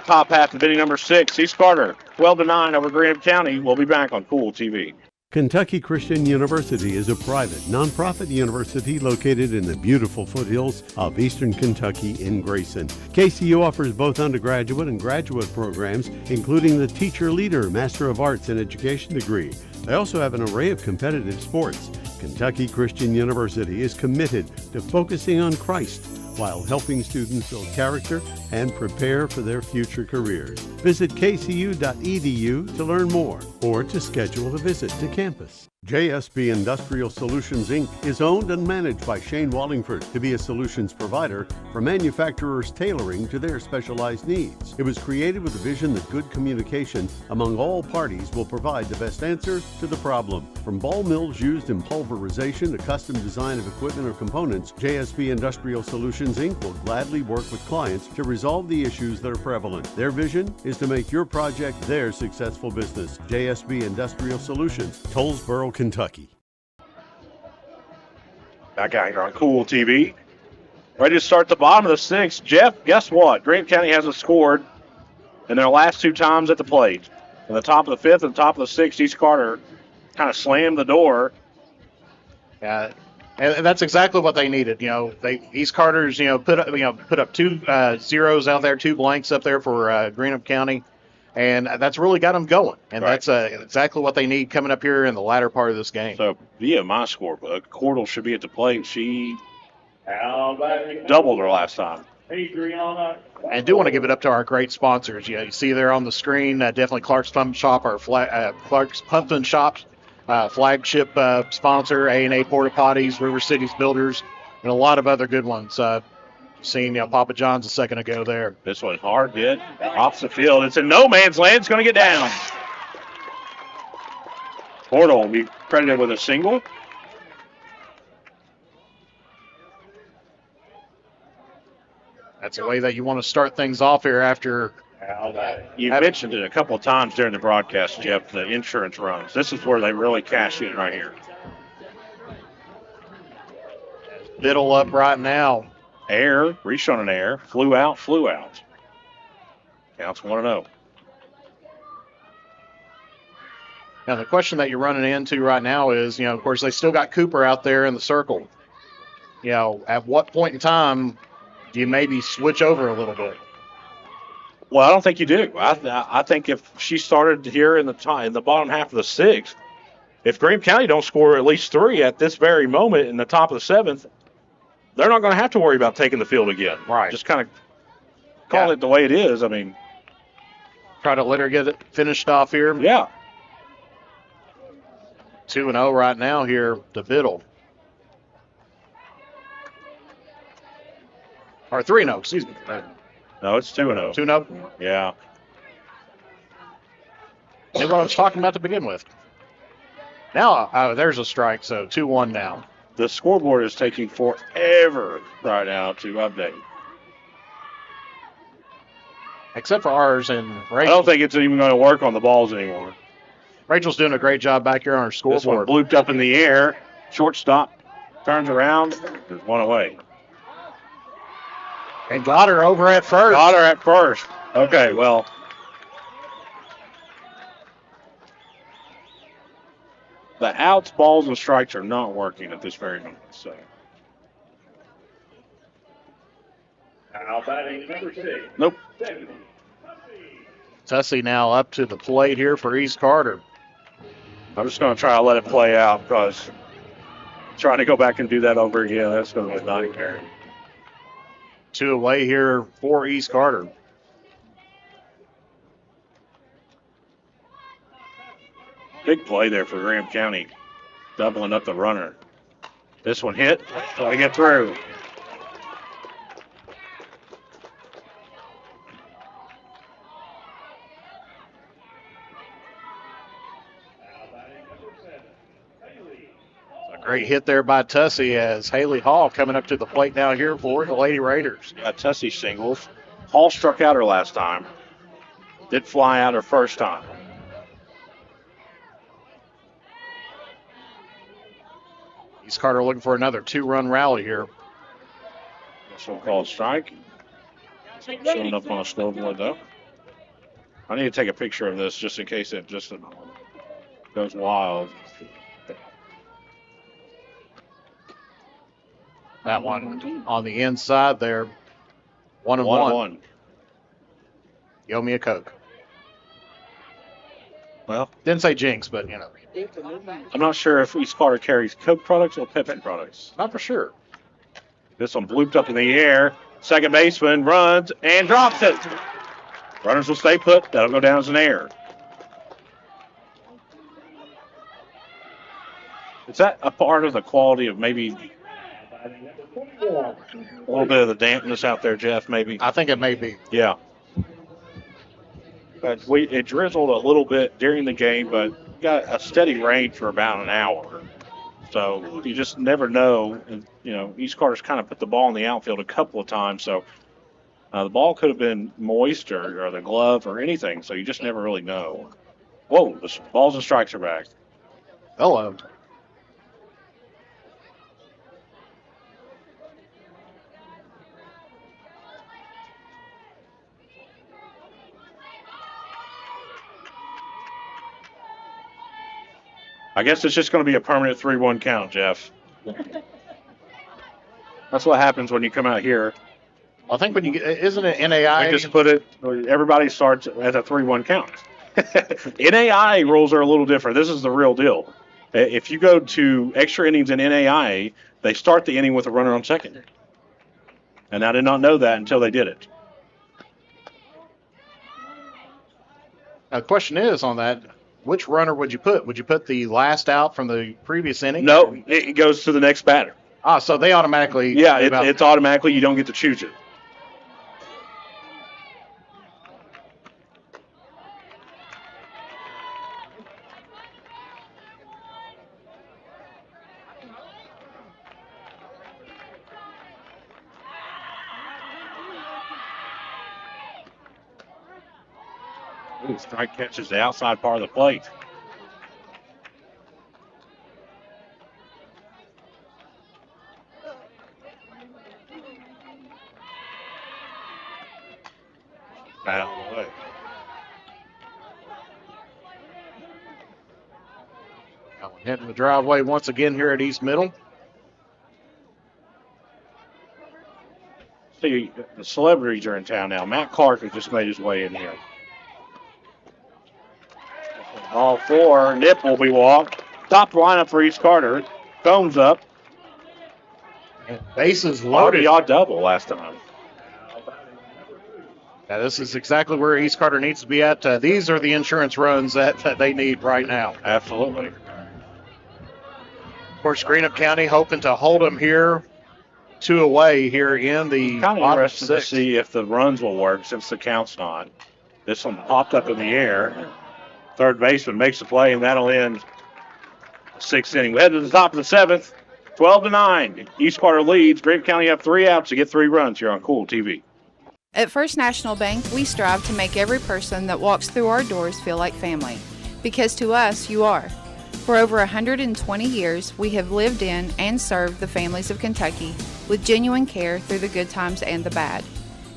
top half of inning number 6. East Carter, 12-9 over Greenup County. We'll be back on Kool TV. Kentucky Christian University is a private, nonprofit university located in the beautiful foothills of eastern Kentucky in Grayson. KCU offers both undergraduate and graduate programs, including the Teacher Leader Master of Arts in Education degree. They also have an array of competitive sports. Kentucky Christian University is committed to focusing on Christ while helping students build character and prepare for their future careers. Visit kcu.edu to learn more or to schedule a visit to campus. JSB Industrial Solutions, Inc. is owned and managed by Shane Wallingford to be a solutions provider for manufacturers tailoring to their specialized needs. It was created with a vision that good communication among all parties will provide the best answer to the problem. From ball mills used in pulverization to custom design of equipment or components, JSB Industrial Solutions, Inc. will gladly work with clients to resolve the issues that are prevalent. Their vision is to make your project their successful business. JSB Industrial Solutions, Tollsboro, Kentucky. Back out here on Kool TV. Ready to start the bottom of the sixth. Jeff, guess what? Greenup County hasn't scored in their last two times at the plate. In the top of the fifth and top of the sixth, East Carter kind of slammed the door. Yeah, and that's exactly what they needed. East Carter's put up two zeros out there, two blanks up there for Greenup County. And that's really got them going. And that's exactly what they need coming up here in the latter part of this game. So, via my scorebook, Cordell should be at the plate. She doubled her last time. And do want to give it up to our great sponsors. You see there on the screen, definitely Clark's Pumpkin Shop, Clark's Pumpkin Shop flagship sponsor, A&A Porta Potties, River Cities Builders, and a lot of other good ones. Seen Papa John's a second ago there. This one hard hit off the field. It's in no man's land. It's going to get down. Cordell will be credited with a single. That's the way that you want to start things off here after. You mentioned it a couple of times during the broadcast, Jeff, the insurance runs. This is where they really cash in right here. Biddle up right now. Air, reached on an air, flew out. Counts 1-0. Now, the question that you're running into right now is, of course, they still got Cooper out there in the circle. At what point in time do you maybe switch over a little bit? Well, I don't think you do. I think if she started here in the bottom half of the sixth, if Greenup County don't score at least three at this very moment in the top of the seventh, they're not going to have to worry about taking the field again. Right. Just kind of call it the way it is. I mean, try to let her get it finished off here. Yeah. 2-0 right now here to Biddle. Or 3-0, excuse me. No, it's 2-0. 2-0? Yeah. That's what I was talking about to begin with. Now, there's a strike, so 2-1 now. The scoreboard is taking forever right now to update. Except for ours and Rachel. I don't think it's even going to work on the balls anymore. Rachel's doing a great job back here on her scoreboard. This one blooped up in the air. Shortstop turns around. There's one away. And got her over at first. Okay, well. The outs, balls, and strikes are not working at this very moment. So. Now batting number 6. Nope. Tussey now up to the plate here for East Carter. I'm just going to try to let it play out because trying to go back and do that over again, that's going to be a nightmare. 2 away here for East Carter. Big play there for Graham County, doubling up the runner. This one hit, trying to get through. A great hit there by Tussey as Haley Hall coming up to the plate now here for the Lady Raiders. Tussey singles. Hall struck out her last time. Did fly out her first time. East Carter looking for another 2-run rally here. So-called strike. Showing up on a snowboard, though. I need to take a picture of this just in case it just goes wild. That one on the inside there. 1-1. You owe me a Coke. Well, didn't say jinx, but you know. I'm not sure if East Carter carries Coke products or Pepsi products. Not for sure. This one blooped up in the air. Second baseman runs and drops it. Runners will stay put. That'll go down as an error. Is that a part of the quality of maybe a little bit of the dampness out there, Jeff, maybe? I think it may be. Yeah. But it drizzled a little bit during the game, but got a steady rain for about an hour. So you just never know. And, you know, East Carter's kind of put the ball in the outfield a couple of times, so the ball could have been moist or the glove or anything, so you just never really know. Whoa, the balls and strikes are back. Hello. I guess it's just going to be a permanent 3-1 count, Jeff. That's what happens when you come out here. I think when you get, isn't it NAI? I just put it, everybody starts at a 3-1 count. NAI rules are a little different. This is the real deal. If you go to extra innings in NAI, they start the inning with a runner on second. And I did not know that until they did it. Now, the question is on that, which runner would you put? Would you put the last out from the previous inning? No, it goes to the next batter. Ah, so they automatically... Yeah, it's automatically. You don't get to choose it. Ooh, strike catches the outside part of the plate. Out of the way. Hitting the driveway once again here at East Middle. See, the celebrities are in town now. Matt Clark has just made his way in here. All four. Nip will be walked. Top lineup for East Carter. Combs up. Bases loaded. RBI double last time. Now, this is exactly where East Carter needs to be at. These are the insurance runs that they need right now. Absolutely. Of course, Greenup County hoping to hold them here 2 away here in the Kind of bottom interested to 6. see if the runs will work since the count's not. This one popped up in the air. Third baseman makes the play, and that'll end the 6th inning. We head to the top of the 7th. 12-9. East Carter leads. Greenup County have 3 outs to get 3 runs here on Kool TV. At First National Bank, we strive to make every person that walks through our doors feel like family. Because to us, you are. For over 120 years, we have lived in and served the families of Kentucky with genuine care through the good times and the bad.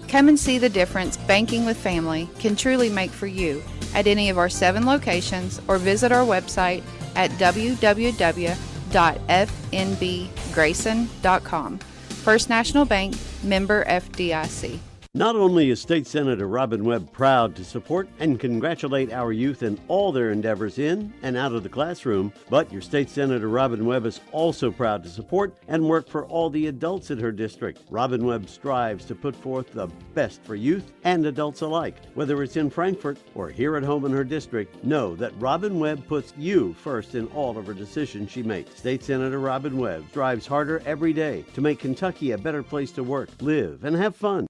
Come and see the difference banking with family can truly make for you at any of our 7 locations or visit our website at www.fnbgrayson.com. First National Bank, member FDIC. Not only is State Senator Robin Webb proud to support and congratulate our youth in all their endeavors in and out of the classroom, but your State Senator Robin Webb is also proud to support and work for all the adults in her district. Robin Webb strives to put forth the best for youth and adults alike. Whether it's in Frankfort or here at home in her district, know that Robin Webb puts you first in all of her decisions she makes. State Senator Robin Webb strives harder every day to make Kentucky a better place to work, live, and have fun.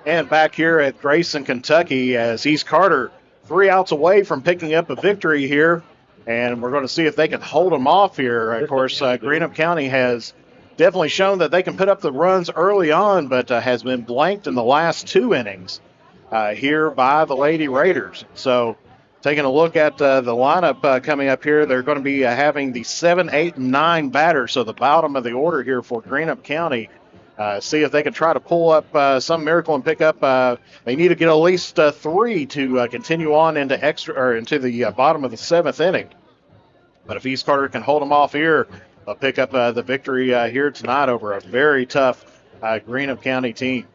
And back here at Grayson, Kentucky, as East Carter 3 outs away from picking up a victory here. And we're going to see if they can hold them off here. Of course, Greenup County has definitely shown that they can put up the runs early on, but has been blanked in the last 2 innings here by the Lady Raiders. So taking a look at the lineup coming up here, they're going to be having the 7, 8, and 9 batters. So the bottom of the order here for Greenup County. See if they can try to pull up some miracle and pick up. They need to get at least 3 to continue on into the bottom of the 7th inning. But if East Carter can hold them off here, they'll pick up the victory here tonight over a very tough Greenup County team.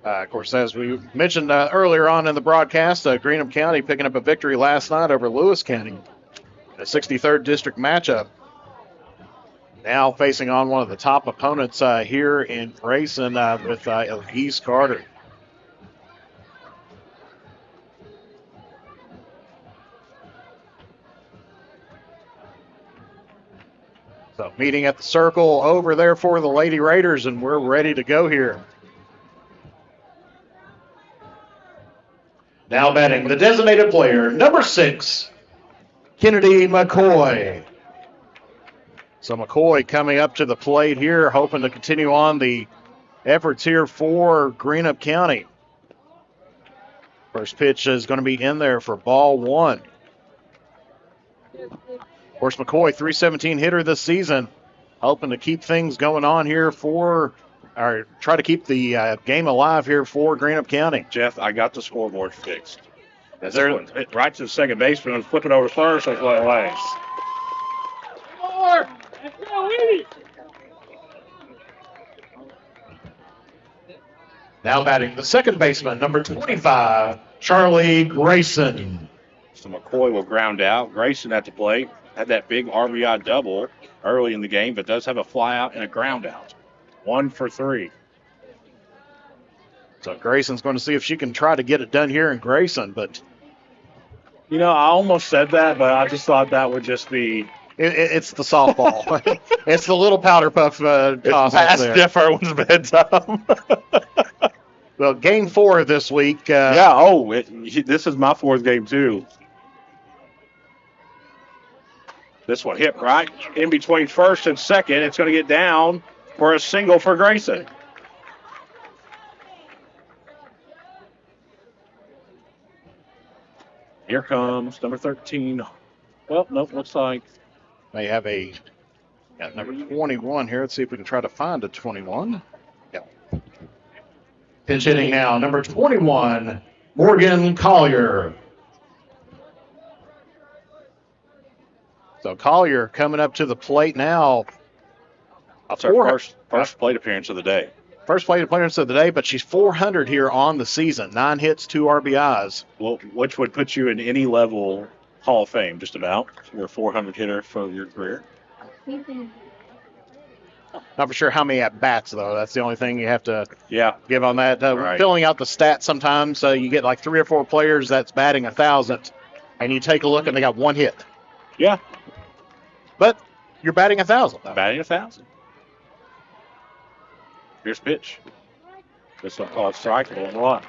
Of course, as we mentioned earlier on in the broadcast, Greenup County picking up a victory last night over Lewis County. A 63rd district matchup. Now facing on one of the top opponents here in Grayson with East Carter. So meeting at the circle over there for the Lady Raiders, and we're ready to go here. Now batting the designated player, number 6, Kennedy McCoy. So McCoy coming up to the plate here, hoping to continue on the efforts here for Greenup County. First pitch is going to be in there for ball 1. Of course, McCoy, 317 hitter this season, hoping to keep things going on here or try to keep the game alive here for Greenup County. Jeff, I got the scoreboard fixed. That's right to the second baseman and flip it over first. That's what it lays. Now batting the second baseman, number 25, Charlie Grayson. So McCoy will ground out. Grayson at the plate. Had that big RBI double early in the game, but does have a fly out and a ground out. 1 for 3. So Grayson's going to see if she can try to get it done here in Grayson, but... You know, I almost said that, but I just thought that would just be... It's the softball. It's the little powder puff toss. It's past Jeff Irwin's bedtime. Well, game 4 this week. This is my 4th game, too. This one hit right in between first and second. It's going to get down for a single for Grayson. Here comes number 13. Well, nope, looks like they have number 21 here. Let's see if we can try to find a 21. Yep. Pitch hitting now, number 21, Morgan Collier. So Collier coming up to the plate now. That's our first plate appearance of the day. First plate appearance of the day, but she's 400 here on the season. 9 hits, 2 RBIs. Well, which would put you in any level Hall of Fame, just about. You're a 400 hitter for your career. Not for sure how many at-bats, though. That's the only thing you have to give on that. Right. Filling out the stats sometimes, you get like 3 or 4 players that's batting 1,000, and you take a look and they got 1 hit. Yeah. But you're batting 1,000. Batting 1,000. Here's pitch. This one called strikeable and one.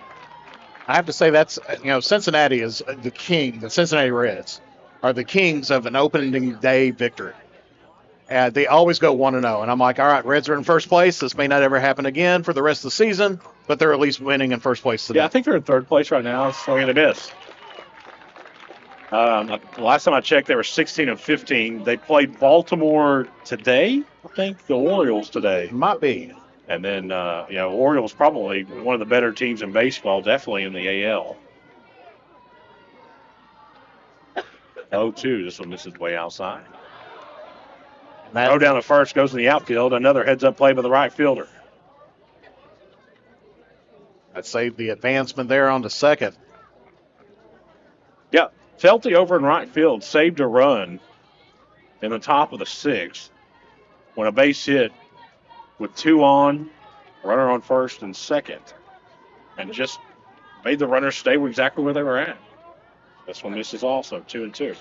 I have to say that's, Cincinnati is the king. The Cincinnati Reds are the kings of an opening day victory. They always go 1-0. And I'm like, all right, Reds are in first place. This may not ever happen again for the rest of the season, but they're at least winning in first place today. Yeah, I think they're in 3rd place right now. Swing and a miss. Last time I checked, they were 16 and 15. They played Baltimore today, I think. The Orioles today. Might be. And then, Orioles probably one of the better teams in baseball, definitely in the AL. 0-2. This one misses way outside. Throw down to first, goes in the outfield. Another heads-up play by the right fielder. I'd save the advancement there on the second. Yeah, Felty over in right field saved a run in the top of the 6th when a base hit with 2 on, runner on first and second, and just made the runners stay exactly where they were at. This one misses also, 2-2. Of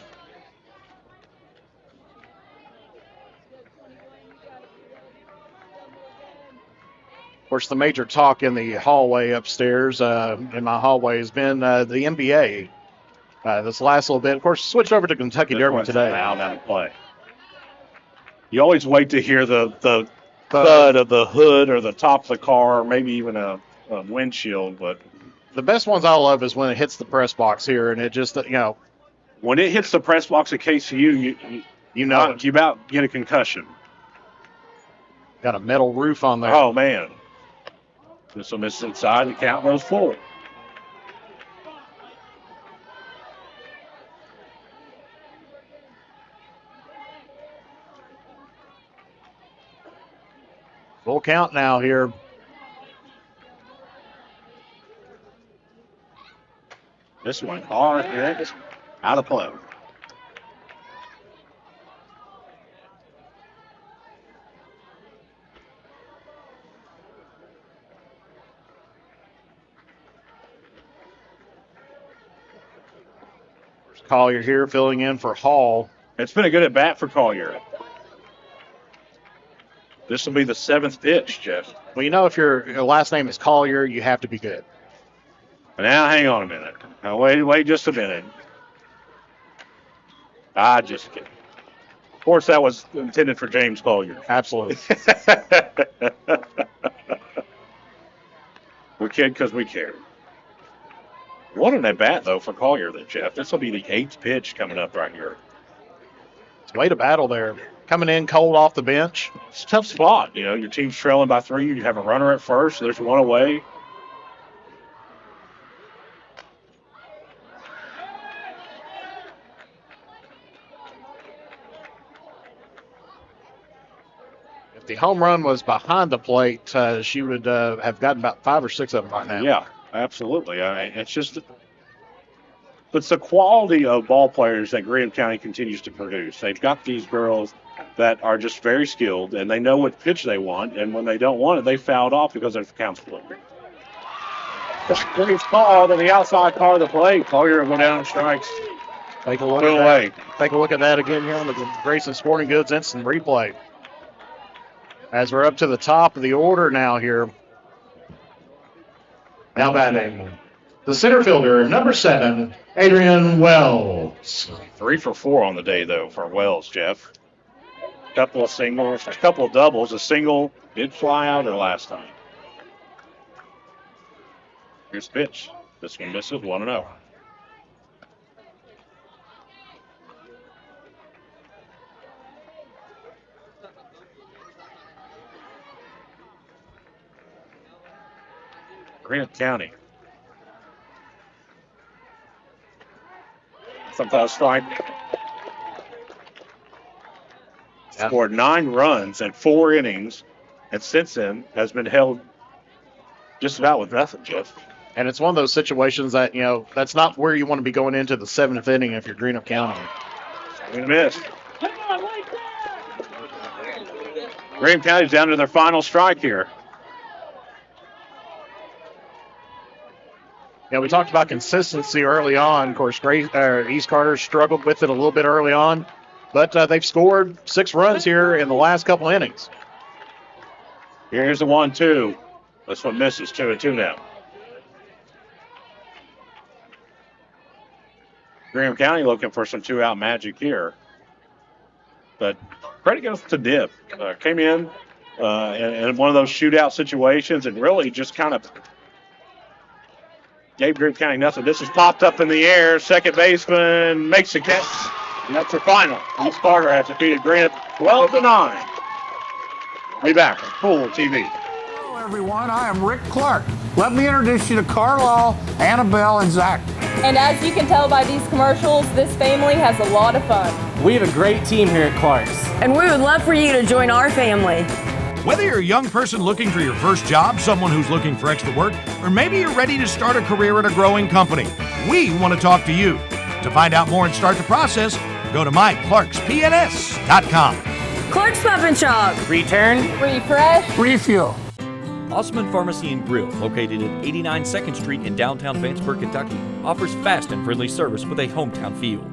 course, the major talk in the hallway upstairs, in my hallway, has been the NBA. This last little bit, of course, switched over to Kentucky Derby today. Out of play. You always wait to hear the thud of the hood or the top of the car, or maybe even a windshield. But the best ones I love is when it hits the press box here, and it just, when it hits the press box at KCU, you about get a concussion. Got a metal roof on there. Oh man! This will miss inside. The count goes full. Full count now here. This one hard hit, out of play. Collier here filling in for Hall. It's been a good at bat for Collier. This will be the 7th pitch, Jeff. Well, you know, if your last name is Collier, you have to be good. Now, hang on a minute. Now, wait just a minute. I just kidding. Of course, that was intended for James Collier. Absolutely. We kid because we care. What an at bat, though, for Collier, then, Jeff. This will be the 8th pitch coming up right here. It's way to battle there. Coming in cold off the bench. It's a tough spot. You know, your team's trailing by 3. You have a runner at first. There's one away. If the home run was behind the plate, she would have gotten about 5 or 6 of them by now. Yeah, absolutely. It's just it's the quality of ball players that Greenup County continues to produce. They've got these girls that are just very skilled, and they know what pitch they want, and when they don't want it, they fouled off because there's a count split. He's called on the outside part of the plate. Collier will go down and strikes. Take a look at that. Take a look at that again here on the Grayson Sporting Goods instant replay. As we're up to the top of the order now here. Now batting. The center fielder, number 7, Adrian Wells. 3 for 4 on the day, though, for Wells, Jeff. Couple of singles, a couple of doubles. A single did fly out there last time. Here's the pitch. This one misses 1-0. Greenup County. Sometimes strike. Scored 9 runs in 4 innings, and since then has been held just about with nothing, Jeff. And it's one of those situations that, you know, that's not where you want to be going into the 7th inning if you're Greenup County. Swing and a miss. Greenup County's down to their final strike here. Yeah, we talked about consistency early on. Of course, East Carter struggled with it a little bit early on, but they've scored 6 runs here in the last couple innings. Here's the 1-2. This one misses 2-2 now. Greenup County looking for some 2-out magic here. But credit goes to Dib. Came in one of those shootout situations and really just kind of gave Greenup County nothing. This is popped up in the air. Second baseman makes a catch. And that's your final. East Carter has defeated Greenup 12-9. Be back on Kool TV. Hello, everyone. I am Rick Clark. Let me introduce you to Carlisle, Annabelle, and Zach. And as you can tell by these commercials, this family has a lot of fun. We have a great team here at Clark's. And we would love for you to join our family. Whether you're a young person looking for your first job, someone who's looking for extra work, or maybe you're ready to start a career at a growing company, we want to talk to you. To find out more and start the process, go to myclarkspns.com. Clark's Pub and Shop. Return. Refresh. Refuel. Osman Pharmacy and Grill, located at 89 2nd Street in downtown Vanceburg, Kentucky, offers fast and friendly service with a hometown feel.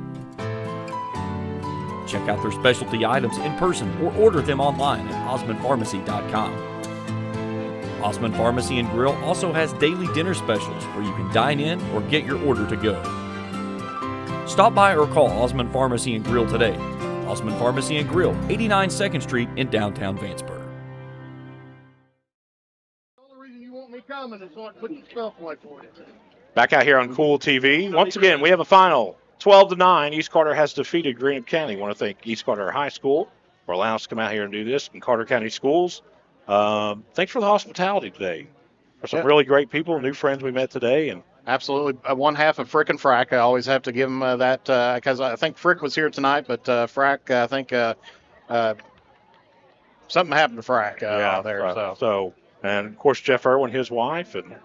Check out their specialty items in person or order them online at osmanpharmacy.com. Osman Pharmacy and Grill also has daily dinner specials where you can dine in or get your order to go. Stop by or call Osman Pharmacy and Grill today. Osman Pharmacy and Grill, 89 2nd Street in downtown Vanceburg. Back out here on Kool TV. Once again, we have a final. 12-9. East Carter has defeated Greenup County. I want to thank East Carter High School for allowing us to come out here and do this, and Carter County Schools. Thanks for the hospitality today. For some really great people, new friends we met today. And absolutely. One half of Frick and Frack. I always have to give them that because I think Frick was here tonight, but Frack, I think something happened to Frack there. So, and of course, Jeff Irwin, his wife, and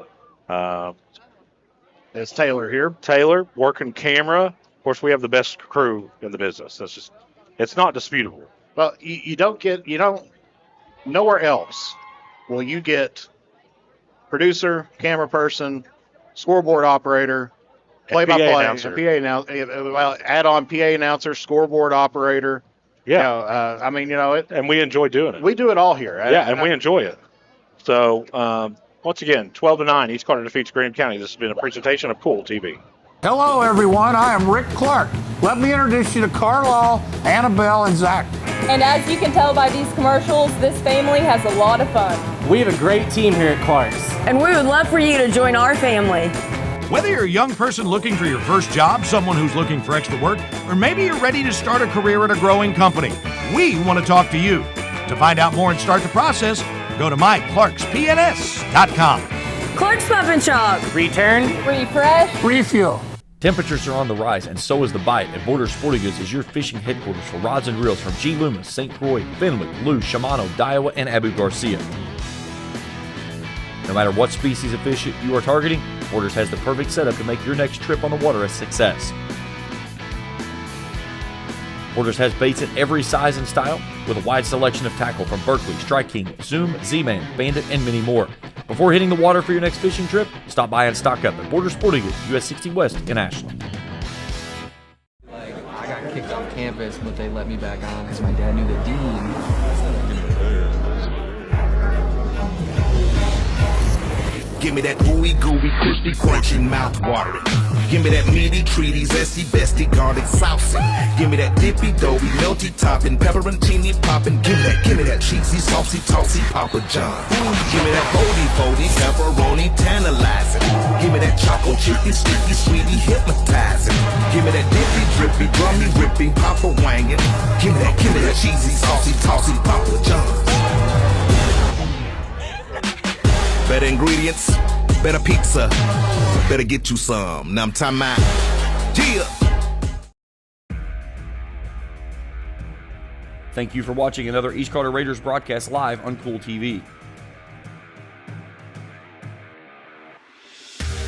It's Taylor here. Taylor, working camera. Of course, we have the best crew in the business. It's not disputable. Well, you don't nowhere else will you get producer, camera person, scoreboard operator, play-by-play, announcer. PA announcer, well, add on PA announcer, scoreboard operator. Yeah. And we enjoy doing it. We do it all here. And we enjoy it. So, once again, 12-9, East Carter defeats Greenup County. This has been a presentation of Kool TV. Hello, everyone. I am Rick Clark. Let me introduce you to Carlisle, Annabelle, and Zach. And as you can tell by these commercials, this family has a lot of fun. We have a great team here at Clark's. And we would love for you to join our family. Whether you're a young person looking for your first job, someone who's looking for extra work, or maybe you're ready to start a career at a growing company, we want to talk to you. To find out more and start the process, go to myclarkspns.com. Clark's Pub and Shop. Return, refresh, refuel. Temperatures are on the rise, and so is the bite, and Borders Sporting Goods is your fishing headquarters for rods and reels from G. Loomis, St. Croix, Fenwick, Lou, Shimano, Daiwa, and Abu Garcia. No matter what species of fish you are targeting, Borders has the perfect setup to make your next trip on the water a success. Borders has baits in every size and style, with a wide selection of tackle from Berkley, Strike King, Zoom, Z-Man, Bandit, and many more. Before hitting the water for your next fishing trip, stop by and stock up at Borders Sporting Goods, US 60 West in Ashland. I got kicked off campus, but they let me back on because my dad knew the dean. Give me that ooey gooey, crispy, crunchy, mouth watering. Give me that meaty, treaty, zesty, bestie, garlic, saucy. Give me that dippy, doughy, melty, topping, pepperoncini, popping. Give me that cheesy, saucy, tossy, Papa John. Give me that foldy, pepperoni, tantalizing. Give me that choco chicky, sticky, sweetie, hypnotizing. Give me that dippy, drippy, drummy, ripping, Papa wanging. Give me that cheesy, saucy, tossy, Papa John. Better ingredients, better pizza, better get you some. Now I'm talking about, yeah. Thank you for watching another East Carter Raiders broadcast live on Kool TV.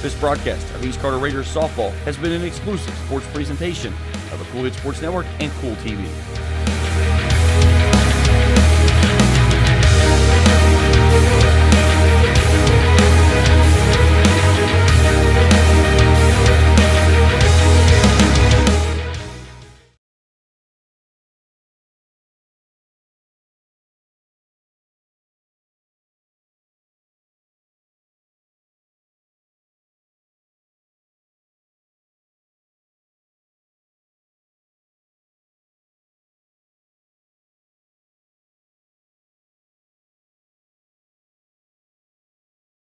This broadcast of East Carter Raiders softball has been an exclusive sports presentation of the Kool Sports Network and Kool TV.